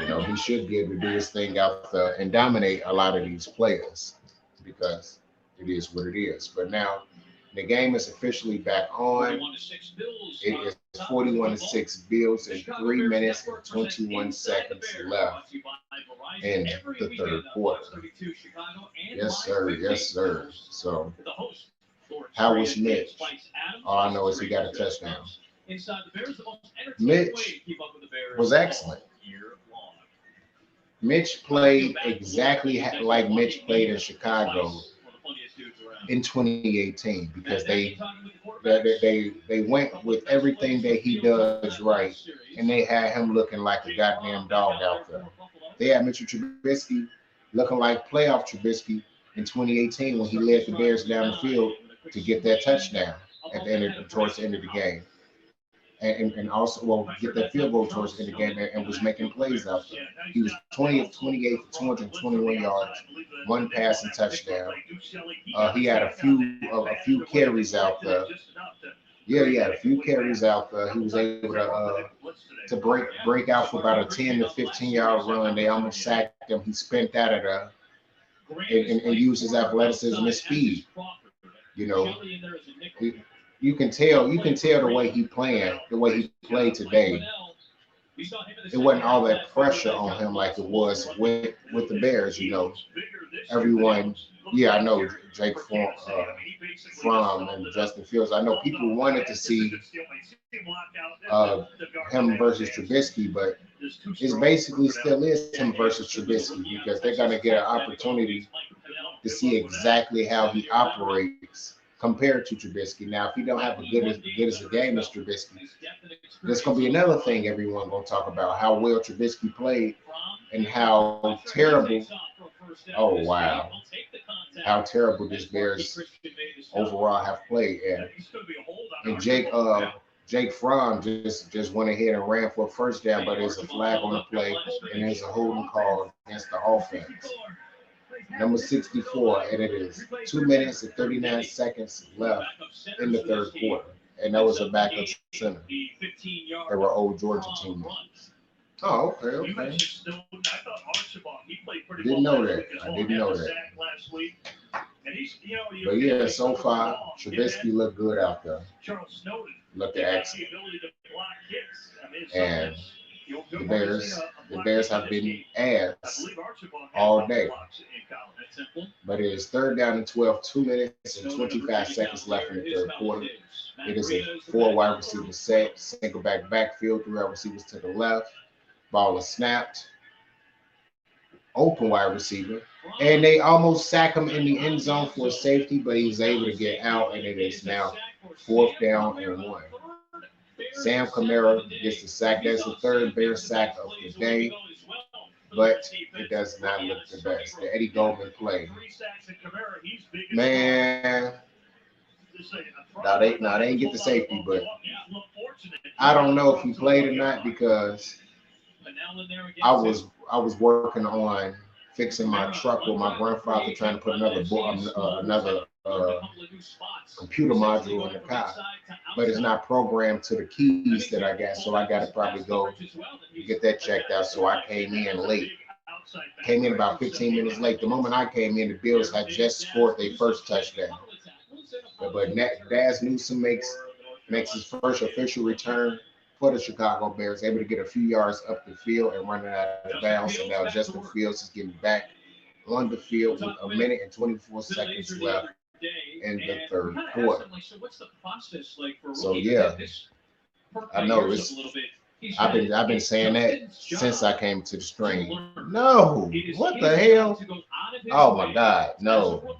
You know, he should be able to do his thing out there and dominate a lot of these players because it is what it is. But now the game is officially back on. It is 41-6 Bills in 3 minutes and 21 seconds left in the third quarter. Yes, sir. Yes, sir. So, how was Mitch? All I know is he got a touchdown. Mitch was excellent. Mitch played exactly like Mitch played in Chicago in 2018 because they went with everything that he does right, and they had him looking like a goddamn dog out there. They had Mitchell Trubisky looking like playoff Trubisky in 2018 when he led the Bears down the field to get that touchdown at the end towards the end of the game. And also, get that field goal towards the end of the game and was making plays out there. He was 20 of 28 for 221 yards, one passing touchdown. He had a few carries out there, Yeah, he had a few carries out there. He was able to break out for about a 10 to 15-yard run. They almost sacked him. He spent out of the and used his athleticism and speed. You know, you can tell the way he played today. It wasn't all that pressure on him like it was with the Bears. You know, everyone. Yeah, I know Jake Fromm and Justin Fields. I know people wanted to see him versus Trubisky, but it's basically still is him versus Trubisky because they're gonna get an opportunity to see exactly how he operates compared to Trubisky. Now, if he don't have as good as a game as Trubisky, there's gonna be another thing everyone gonna talk about: how well Trubisky played and how terrible. Oh wow, how terrible this Bears overall have played. And Jake Fromm just went ahead and ran for a first down, but there's a flag on the play and there's a holding call against the offense. Number 64, and it is 2 minutes and 39 seconds left in the third quarter. And that was a backup center. They were old Georgia teammates. Oh, okay. Didn't know that. I didn't know that. But yeah, so far, Trubisky looked good out there. Looked excellent. And the Bears have been ass all day. But it is third down and 12, 2 minutes and 25 seconds left in the third quarter. It is a 4 wide receiver set, single backfield, 3 wide receivers to the left. Ball is snapped. Open wide receiver. And they almost sack him in the end zone for a safety, but he was able to get out, and it is now 4th down and 1. Sam Kamara gets the sack. That's the third Bears sack of the day, but it does not look the best. The Eddie Goldman play. Man, now they didn't get the safety, but I don't know if he played or not because I was working on fixing my truck with my grandfather, trying to put another computer module in the car, but it's not programmed to the keys that I got, so I got to probably go get that checked out. So I came in late. Came in about 15 minutes late. The moment I came in, the Bills had just scored their first touchdown. But Daz Newsome makes his first official return for the Chicago Bears, able to get a few yards up the field and running out of bounds. And now Justin Fields is getting back on the field with a minute and 24 seconds left in the third quarter. So yeah, I know it's. I've been saying that since I came to the stream. No, what the hell? Oh my God, no.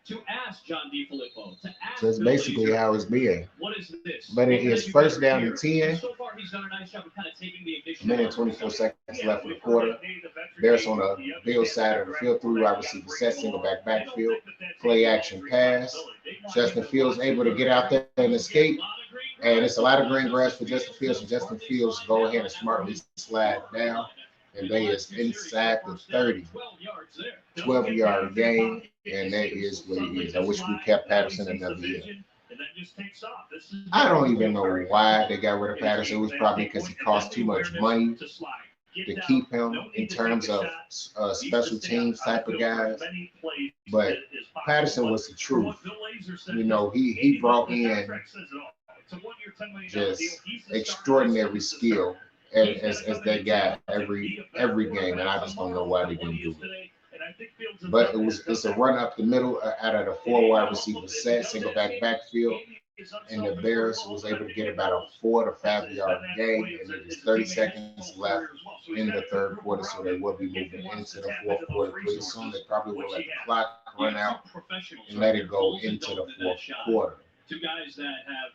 To ask John DiFilippo, so it's basically how it's been. But it is first down and 10. So far, he's done a nice job of kind of taking the initiative. Minute 24 seconds left in the quarter. Bears on the Bills side of the field, 3 wide receiver set, single backfield, play action pass. Justin Fields able to get out there and escape. And it's a lot of green grass for Justin Fields. And Justin Fields go ahead and smartly slide down. And they is inside the 30. 12-yard gain. And that is what it is. I wish we kept Patterson another year. I don't even know why they got rid of Patterson. It was probably because he cost too much money to keep him in terms of special teams type of guys. But Patterson was the truth. You know, he brought in just extraordinary skill as they got every game, and I just don't know why they didn't do it. But it's a run up the middle out of the 4 wide receiver set, single backfield, and the Bears was able to get about a 4 to 5 yard gain, and it is 30 seconds left in the third quarter, so they will be moving into the fourth quarter pretty soon. They probably will let the clock run out and let it go into the fourth quarter. Two guys that have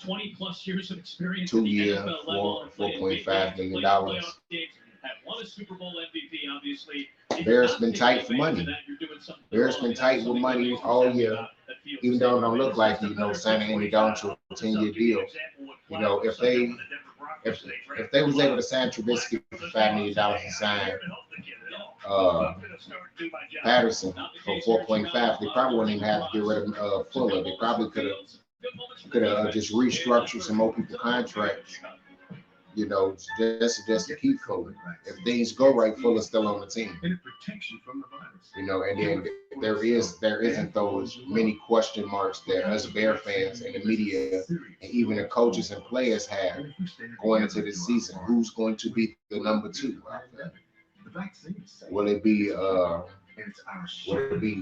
20 plus years of experience. 2 years, $4.5 million. Have won a Super Bowl MVP, obviously. Bears been tight for money. Bears been tight with money all year, even though it don't look like it, signing Andy Dalton to a 10-year deal. You know, if they was able to sign Trubisky for $5 million and sign Patterson for 4.5, they probably wouldn't even have to get rid of Fuller. They probably could have Could have just restructured some more people contracts, you know, just to keep Fuller. If things go right, Fuller's still on the team. And it protects you from the virus. You know, and then there isn't those many question marks that us Bear fans and the media and even the coaches and players have going into this season. Who's going to be the number 2? Will it be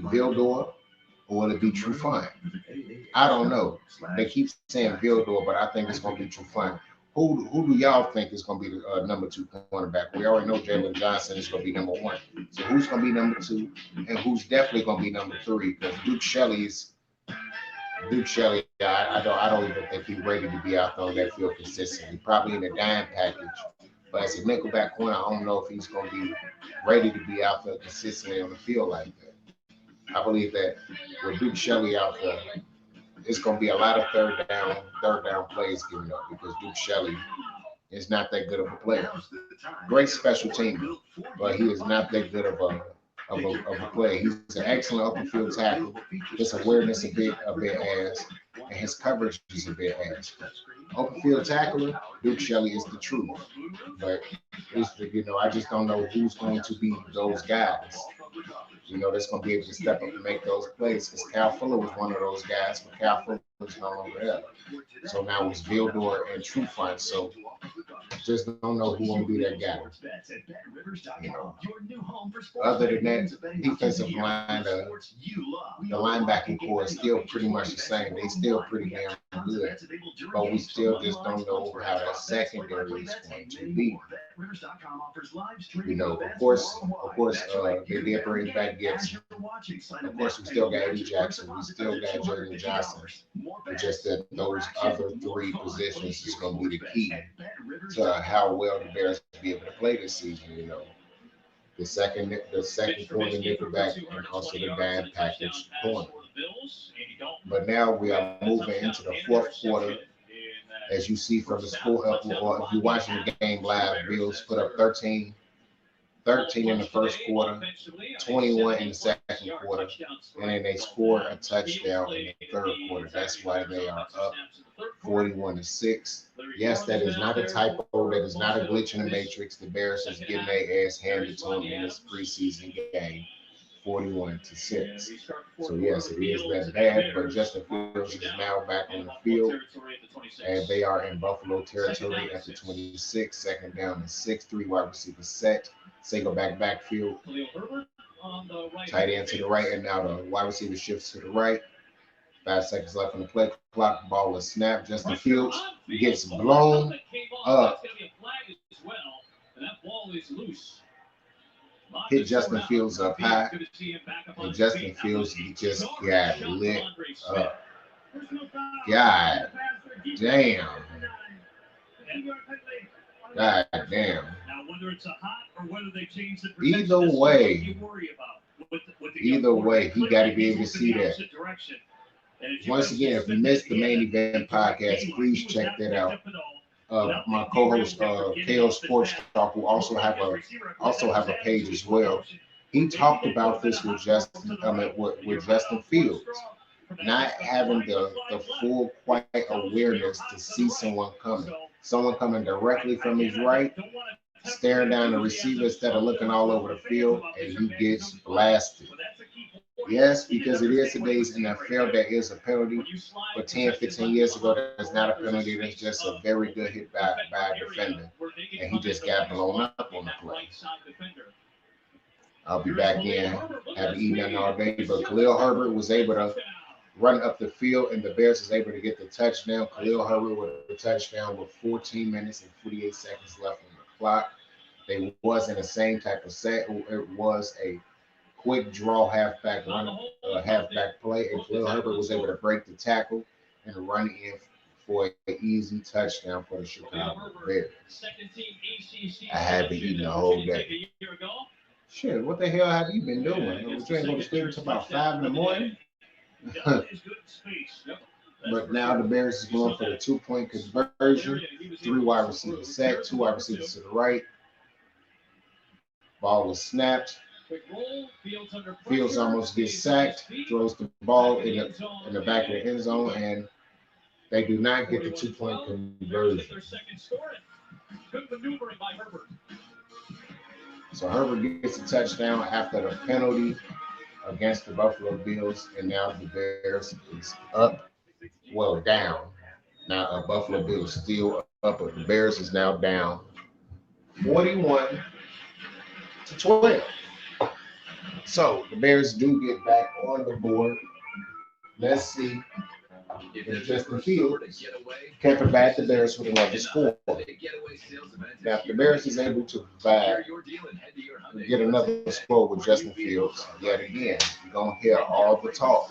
Vildor or will it be Trufant? I don't know. They keep saying Vildor, but I think it's going to be Trufant. Who do y'all think is going to be the number 2 cornerback? We already know Jalen Johnson is going to be number 1. So who's going to be number 2, and who's definitely going to be number 3? Because Duke Shelley, I don't even think he's ready to be out there on that field consistently. Probably in a dime package, but as a nickelback corner, I don't know if he's going to be ready to be out there consistently on the field like that. I believe that with Duke Shelley out there, it's going to be a lot of third down plays given up because Duke Shelley is not that good of a player. Great special teamer, but he is not that good of a player. He's an excellent open field tackle. His awareness a bit ass, and his coverage is a bit ass. Open field tackler, Duke Shelley is the truth. But I just don't know who's going to be those guys. You know, that's going to be able to step up and make those plays. Because Cal Fuller was one of those guys, but Cal Fuller is no longer there. So now it's Vildor and Trufant. So just don't know who will be that guy. You know, other than that, defensive line, the linebacking core is still pretty much the same. They still pretty damn good, but we still just don't know how that secondary is going to be. You know, of course, they did bring back Gibson. Of course, we still got Eddie Jackson. We still got Jalen Johnson. It's just that those other 3 positions is going to be the key to how well the Bears will be able to play this season. You know, the second corner nickelback and also the dime package corner. But now we are moving into the 4th quarter. As you see from the score, or if you're watching the game live, Bills put up 13 in the first quarter, 21 in the second quarter, and then they scored a touchdown in the 3rd quarter. That's why they are up 41-6. Yes, that is not a typo. That is not a glitch in the matrix. The Bears is getting their ass handed to them in this preseason game, 41-6. So yes, it is that bad, but Justin Fields is now back on the field, and they are in Buffalo territory at the 26, 2nd down and 6, 3 wide receiver set, single backfield, tight end to the right, and now the wide receiver shifts to the right. 5 seconds left on the play clock. Ball is snapped. Justin Fields gets blown up. Hit Justin Fields up high, and Justin Fields just got lit up. God damn. God damn. Either way, he got to be able to see that. Once again, if you missed the main event podcast, please check that out. My co-host KO Sports Talk will also have a page as well. He talked about this with Justin Fields, not having the full quiet awareness to see someone coming directly from his right, staring down the receiver instead of looking all over the field, and he gets blasted. Yes, because it is today's NFL, that is a penalty. But 10, 15 years ago, that's not a penalty. That's just a very good hit by a defender. And he just got blown up on the play. I'll be back in. Haven't eaten nothing all day. But Khalil Herbert was able to run up the field, and the Bears was able to get the touchdown. Khalil Herbert with a touchdown with 14 minutes and 48 seconds left on the clock. They wasn't the same type of set. It was a quick draw halfback play, and Khalil Herbert was able to break the tackle and run in for an easy touchdown for the Chicago Bears. I haven't eaten the whole day. Shit, what the hell have you been doing? You ain't going to sleep until about 5 in the morning? But now the Bears is going for the 2-point conversion. 3 wide receivers set, 2 wide receivers to the right. Ball was snapped. Fields almost gets sacked, throws the ball in the back of the end zone, and They do not get the 2-point conversion. Their second score. Good maneuvering by Herbert. So Herbert gets a touchdown after the penalty against the Buffalo Bills, and now the Bears is up, well, down. Now Buffalo Bills still up, but the Bears is now down 41-12. So the Bears do get back on the board. Let's see if Justin Fields can provide the Bears with another score. Now, if the Bears is able to provide, get another score with Justin Fields, yet again, you're going to hear all the talk.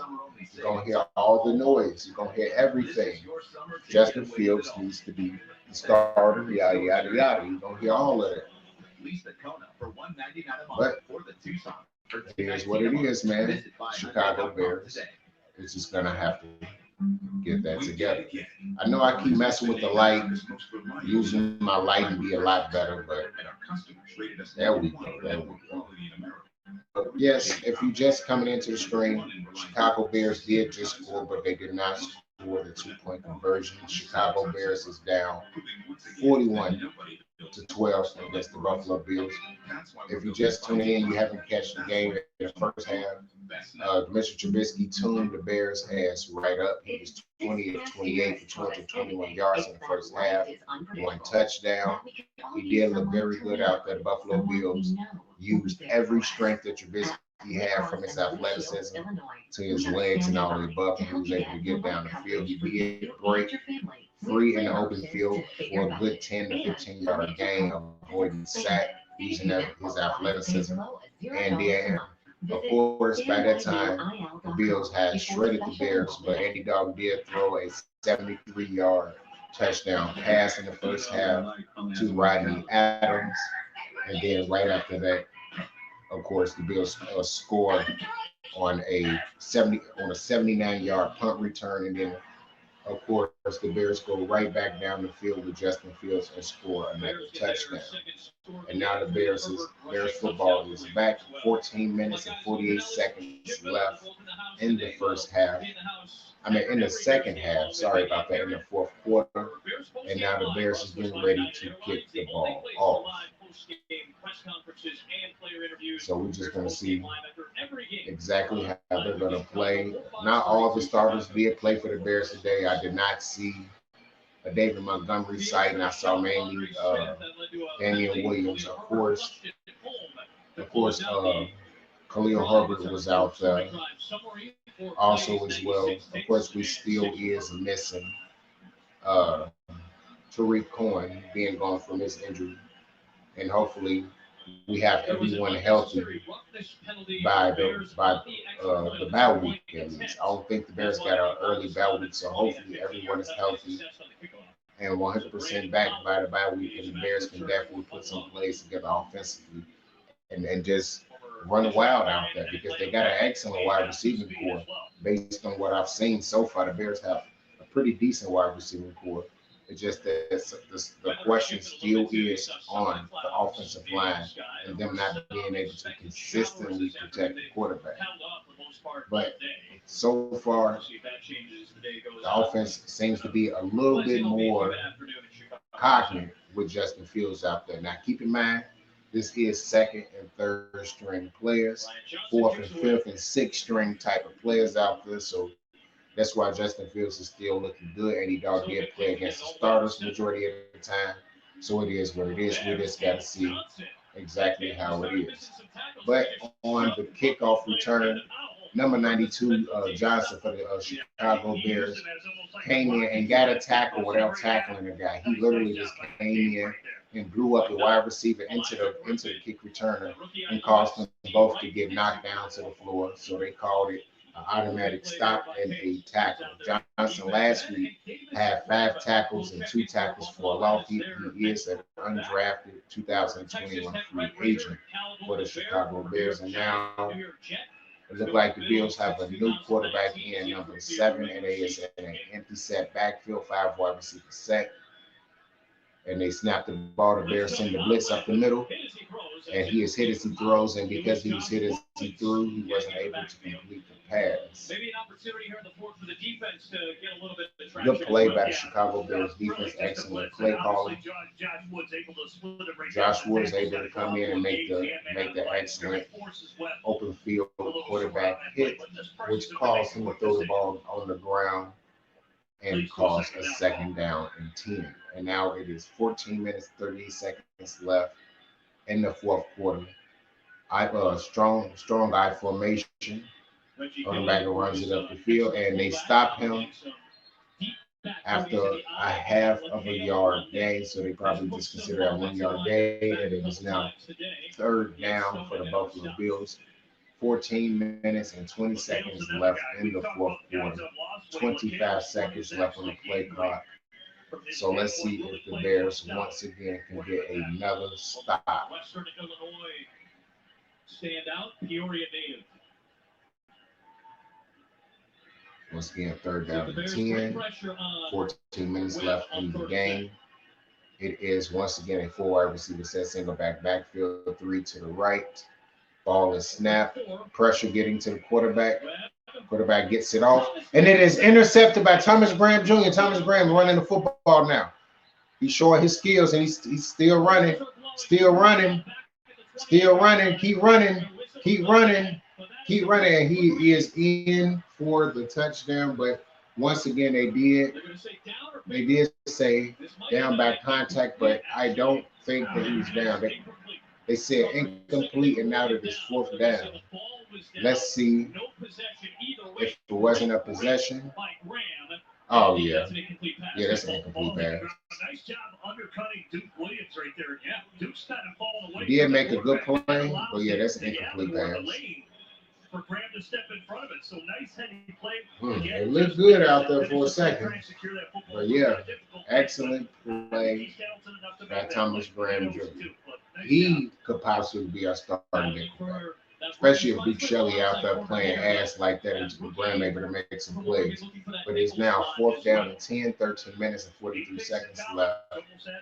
You're going to hear all the noise. You're going to hear everything. Justin Fields needs to be the starter, yada, yada, yada. You're going to hear all of it. But it is what it is, man. Chicago Bears is just going to have to get that together. I know I keep messing with the light, using my light to be a lot better, but there we go. There we go. But yes, if you just coming into the screen, Chicago Bears did just score, but they did not score the 2-point conversion. Chicago Bears is down 41-12 against the Buffalo Bills. If you just tuning in, you haven't catch the game in the first half. Mr. Trubisky tuned the Bears' ass right up. He was 20 of 28 for 221 yards in the first half, 1 touchdown. He did look very good out there. The Buffalo Bills used every strength that Trubisky had, from his athleticism to his legs and all the above, and he was able to get down the field. He did break free in the open field for a good 10 to 15 yard gain, avoiding sack, using his athleticism. And then, of course, by that time, the Bills had shredded the Bears, but Andy Dalton did throw a 73-yard touchdown pass in the first half to Rodney Adams. And then right after that, of course, the Bills scored on a 79-yard punt return, and then, of course, the Bears go right back down the field with Justin Fields and score another touchdown. And now the Bears football is back. 14 minutes and 48 seconds left in the first half. I mean, in the second half. Sorry about that. In the fourth quarter, and now the Bears is getting ready to kick the ball off. So we're just going to see exactly how they're going to play. Not all the starters did play for the Bears today. I did not see a David Montgomery site, and I saw mainly Damian Williams, of course. Khalil Herbert was out there also as well. Of course, we still is missing Tariq Cohen being gone from his injury, and hopefully we have everyone healthy by the bye week at least. I don't think the Bears got an early bye week, so hopefully everyone is healthy and 100% back by the bye week, and the Bears can definitely put some plays together offensively and just run wild out there, because they got an excellent wide receiving core. Based on what I've seen so far, the Bears have a pretty decent wide receiving core. It's just that the question still is on the offensive line and them not being able to consistently protect the quarterback. But so far, the offense seems to be a little bit more cognate with Justin Fields out there. Now, keep in mind, this is second and third string players, fourth and fifth and sixth string type of players out there. So that's why Justin Fields is still looking good. Andy Dalton did play against the starters majority of the time. So it is what it is. We just got to see exactly how it is. But on the kickoff return, number 92, Johnson for the Chicago Bears, came in and got a tackle without tackling the guy. He literally just came in and blew up the wide receiver into the kick returner and caused them both to get knocked down to the floor. So they called it an automatic stop and a tackle. Johnson last week had 5 tackles and 2 tackles for a loss. He is an undrafted 2021 free agent for the Chicago Bears. And now it looks like the Bills have a new quarterback in, number 7, and they is in an empty set backfield, 5 wide receiver set. And they snap the ball. The Bears send the blitz up the middle, and he is hit as he throws. And because he was hit as he threw, he wasn't able to complete the pass. Maybe an opportunity here in the fourth for the defense to get a little bit of traction. Good play by the Chicago Bears defense, excellent play calling. Josh Woods able to come in and make the excellent open field quarterback hit, which caused him to throw the ball on the ground and caused a second down and 10. And now it is 14 minutes, 38 seconds left in the fourth quarter. I have a strong eye formation. Running back runs it up the field, and they stop him after a half of a yard gain. So they probably just consider that 1 yard gain, and it is now third down for the Buffalo Bills. 14 minutes and 20 seconds left in the fourth quarter. 25 seconds left on the play clock. So let's see if the Bears once again can get another stop. Western Illinois stand out, Peoria native. Once again, third down and 10. 14 minutes left in the game. It is once again a 4 wide receiver set, single backfield, 3 to the right. Ball is snapped. Pressure getting to the quarterback. Quarterback gets it off, and it is intercepted by Thomas Graham Jr. Thomas Graham running the football now. He's showing his skills, and he's still running, keep running, and he is in for the touchdown. But once again, they did say down by contact, but I don't think that he was down. They said incomplete, and now that it's fourth down. Let's see if it wasn't a possession. Oh, yeah. Yeah, that's an incomplete pass. Nice job undercutting Duke Williams right there. Yeah, Duke's kind of falling away. He did make a good play, but yeah, that's an incomplete pass. For Graham to step in front of it. So nice heading play. It looked good out there for a second. But yeah, excellent play by Thomas Graham Jr. He could possibly be our starting nickelback, especially if Duke Shelley out there playing ass like that and Graham able to make some plays. But it's now fourth down and 10, 13 minutes and 43 seconds left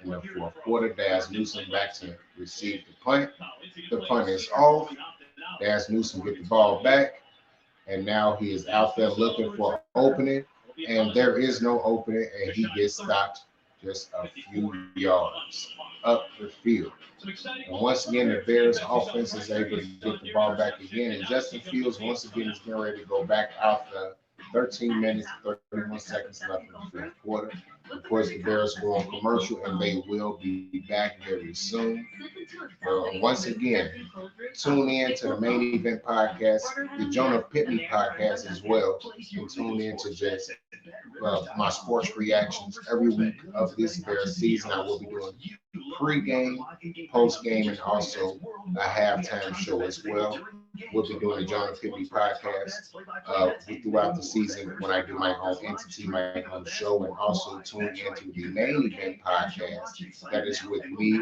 in the fourth quarter. Daz Newsome back to receive the punt. The punt is off. Daz Newsome get the ball back, and now he is out there looking for an opening, and there is no opening, and he gets stopped just a few yards up the field. And once again, the Bears offense is able to get the ball back again, and Justin Fields once again is getting ready to go back out the 13 minutes, 31 seconds left in the fourth quarter. Of course, the Bears go on commercial, and they will be back very soon. Once again, tune in to the Main Event Podcast, the Jonah Pitney Podcast as well, and tune in to just my sports reactions every week of this Bears season. I will be doing pre-game, post-game, and also a halftime show as well. We'll be doing the Jonah Pitney Podcast throughout the season when I do my own entity, my own show, and also tune into the Main Event Podcast that is with me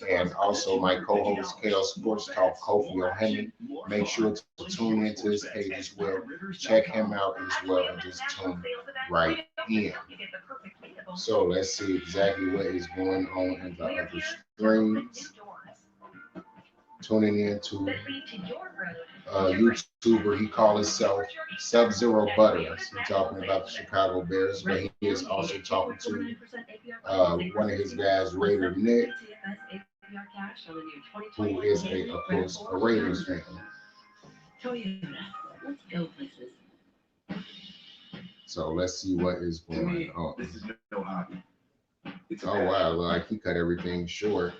and also my co-host, KL Sports Talk, Kofi O'Henry. Make sure to tune into his page as well. Check him out as well and just tune right in. So let's see exactly what is going on in the other streams. Tuning in to YouTuber, he calls himself Sub-Zero Butters. He's talking about the Chicago Bears, but he is also talking to one of his guys, Raider Nick, who is of course, a Raiders fan. So let's see what is going on. This is no hobby. Oh wow, like he cut everything short.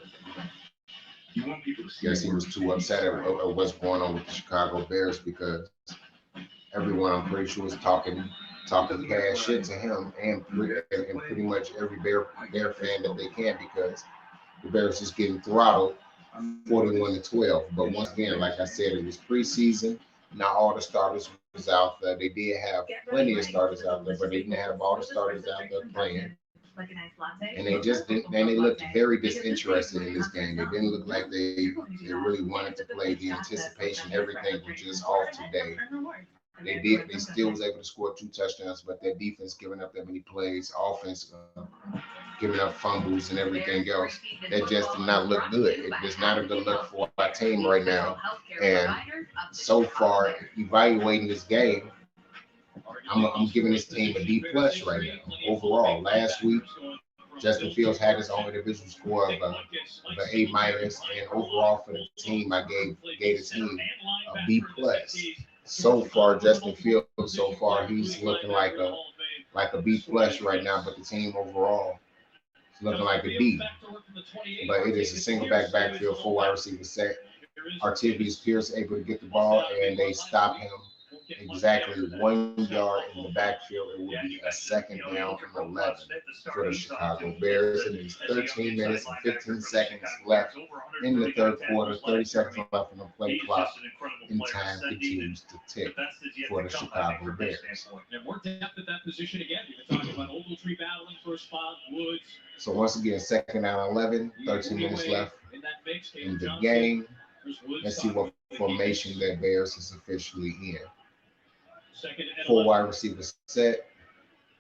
You want people to see. Guess he was too upset at what's going on with the Chicago Bears because everyone, I'm pretty sure, was talking cash shit to him and pretty much every Bear fan that they can, because the Bears is getting throttled 41-12. But once again, like I said, it was preseason. Not all the starters was out there. They did have plenty of starters out there, but they didn't have all the starters out there playing. And they just didn't, and they looked very disinterested in this game. They didn't look like they really wanted to play. The anticipation, everything was just off today. They still was able to score 2 touchdowns, but their defense giving up that many plays, offense giving up fumbles and everything else. That just did not look good. It is not a good look for our team right now. And so far, evaluating this game, I'm giving this team a D plus right now overall. Last week, Justin Fields had his own individual score of an A minus, and overall for the team, I gave the team a B plus. So far, Justin Fields, so far he's looking like a B plus right now, but the team overall is looking like a D. But it is a single backfield, 4 wide receiver set. Artavius Pierce able to get the ball, and they stop him exactly 1 yard in the backfield. It will be a second down from 11 for the Chicago Bears. It is 13 minutes and 15 seconds left in the third quarter, 30 seconds left on the play clock, and time continues to tick for the Chicago Bears. And more depth at that position again. We've been talking about Ogletree battling for a spot, Woods. So once again, second down 11, 13 minutes left in the game. Let's see what formation the Bears is officially in. 4 wide receivers set,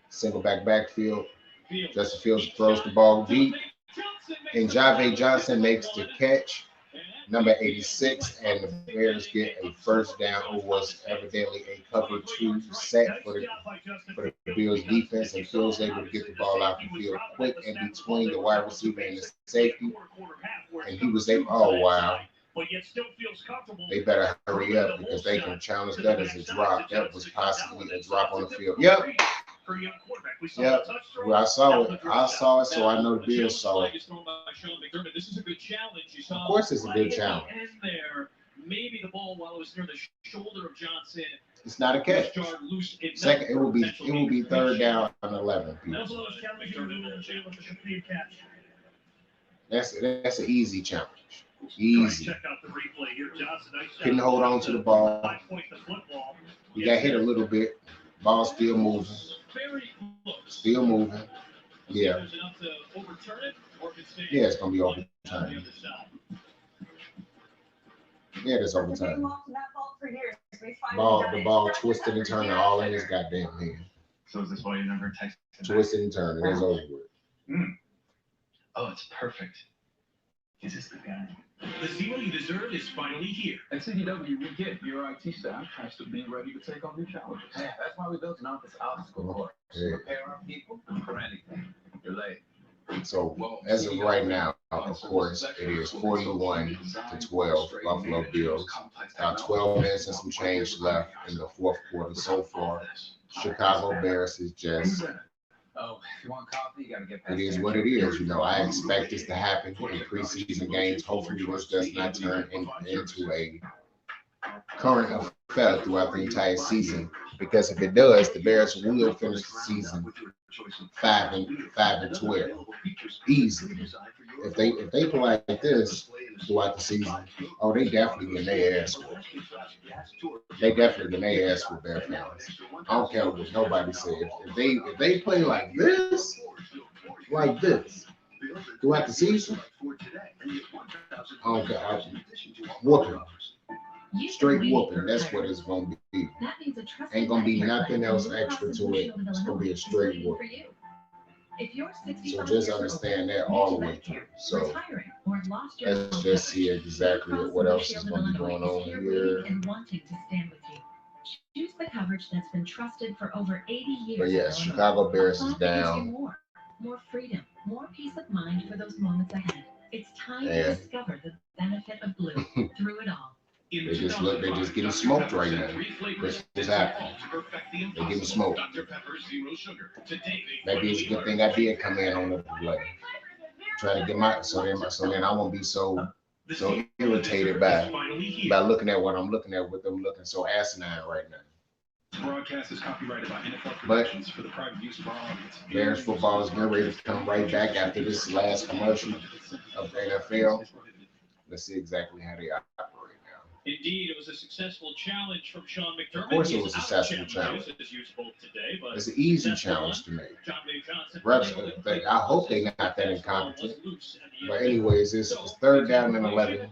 single backfield. Justin Fields throws the ball deep, and Javay Johnson makes the catch, number 86, and the Bears get a first down. It was evidently a cover 2 set for the Bills defense, and Fields able to get the ball out the field quick in between the wide receiver and the safety, and he was able, oh wow. They better hurry up because they can challenge that as a drop. That was possibly a drop on the field. Yep. Well, I saw it, so I know the Bears saw it. Of course, it's a good challenge. Maybe the ball, while it was near the shoulder of Johnson, it's not a catch. Second, it will be third down on 11. That's an easy challenge. Easy. Couldn't hold on to the ball. He got hit a little bit. Ball still moving. Still moving. Yeah. Yeah, it's gonna be overtime. Yeah, it's overtime. The ball twisted and turning all in his goddamn hand. So is this why you never text? Twisted and turning. It's over with. Oh, it's perfect. He's just the guy. The zero you deserve is finally here. At CDW, we get your IT staff has to be ready to take on new challenges. Yeah, that's why we built an office obstacle course. Prepare our people for anything. You're late. So as of right now, of course, it is 41-12 Buffalo Bills. About 12 minutes and some change left in the fourth quarter so far. Chicago Bears is just. Oh, if you want coffee, you gotta get past it is what it is. You know, I expect this to happen in preseason games. Hopefully, this does not turn into a current affair throughout the entire season. Because if it does, the Bears will finish the season 5-12 easily. If they play like this throughout the season, oh, they definitely get their ass whooped. They definitely get their ass whooped, Bear fans. I don't care what nobody says. If they play like this throughout the season, okay, whooping. Straight whooping. That's what it's gonna be. Ain't gonna be nothing else extra to it. It's gonna be a straight whooping. So just understand that all the way through. So let's just see exactly what else is going to be going on here. Choose the coverage that's been trusted for over 80 years. But yes, Chicago Bears is down. More freedom, more peace of mind for those moments ahead. It's time to discover the benefit of blue through it all. They're just getting smoked right now. What's happening? They're getting smoked. Maybe it's a good thing I did come in on the play. Try to get my so then I won't be so irritated by looking at what I'm looking at with them looking so asinine right now. Broadcast is copyrighted by NFL Productions for the private use of our audience. Bears football is getting ready to come right back after this last commercial of the NFL. Let's see exactly how they operate. Indeed, it was a successful challenge from Sean McDermott. Of course it was a successful challenge. It's an easy challenge to make. I hope they're not that incompetent. But anyways, it's third down and 11.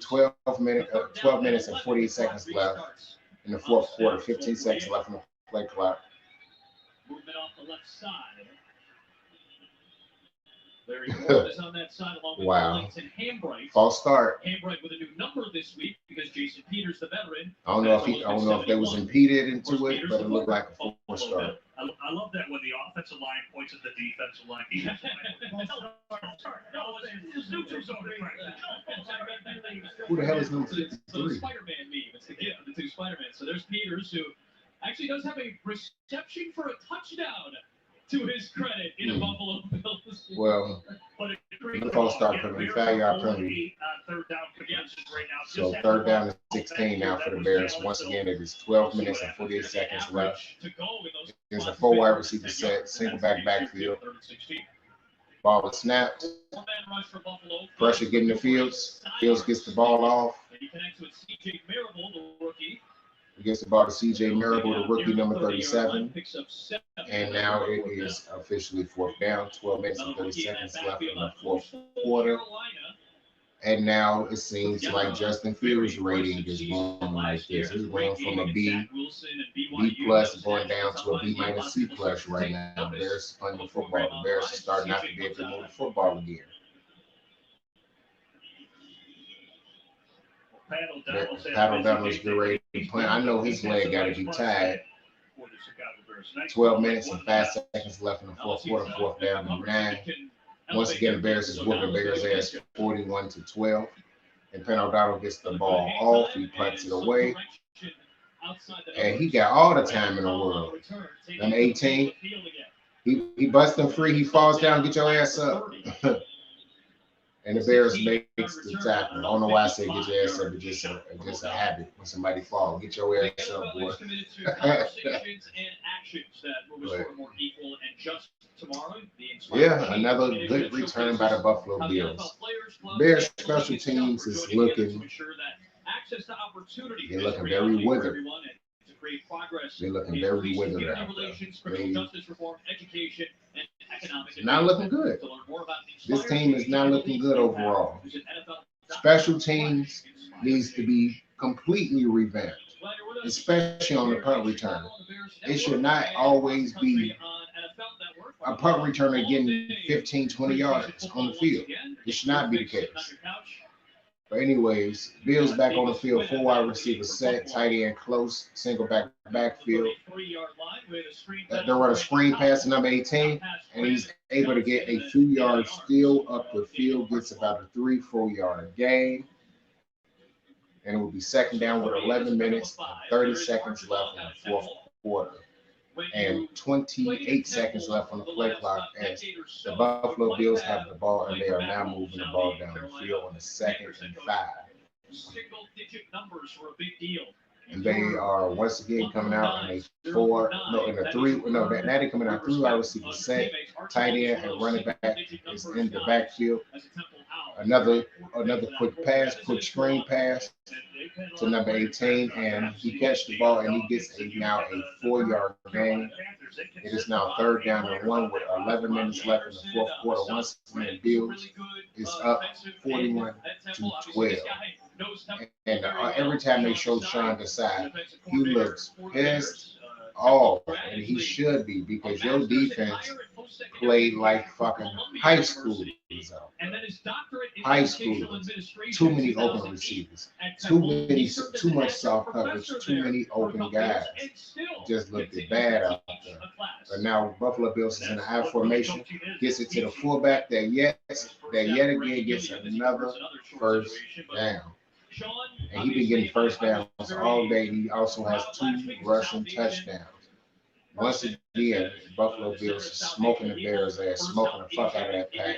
12 minutes and 48 seconds left in the fourth quarter. 15 seconds left on the play clock. Movement off the left side. Larry Ford is on that side along with Wow. Arlington Hambright. False start. Hambright with a new number this week because Jason Peters, the veteran. I don't know if they was impeded into it, but it looked like a false start. I love that when the offensive line points at the defensive line. Who the hell is number So the 53? Spider-Man meme. It's the gift of the two Spider-Man. So there's Peters, who actually does have a reception for a touchdown to his credit in a Buffalo Bills. Well, the false start penalty, 5-yard penalty. Third down conversions right now. So third down is 16 now for the Bears. Once again, it is 12 minutes and 48 seconds left. There's a 4 wide receiver set, single backfield. Ball was snapped. Pressure getting the Fields. Fields gets the ball off. He connects with C.J. Marable, the rookie. He gets the ball to C.J. Marable, the rookie number 37. And now it is officially fourth down. 12 minutes and 30 seconds left in the fourth quarter. And now it seems like Justin Fields' rating is going like this. He's going from a B plus going down to a B minus C plus right now. The Bears playing the football. The Bears are starting not to be able to move the football again. Pat O'Donnell's getting ready to play. I know his leg got to be tied. 12 minutes and 5 seconds left in the fourth quarter. Fourth down and 9. Once again, the Bears is whooping Bears ass 41-12. And Pat O'Donnell gets the ball off. He punts it away. And he got all the time in the world. Number 18. He busts him free. He falls down. Get your ass up. And the Bears makes the tackle. I don't know why I say get your ass up. It's just a habit. When somebody falls, get your ass up, boy. Yeah, another good return by the Buffalo Bills. Bears special teams is looking. They're looking very withered. They're looking very withered out there. They're not looking good. This team is not looking good overall. Special teams needs to be completely revamped, especially on the punt return. It should not always be a punt returner getting 15, 20 yards on the field. It should not be the case. But anyways, Bills back on the field, 4 wide receivers set, tight end close, single backfield. They run a screen pass to number 18, and he's able to get a few yards still up the field, gets about a 3-4 yard gain. And it will be second down with 11 minutes and 30 seconds left in the fourth quarter. And 28 seconds left on the play clock as the Buffalo Bills have the ball, and they are now moving the ball down the field on the 2nd and 5. And they are once again coming out in a 3. Now they're coming out 3 wide receiver set, tight end and running back is in the backfield. Another quick pass, quick screen pass to number 18, and he catches the ball and he gets now a 4-yard gain. It is now third down and 1 with 11 minutes left in the fourth quarter. Once again, Bills is up 41-12. And every time they show Sean Desai, he looks pissed off, and he should be, because your defense played like fucking high school. High school. Too many open receivers. Too much soft coverage. Too many open guys. Just looked bad out there. But now Buffalo Bills is in the I formation. Gets it to the fullback that yet again gets another first down. And he's been getting first downs all day. He also has 2 rushing touchdowns. Once again, Buffalo Bills is smoking the Bears ass, smoking the fuck out of that pack.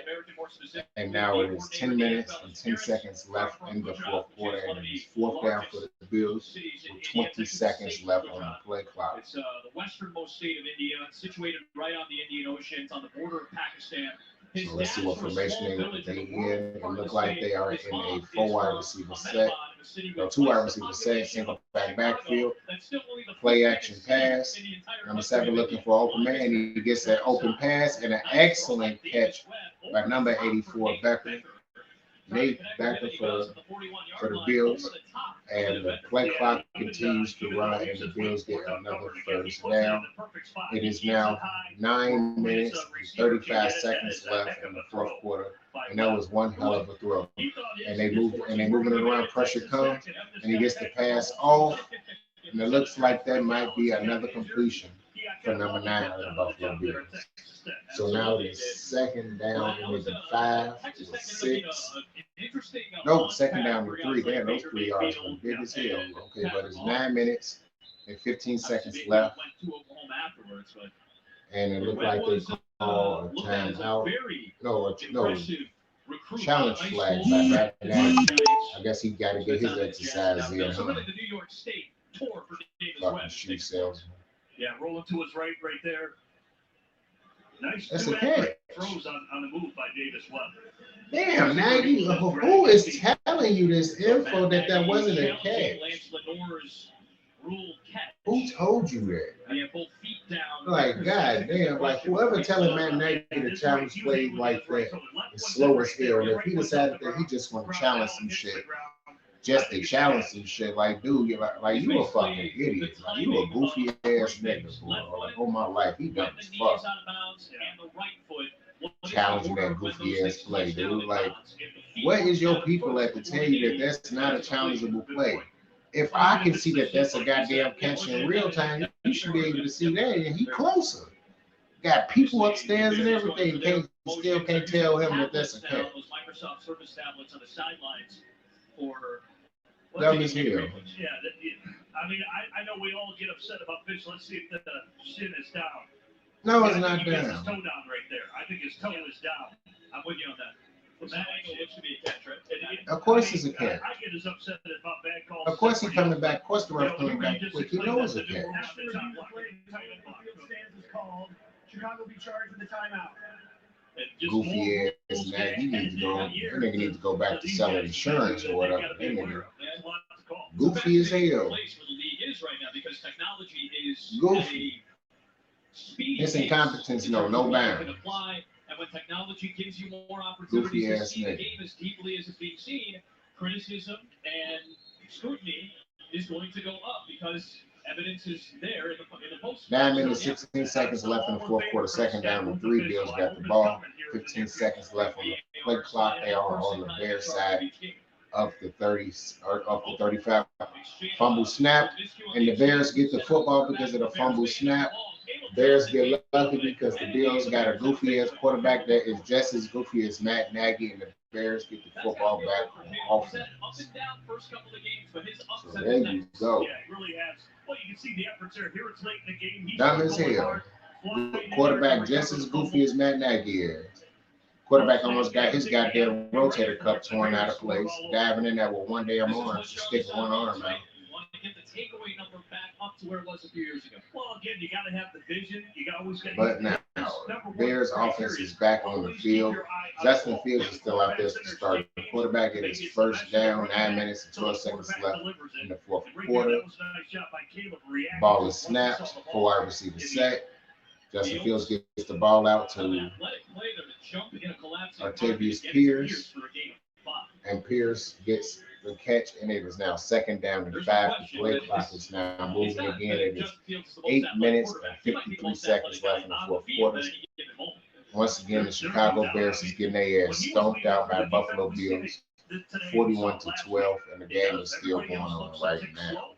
And now it is 10 minutes and 10 seconds left in the fourth quarter, and it is fourth down for the Bills with 20 seconds left on the play clock. It's the westernmost state of India, situated right on the Indian Ocean. It's on the border of Pakistan. So let's see what formation they in. It look like they are in a 4 wide receiver set. No, 2 wide receiver set, single backfield, play action pass. Number 7 looking for open man. He gets that open pass and an excellent catch by number 84 Becker. Nate Becker for the Bills, and the play clock continues to run, and the Bills get another first down. It is now 9 minutes and 35 seconds left in the fourth quarter, and that was one hell of a throw. And they moving it around, pressure comes, and he gets the pass off, and it looks like that might be another completion for number 9 of the Buffalo Bills. So now it is second down and maybe 5 or 6. No, second down and 3. Damn, those 3 yards were big as hell. Okay, but it's 9 minutes and 15 seconds left. And it looked like they called a timeout. No, challenge flag by Rodney. I guess he got to get his exercise in, huh? Fucking shoe salesman. Yeah, rolling to his right there. Nice. That's a catch. Throws on the move by Davis Webb. Damn, now who is telling you this info that wasn't a catch? Who told you that? Like, God damn, like whoever telling Matt Nagy to challenge plays like that is slow as hell. And if he decided that he just want to challenge some shit, just to challenge some shit, like, dude, you're like you a fucking idiot. Like, you a goofy ass nigga, boy. Like, all my life, he dumb as fuck. Challenging that goofy ass play, dude. Like, what is your people at to tell you that that's not a challengeable play? If I can see that that's a goddamn catch in real time, you should be able to see that, and he closer. Got people upstairs and everything. Still can't tell him that that's a catch. Microsoft Surface tablets on the sidelines for. Dumb as hell. Yeah, I mean, I know we all get upset about fish. Let's see if the shin is down. No, it's not He gets down. his toe down right there. I think his toe is down. I'm with you on that. From that angle, it should be a catch, right? Of course it's a catch. I get as upset about bad calls. Of course he's coming back. Of course the ref coming back quick. You know it's a catch. After the field stands is called, Chicago be charged with a timeout. Goofy ass man. He needs to go. That nigga needs to go back to selling insurance or whatever. That nigga goofy as hell. Goofy. It's incompetence, no bounds. And when technology gives you more Goofy opportunities to ass see the nigga. game as deeply as it's being seen, criticism and scrutiny is going to go up because evidence is there in the post. 9 minutes, 16 seconds left in the fourth quarter. Second down and 3. Bills got the ball. 15 seconds left on the play clock. They are on the Bears side of the 30 or of the 35. Fumble snap, and the Bears get the football because of the fumble snap. Bears get lucky because the Bills got a goofy ass quarterback that is just as goofy as Matt Nagy, and the Bears get the football back on offense. So there you go. Yeah, it really has. Well, you can see the efforts there. Here it's late in the game. He's Dumb as hell. Quarterback just as goofy as Matt Nagy is. Quarterback almost got his goddamn rotator cuff torn out of place, diving in there with one damn arm, sticking one arm out. Get the takeaway number back up to where it was a few years ago. Well, again, you got to have the vision. You got always got. But now, Bears offense is back on the field. Justin Fields is still out there to start. The quarterback get his first down. 9 minutes and 12 seconds left in the fourth quarter. Ball is snapped. 4 wide receiver set. Justin Fields gets the ball out to Artavius Pierce, and Pierce gets the catch, and it is now second down and 5. The play clock is now moving again. It is 8 minutes and 53 seconds left in the fourth quarter. Once again, the Chicago Bears is getting their ass stomped out by Buffalo Bills, 41-12, and the game is still going on right now.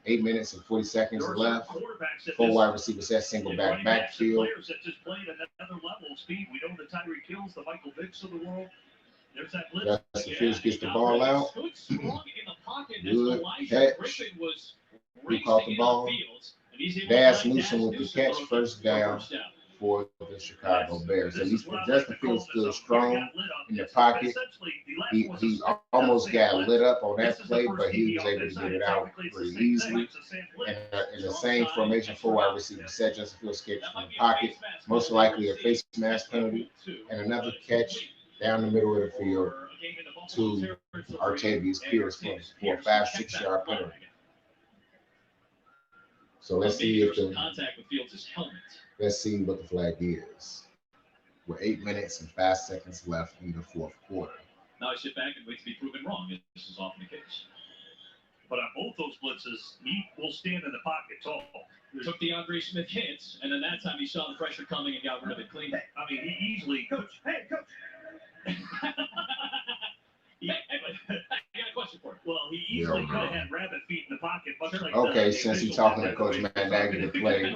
8 minutes and 40 seconds left. 4 wide receivers set, single backfield. Justin Fields gets the ball out. Good catch. Who caught the ball? Dash Newsom with the catch, first down for the Chicago Bears. At least Justin Fields stood strong in the pocket. He almost got lit up on that play, but he was able to get it out pretty easily. And in the same formation, 4 wide receiver set, Justin Fields escaped from the pocket, most likely a face mask penalty, and another catch down the middle of the field to Artavius Pierce for a 5-6 yard penalty. So let's see what the flag is. With 8 minutes and 5 seconds left in the fourth quarter. Now I sit back and wait to be proven wrong. This is often the case. But on both those blitzes, he will stand in the pocket tall. Took DeAndre Smith hits, and then that time he saw the pressure coming and got rid of it clean. I mean, he easily, coach. Hey, I got a question for you. Well, he easily could have had rabbit feet in the pocket, much like Okay, since he's talking to Coach Matt Nagy to play,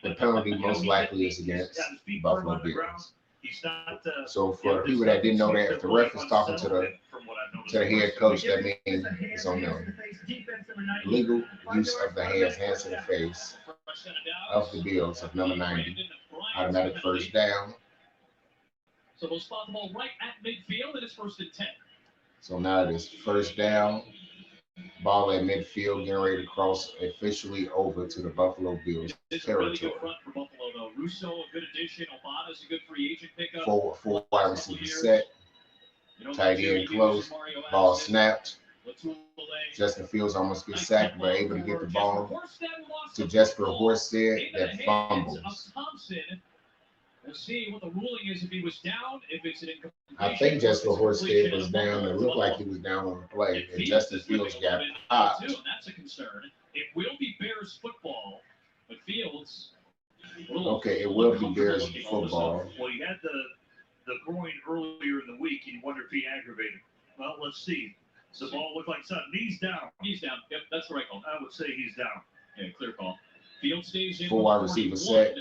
the penalty most likely is against Buffalo Bills. So for the people that didn't know that, if the ref is talking to the head coach, that means it's on them. Legal use of the hands to the face of the Bills of number 90. Automatic first down. So they'll spot the ball right at midfield, and it's 1st and 10. So now it is first down. Ball at midfield, getting ready to cross officially over to the Buffalo Bills territory. Really good front for Buffalo, though. Russo, a good addition. Obama's a good free agent pickup. Four wide receivers set. Tight end close. Ball snapped. Justin Fields almost gets sacked, but able to get the ball to Jesper Horsted that fumbles. We'll see what the ruling is if he was down, if it's an incompletion. I think Jesper Horsted was down. It looked like he was down on the play, and Justin Fields got popped. That's a concern. It will be Bears football, but Fields. Okay, it will be Bears football. Well, he had the groin earlier in the week, and you wonder if he aggravated. Well, let's see. Does the ball look like something? He's down. He's down. Yep, that's the right call. I would say he's down. Yeah, clear call. Field stays in. 4 wide receivers set.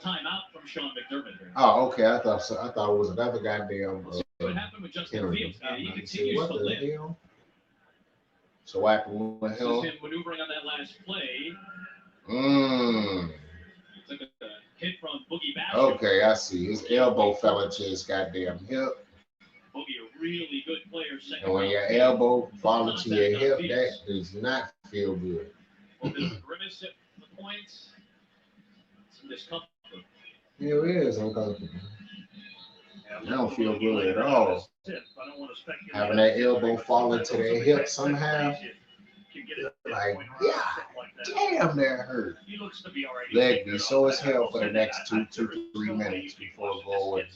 Timeout from Sean McDermott. Oh, okay. I thought so. I thought it was another goddamn. What happened with Justin Fields? He See, continues what to the live. hell? So what happened with This him? is him maneuvering on that last play. Took a hit from Boogie Basham. Okay, I see. His elbow fell into his goddamn hip. Boogie, a really good player. And when your elbow falls into your hip, that does not feel good. A bit of a grimace at the points. Some discomfort. It is uncomfortable. I don't feel good at all. Having that elbow fall into their hip somehow, like, yeah, damn, that hurt. Leg be sore as hell for the next 2 to 3 minutes before going.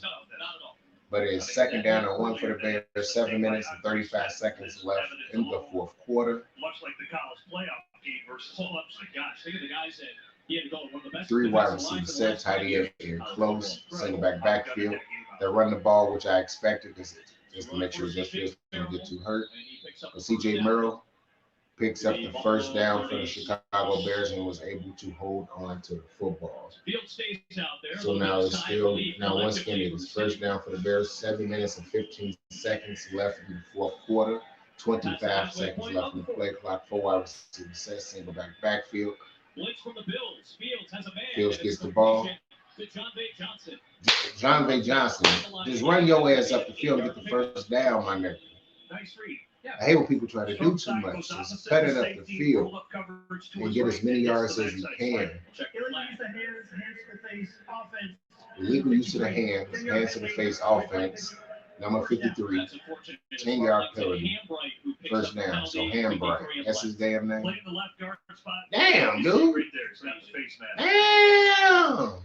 But it's second down and 1 for the Bears. 7 minutes and 35 seconds left in the fourth quarter. Much like the college playoff game versus pull-ups. Gosh, think of the guys that he had to go with one of the best. 3 wide receivers set, tight end in close, single backfield. They run the ball, which I expected just to make sure Justin Fields didn't get too hurt. But C.J. Merrill picks up the first down for the Chicago Bears and was able to hold on to the football. So now it's still, once again, it is first down for the Bears. 7 minutes and 15 seconds left in the fourth quarter. 25 seconds left in the play clock. 4 wide receivers set, single backfield. Fields gets the ball. John Bay Johnson, just run your ass up the field and get the first down, my nigga. I hate when people try to do too much. Just cut it up the field and get as many yards as you can. Illegal use of the hands to the face offense. Number 53, 10-yard penalty, first down. So Hambright, that's his damn name. Damn, dude. Damn.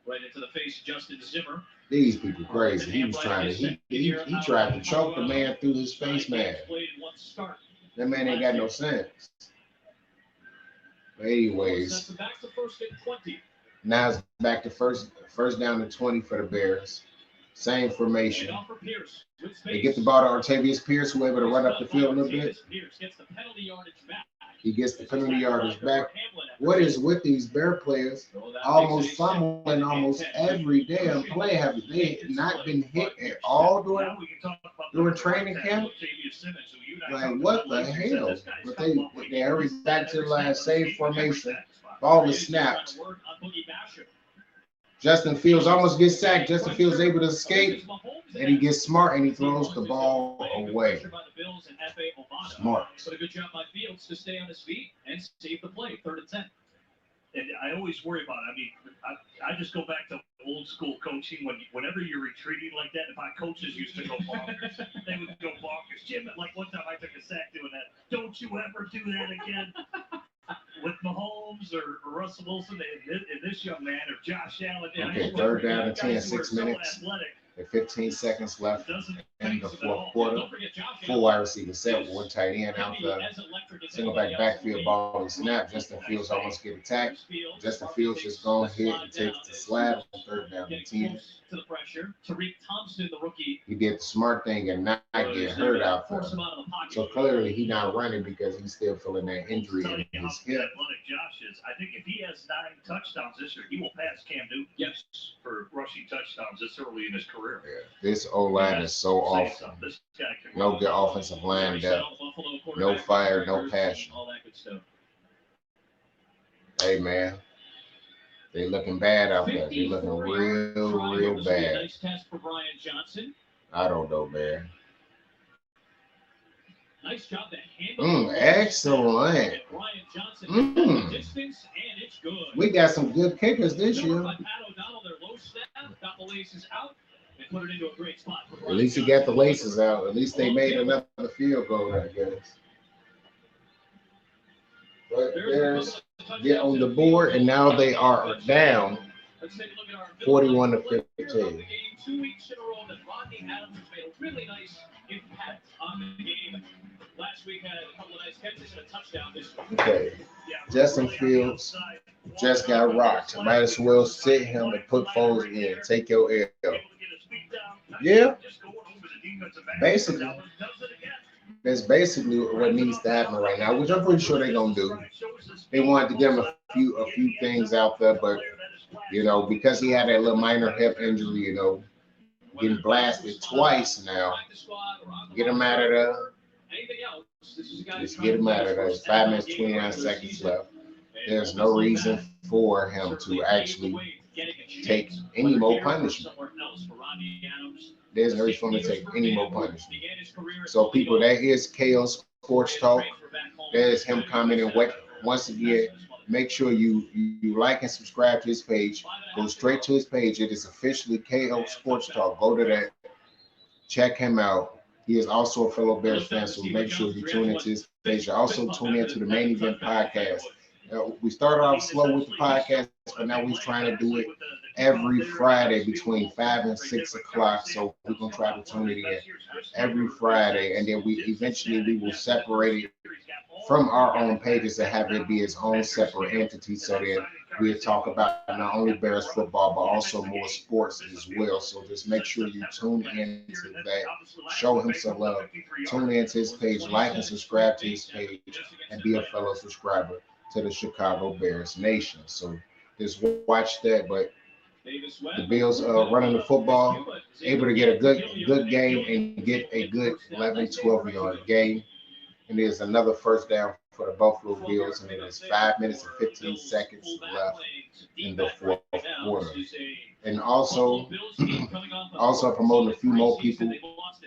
Right into the face, Justin Zimmer. These people crazy. He was trying to he tried to choke the man through his face mask. That man ain't got no sense. But anyways, now it's back to first down to 20 for the Bears. Same formation. They get the ball to Artavius Pierce, who able to run up the field a little bit. He gets the penalty yardage back. What is with these Bear players? Almost fumbling almost every damn play. Have they not been hit at all during training camp? Like, what the hell? But they hurry back to the last save formation. Ball is snapped. Justin Fields almost gets sacked. Justin Fields able to escape, and he gets smart and he throws the ball away. Smart. But a good job by Fields to stay on his feet and save the play. 3rd and 10. And I always worry about it. I mean, I just go back to old school coaching. Whenever you're retreating like that, my coaches used to go bonkers. They would go bonkers. Jim, like one time I took a sack doing that. Don't you ever do that again. With Mahomes or Russell Wilson and this young man or Josh Allen. Okay, 3rd down and 10, 6 minutes. With 15 seconds left in the fourth quarter. 4 wide receivers set with 1 tight end out the single backfield ball and snap. Justin Fields almost get attacked. Justin Fields just go ahead and takes the slab on 3rd down and 10. To the pressure. Tariq Thompson, the rookie. He did the smart thing and not get hurt out there. So clearly he's not running because he's still feeling that injury in his hip. Athletic Josh is. I think if he has 9 touchdowns this year, he will pass Cam Newton. Yes. For rushing touchdowns this early in his career. Yeah. This O-line is so awful. No good offensive line depth. No fire, no passion. All that good stuff. Hey, man. They looking bad out there. They looking real bad. Nice test for Brian Johnson. I don't know, man. Nice job to handle. Excellent. Brian Johnson distance, and it's good. We got some good kickers this year. Pat O'Donnell, their low snap, got the laces out, and put it into a great spot. At least he got the laces out. At least they made another field goal, I guess. But Bears get on the board, and now they are down 41 to 15. 2 weeks in a row that Rodney Adams has made a really nice impact on the game. Last week had a couple of nice catches and a touchdown this week. Okay. Justin Fields just got rocked. Might as well sit him and put Foles in. Take your L. Yeah. Basically. That's basically what needs to happen right now, which I'm pretty sure they're gonna do. They wanted to give him a few things out there, but you know, because he had that little minor hip injury, you know, getting blasted twice now. Get him out of there. Just get him out of there. 5 minutes, 29 seconds left. There's no reason for him to actually take any more punishment. There's no reason for him to take any more punishment. So people, that is KO Sports Talk. There's him commenting. Once again, make sure you like and subscribe to his page. Go straight to his page. It is officially KO Sports Talk. Go to that. Check him out. He is also a fellow Bears fan, so make sure you tune into his page. Also tune into the Main Event Podcast. We started off slow with the podcast, but now we're trying to do it every Friday between 5 and 6 o'clock. So we're going to try to tune it in every Friday, and then we will separate it from our own pages and have it be its own separate entity, so that we'll talk about not only Bears football, but also more sports as well. So just make sure you tune in to that. Show him some love. Tune into his page, like and subscribe to his page, and be a fellow subscriber to the Chicago Bears Nation. So just watch that. But the Bills running the football, able to get a good game and get a good 11, 12-yard game. And there's another first down for the Buffalo Bills, and it is 5 minutes and 15 seconds left in the fourth quarter. And also promoting a few more people.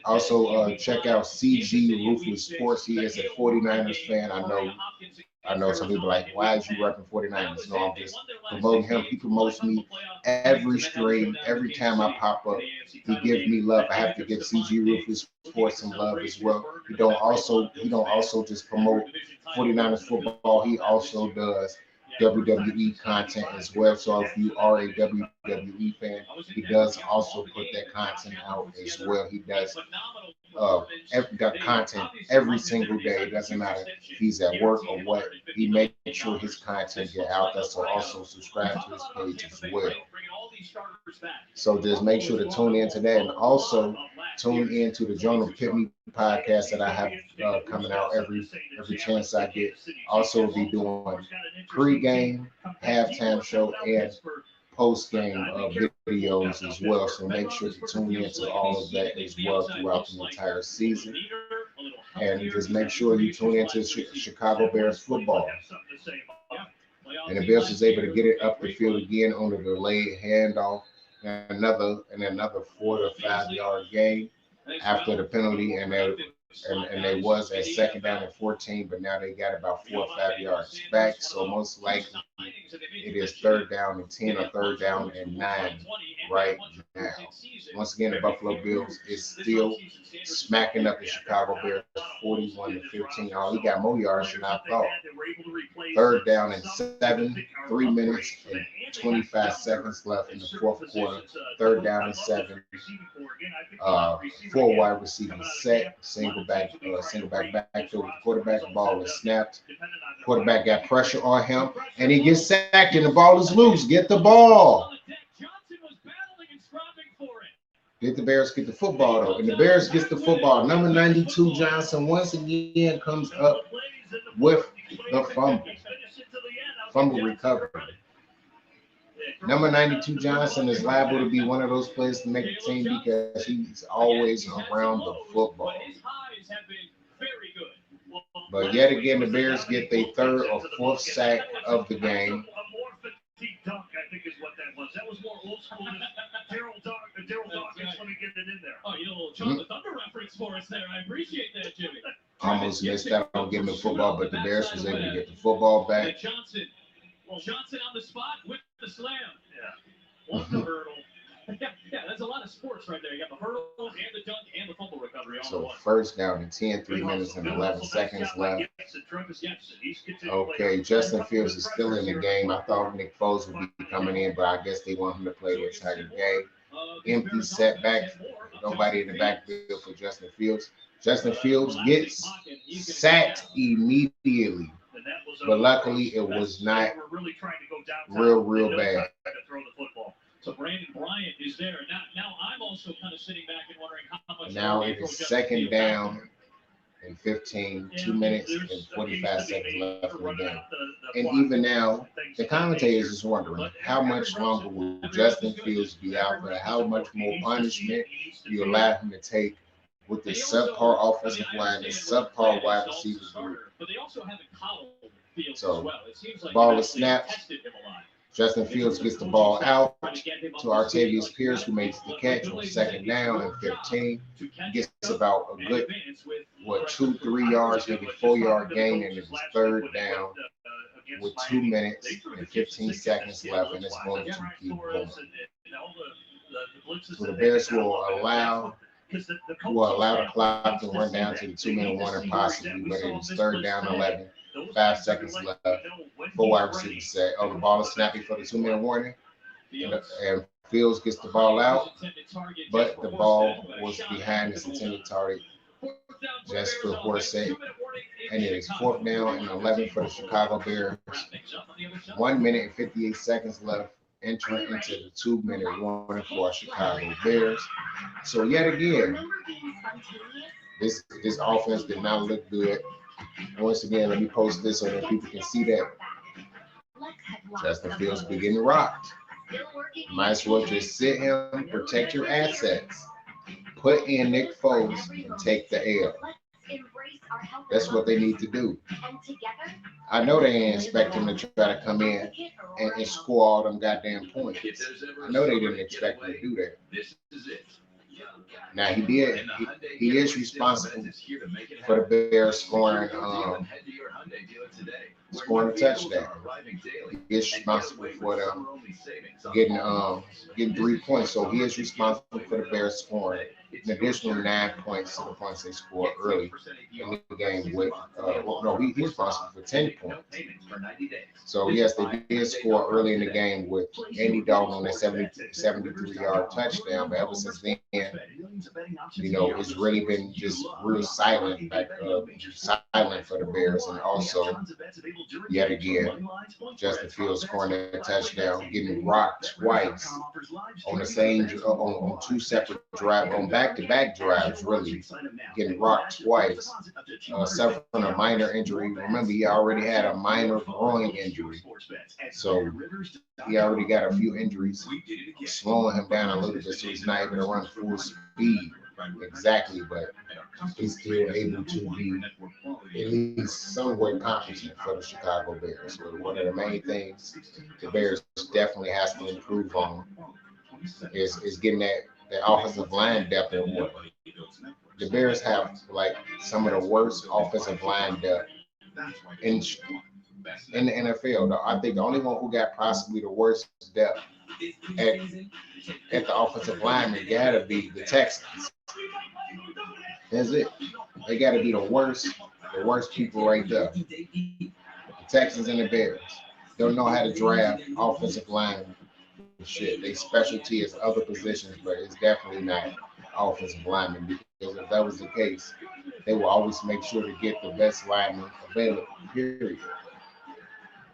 Also check out CG Ruthless Sports. He is a 49ers fan. I know some people are like, why is you repping 49ers? No, I'm just promoting him. He promotes me every stream, every time I pop up. He gives me love. I have to give CG Ruthless Sports some love as well. He don't also just promote 49ers football. He also does WWE content as well. So if you are a WWE fan, he does also put that content out as well. He does got content every single day. It doesn't matter if he's at work or what. He makes sure his content get out there. So also subscribe to his page as well. So just make sure to tune into that, and also tune into the Jonah Pitney podcast that I have coming out every chance I get. Also be doing pre-game, halftime show, and post-game videos as well. So make sure to tune into all of that as well throughout the entire season. And just make sure you tune into Chicago Bears football. And the Bears is able to get it up the field again on a delayed handoff, and another 4 to 5 yard gain after the penalty, and and they was at second down and 14, but now they got about 4 or 5 yards back. So most likely it is third down and 10 or third down and 9 right now. Once again, the Buffalo Bills is still smacking up the Chicago Bears 41-15. Oh, he got more yards than I thought. Third down and 7, 3 minutes and 25 seconds left in the fourth quarter. Third down and 7. 4 wide receivers set, single back backfield. Quarterback ball is snapped. Quarterback got pressure on him, and he gets sacked, and the ball is loose. Get the ball. Did the Bears get the football, though? And the Bears gets the football. Number 92, Johnson, once again comes up with the fumble recovery. Number 92, Johnson, is liable to be one of those players to make the team because he's always around the football. But yet again, the Bears get their third or fourth sack of the game. Dunk, I think is what that was. That was more old school than Daryl Dawkins. Let me get it in there. Oh, you know, a little Chocolate Thunder reference for us there. I appreciate that, Jimmy. Almost missed out on getting the football, but the Bears was able to get the football back. Johnson on the spot with the slam. Yeah. One the hurdle. Yeah, that's a lot of sports right there. You got the hurdle and the dunk and the fumble recovery. So first down and 10, 3 minutes and 11 seconds left. Okay, Justin Fields is still in the game. I thought Nick Foles would be coming in, but I guess they want him to play the entire game. Empty setback. Nobody in the backfield for Justin Fields. Justin Fields gets sacked immediately. But luckily, it was not real bad. So Brandon Bryant is there. Now I'm also kind of sitting back and wondering how much. Now it is second down and 15, 2 minutes and 45 seconds left in the game. And even now, the commentators is wondering how much longer will Justin Fields be out there? How much more punishment do you allow him to take with the subpar offensive line, the subpar wide receiver group? So, ball is snapped. Justin Fields gets the ball out to Artavius Pierce, who makes the catch on second down and 15. Gets about a good, 2-3 yards, maybe 4-yard gain, and it's third down with 2 minutes and 15 seconds left, and it's going to keep going. So the Bears will allow the clock to run down to the 2-minute warning possibly, but it is third down 11. 5 seconds left. 4 wide receivers set. Oh, the ball is snappy for the 2-minute warning. And Fields gets the ball out, but the ball was behind his intended target just for Horsett. And it is fourth down and 11 for the Chicago Bears. 1 minute and 58 seconds left, entering into the 2-minute warning for our Chicago Bears. So yet again, this offense did not look good. Once again, let me post this so that people can see that Justin Fields be getting rocked. Might as well just sit him, protect your assets, put in Nick Foles, and take the L. That's what they need to do. I know they ain't expect him to try to come in and score all them goddamn points. I know they didn't expect him to do that. Now he is responsible for the Bears scoring a touchdown. He is responsible for them getting 3 points. So he is responsible for the Bears scoring an additional 9 points to the points they scored early in the game with he's responsible for 10 points. So yes, they did score early in the game with Andy Dalton on that 73-yard touchdown, but ever since then, it's really been just real silent for the Bears. And also, yet again, Justin Fields scoring a touchdown, getting rocked twice on the same on 2 separate drives, on back-to-back drives, really getting rocked twice, suffering a minor injury. Remember, he already had a minor groin injury, so he already got a few injuries, slowing him down a little bit, so he's not able to run full speed exactly, but he's still able to be at least somewhat competent for the Chicago Bears. So one of the main things the Bears definitely has to improve on is getting that offensive line depth in order. the Bears have like some of the worst offensive line depth in the NFL. I think the only one who got possibly the worst depth at the offensive lineman gotta be the Texans. That's it. They gotta be the worst people right there. The Texans and the Bears don't know how to draft offensive linemen. Shit, they specialty is other positions, but it's definitely not offensive linemen, because if that was the case, they will always make sure to get the best lineman available, period.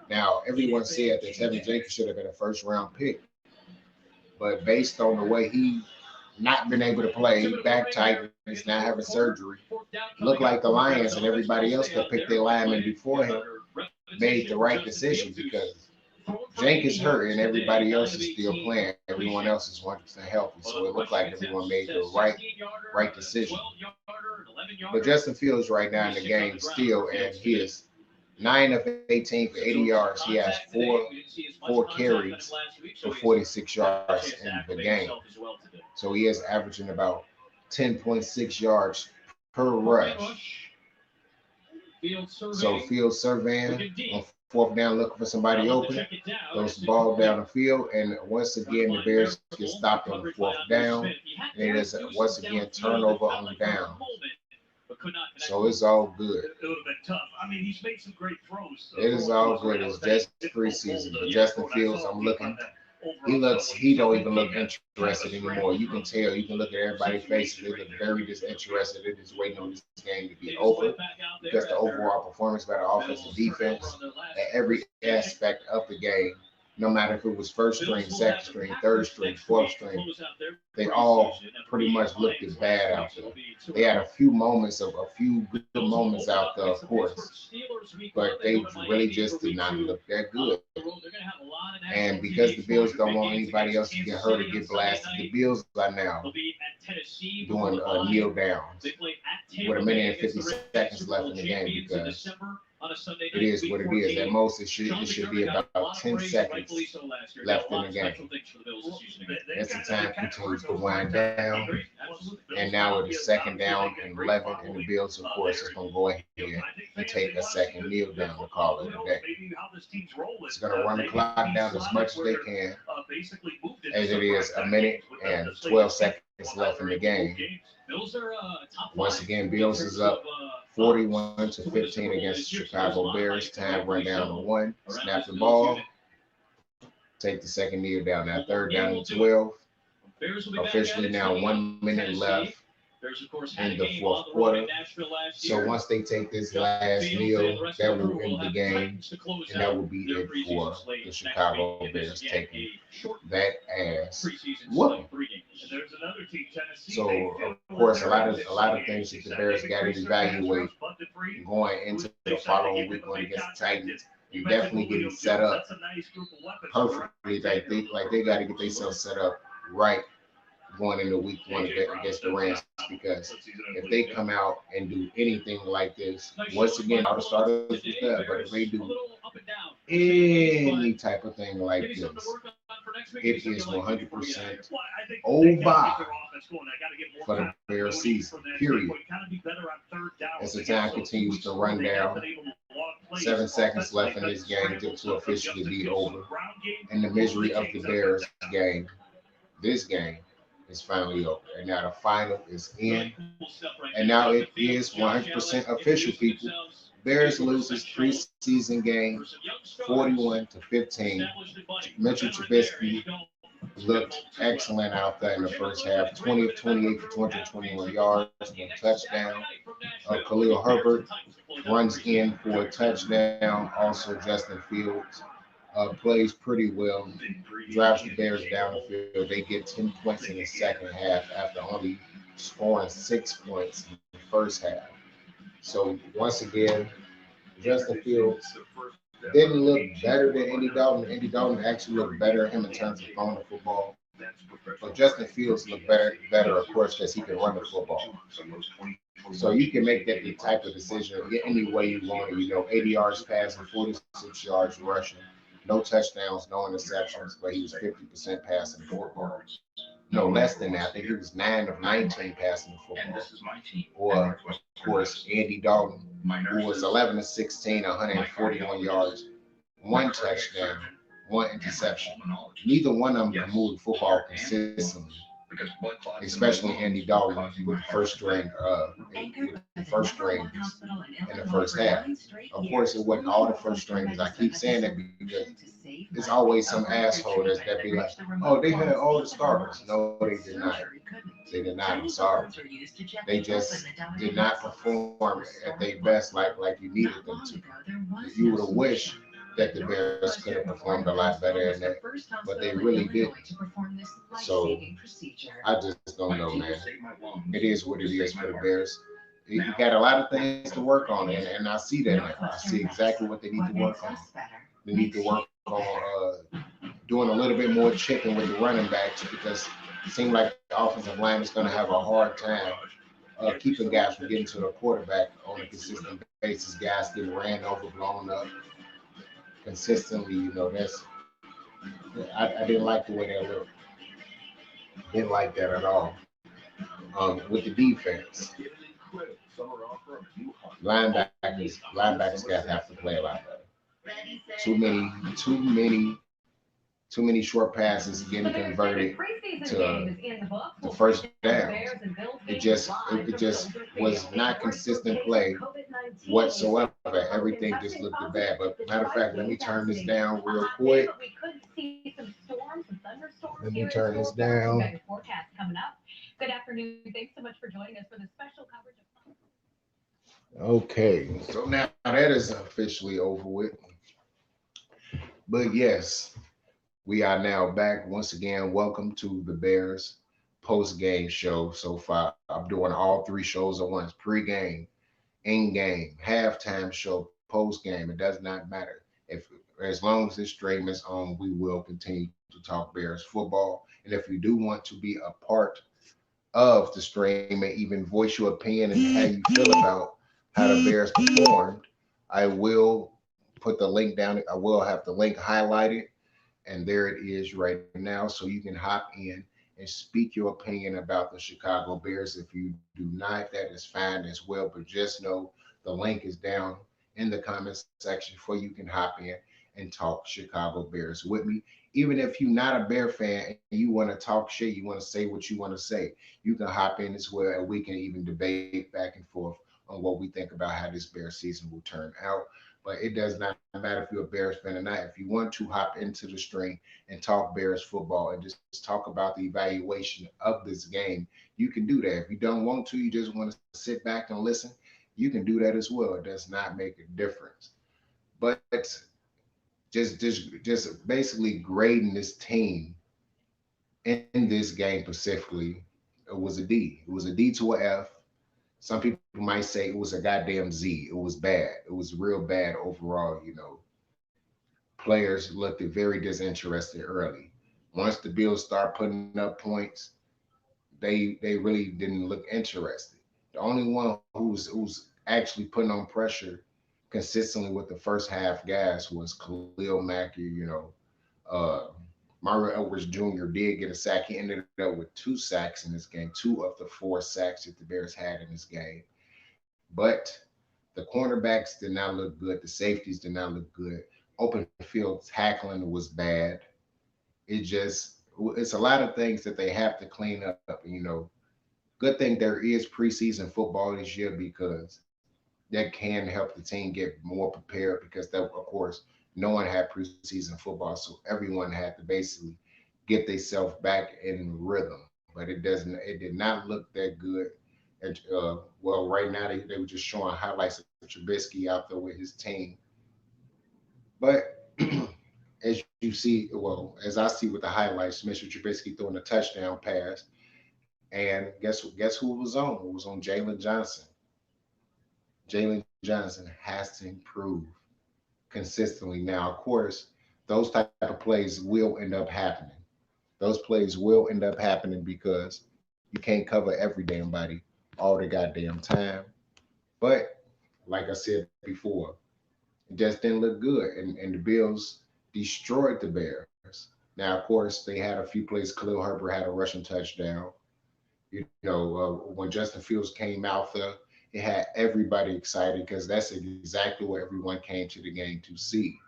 Now, everyone said that Tevin Jenkins should have been a first round pick, but based on the way he not been able to play, back tightness, not having surgery, looked like the Lions and everybody else that picked their lineman before him made the right decision, because Jenkins hurt and everybody else is still playing. Everyone else is 100% healthy, so it looked like everyone made the right decision. But Justin Fields right now in the game still, and he is 9 of 18 for 80 yards. He has four carries for 46 yards in the game. So he is averaging about 10.6 yards per rush. So Fields surveying on fourth down, looking for somebody open, throws the ball down the field, and once again the Bears get stopped on the fourth down, and it is once again turnover on down. So it's all good. It would have been tough. I mean, he's made some great throws. It is all good. It's just preseason. But Justin Fields, I'm looking. He don't even look interested anymore. You can tell. You can look at everybody's faces. They look very disinterested. They're just waiting on this game to be over, because the overall performance by the offense and defense at every aspect of the game, no matter if it was first string, second string, third string, fourth string, they all pretty much looked bad out there. They had a few good moments out there, of course, but they really just did not look that good. And because the Bills don't want anybody else to get hurt or get blasted, the Bills are now doing kneel downs with a minute and 50 seconds left in the game, because it is what it is. At most, it should be about 10 seconds left in the game. As the time continues to wind down, and now it is second down and 11, and the Bills, of course, is going to go ahead and take a second kneel down to call it a day. It's going to run the clock down as much as they can, as it is a minute and 12 seconds left in the game. Once again, Bills is up 41-15 against the Chicago Bears. Time run down to 1. Snap the ball. Take the second kneel down. Now third down and 12. Officially now 1 minute left in the fourth quarter. So once they take this last kneel, that will end the game, and that will be it for the Chicago Bears taking that ass whooping. So of course, a lot of things that the Bears got to evaluate going into the following week when against the Titans. You definitely get it set up perfectly. They got to get themselves set up right going into week 1 against the Rams, because if they come out and do anything like this, once again, all the starters was there, but if they do any type of thing like this, it is 100% over for the Bears season, period. As the time continues to run down, 7 seconds left in this game to officially be over, and the misery of the Bears game, this game, is finally over. And now the final is in. And now it is 100% official, people. Bears loses preseason game 41-15. Mitchell Trubisky looked excellent out there in the first half. 20 of 28 for 221 yards and a touchdown. Khalil Herbert runs in for a touchdown. Also, Justin Fields plays pretty well, drives the Bears down the field. They get 10 points in the second half after only scoring 6 points in the first half. So once again, Justin Fields didn't look better than Andy Dalton. Andy Dalton actually looked better than him in terms of throwing the football. But Justin Fields looked better, of course, because he can run the football. So you can make that the type of decision any way you want it. 80 yards passing, 46 yards rushing. No touchdowns, no interceptions, but he was 50% passing the football. no less than that. I think he was 9 of 19 passing the And football. this is my team. Or, of course, Andy Dalton, who was 11 of 16, 141 yards, 1 touchdown, 1 interception. Neither one of them can move the football consistently, especially Andy Dalton with first string in the first half. Of course, it wasn't all the first stringers. I keep saying that because there's always some asshole that be like, oh, they had all the starters. No, they did not. They did not. I'm sorry. They just did not perform at their best like you needed them to. You would have wished that the Bears could have performed a lot better than that, but they really didn't. So I just don't know, man. It is what it is for the Bears. You got a lot of things to work on, and I see that now. I see exactly what they need to work on. They need to work on doing a little bit more chicken with the running backs, because it seems like the offensive line is going to have a hard time keeping guys from getting to the quarterback on a consistent basis. Guys getting ran over, blown up consistently. You know, I didn't like the way they looked. Didn't like that at all. With the defense, linebackers guys have to play a lot better. Too many short passes getting converted to the first down. It just was not consistent play whatsoever. Everything just looked bad. But matter of fact, let me turn this down real quick. Let me turn this down. Good afternoon. Thanks so much for joining us for the special coverage of. Okay, so now that is officially over with. But yes, we are now back once again. Welcome to the Bears post-game show. So far, I'm doing all 3 shows at once: pre-game, in-game, halftime show, post-game. It does not matter. As long as this stream is on, we will continue to talk Bears football. And if you do want to be a part of the stream and even voice your opinion and how you feel about how the Bears performed, I will put the link down. I will have the link highlighted, and there it is right now. So you can hop in and speak your opinion about the Chicago Bears. If you do not, that is fine as well. But just know the link is down in the comments section for you can hop in and talk Chicago Bears with me. Even if you're not a Bear fan and you want to talk shit, you want to say what you want to say, you can hop in as well, and we can even debate back and forth on what we think about how this Bear season will turn out. But it does not matter if you're a Bears fan or not. If you want to hop into the stream and talk Bears football and just talk about the evaluation of this game, you can do that. If you don't want to, you just want to sit back and listen, you can do that as well. It does not make a difference. But just basically grading this team in this game specifically, it was a D. It was a D to a F. Some people might say it was a goddamn Z. It was bad. It was real bad overall. You know, players looked very disinterested early. Once the Bills start putting up points, they really didn't look interested. The only one who's actually putting on pressure consistently with the first half guys was Khalil Mack. Mario Edwards Jr. did get a sack. He ended up with 2 sacks in this game, 2 of the 4 sacks that the Bears had in this game. But the cornerbacks did not look good. The safeties did not look good. Open field tackling was bad. It's a lot of things that they have to clean up. Good thing there is preseason football this year, because that can help the team get more prepared, because that, of course, no one had preseason football, so everyone had to basically get themselves back in rhythm. But it did not look that good. And well, right now they were just showing highlights of Trubisky out there with his team. But as you see, as I see with the highlights, Mr. Trubisky throwing a touchdown pass, and guess who it was on? It was on Jalen Johnson. Jalen Johnson has to improve consistently. Now, of course, those type of plays will end up happening. Those plays will end up happening because you can't cover every damn body all the goddamn time. But like I said before, it just didn't look good. And the Bills destroyed the Bears. Now, of course, they had a few plays. Khalil Herbert had a rushing touchdown. When Justin Fields came out there, it had everybody excited because that's exactly what everyone came to the game to see.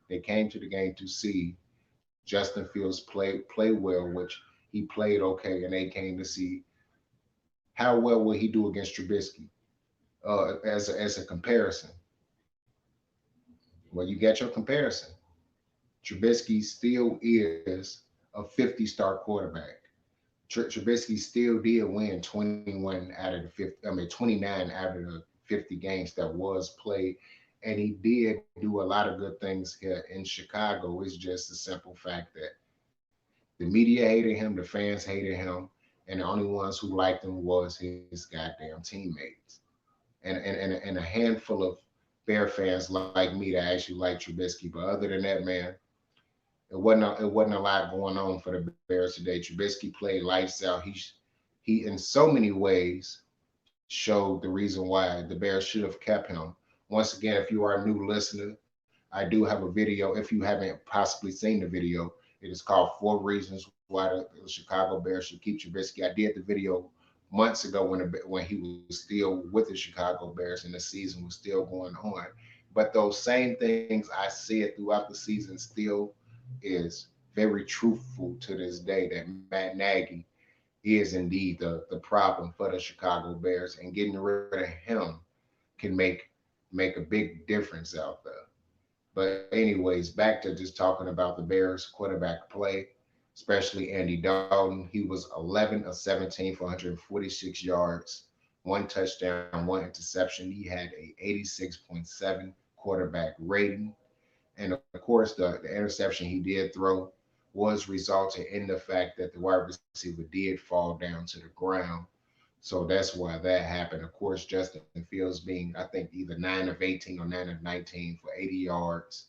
They came to the game to see Justin Fields play well, which he played okay, and they came to see how well will he do against Trubisky. As a comparison, well, you get your comparison. Trubisky still is a 50-start quarterback. Trubisky still did win 21 out of the 50, 29 out of the 50 games that was played. And he did do a lot of good things here in Chicago. It's just the simple fact that the media hated him, the fans hated him, and the only ones who liked him was his goddamn teammates. And a handful of Bear fans like me that actually like Trubisky. But other than that, man, it wasn't a lot going on for the Bears today. Trubisky played lights out. He in so many ways showed the reason why the Bears should have kept him. Once again, if you are a new listener, I do have a video. If you haven't possibly seen the video, it is called 4 Reasons Why the Chicago Bears should keep Trubisky. I did the video months ago when he was still with the Chicago Bears and the season was still going on. But those same things I said throughout the season still is very truthful to this day that Matt Nagy is indeed the problem for the Chicago Bears, and getting rid of him can make a big difference out there. But anyways, back to just talking about the Bears quarterback play, especially Andy Dalton. He was 11 of 17 for 146 yards, 1 touchdown, 1 interception. He had a 86.7 quarterback rating. And of course, the interception he did throw was resulting in the fact that the wide receiver did fall down to the ground. So that's why that happened. Of course, Justin Fields being, I think, either 9 of 18 or 9 of 19 for 80 yards,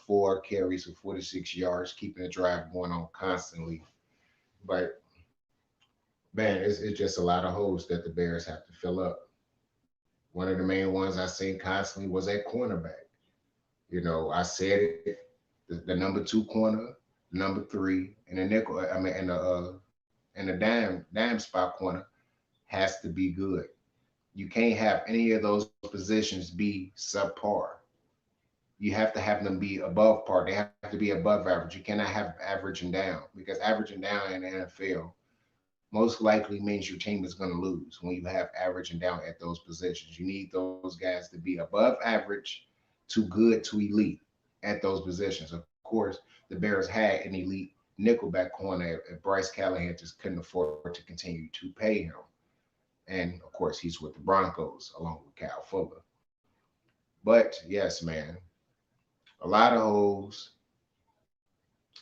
4 carries for 46 yards, keeping the drive going on constantly. But man, it's just a lot of holes that the Bears have to fill up. One of the main ones I seen constantly was at cornerback. I said it, the number 2 corner, number 3, and the nickel. And the dime spot corner has to be good. You can't have any of those positions be subpar. You have to have them be above par. They have to be above average. You cannot have averaging down, because averaging down in the NFL most likely means your team is going to lose when you have averaging down at those positions. You need those guys to be above average to good to elite at those positions. Of course, the Bears had an elite nickelback corner at Bryce Callahan just couldn't afford to continue to pay him. And of course, he's with the Broncos along with Kyle Fuller. But yes, man, a lot of holes.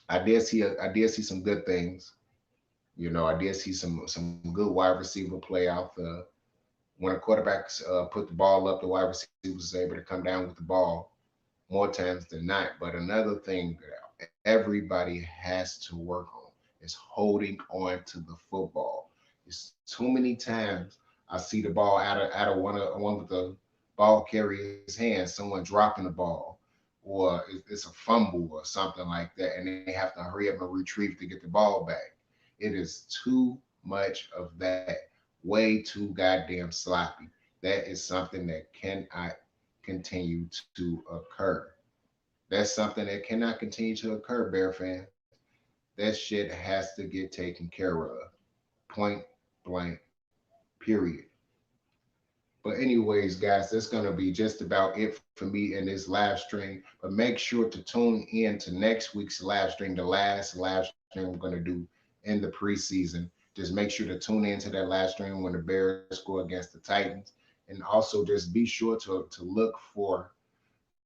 I did see some good things. I did see some good wide receiver play out there. When a quarterback put the ball up, the wide receiver was able to come down with the ball more times than not. But another thing that everybody has to work on is holding on to the football. It's too many times I see the ball out of one of the ball carrier's hands, someone dropping the ball, or it's a fumble or something like that, and they have to hurry up and retrieve to get the ball back. It is too much of that. Way too goddamn sloppy. That is something that cannot continue to occur. That's something that cannot continue to occur, Bear fans. That shit has to get taken care of. Point blank, period. But anyways, guys, that's going to be just about it for me in this live stream. But make sure to tune in to next week's live stream, the last live stream we're going to do in the preseason. Just make sure to tune into that live stream when the Bears score against the Titans. And also just be sure to look for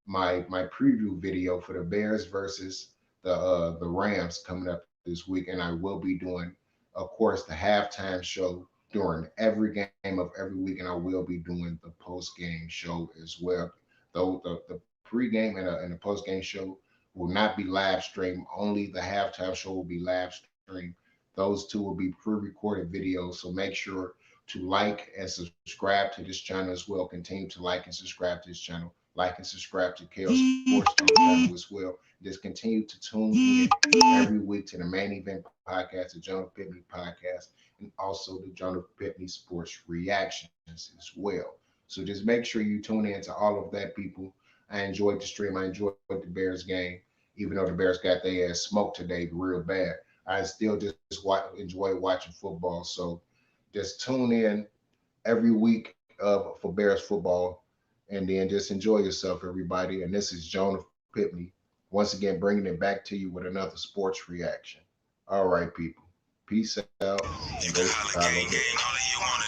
my preview video for the Bears versus the Rams coming up this week. And I will be doing, of course, the halftime show during every game of every week, and I will be doing the post game show as well. Though the pregame and the post game show will not be live streamed. Only the halftime show will be live streamed. Those two will be pre-recorded videos. So make sure to like and subscribe to this channel as well. Continue to like and subscribe to this channel. Like and subscribe to Chaos Sports channel as well. Just continue to tune in every week to the Main Event Podcast, the Jonah Pitney Podcast, and also the Jonah Pitney Sports Reactions as well. So just make sure you tune in to all of that, people. I enjoyed the stream. I enjoyed the Bears game, even though the Bears got their ass smoked today real bad. I still just enjoy watching football. So just tune in every week for Bears football, and then just enjoy yourself, everybody. And this is Jonah Pitney, once again bringing it back to you with another sports reaction. All right, people. Peace out. You can holler gang gang all you want.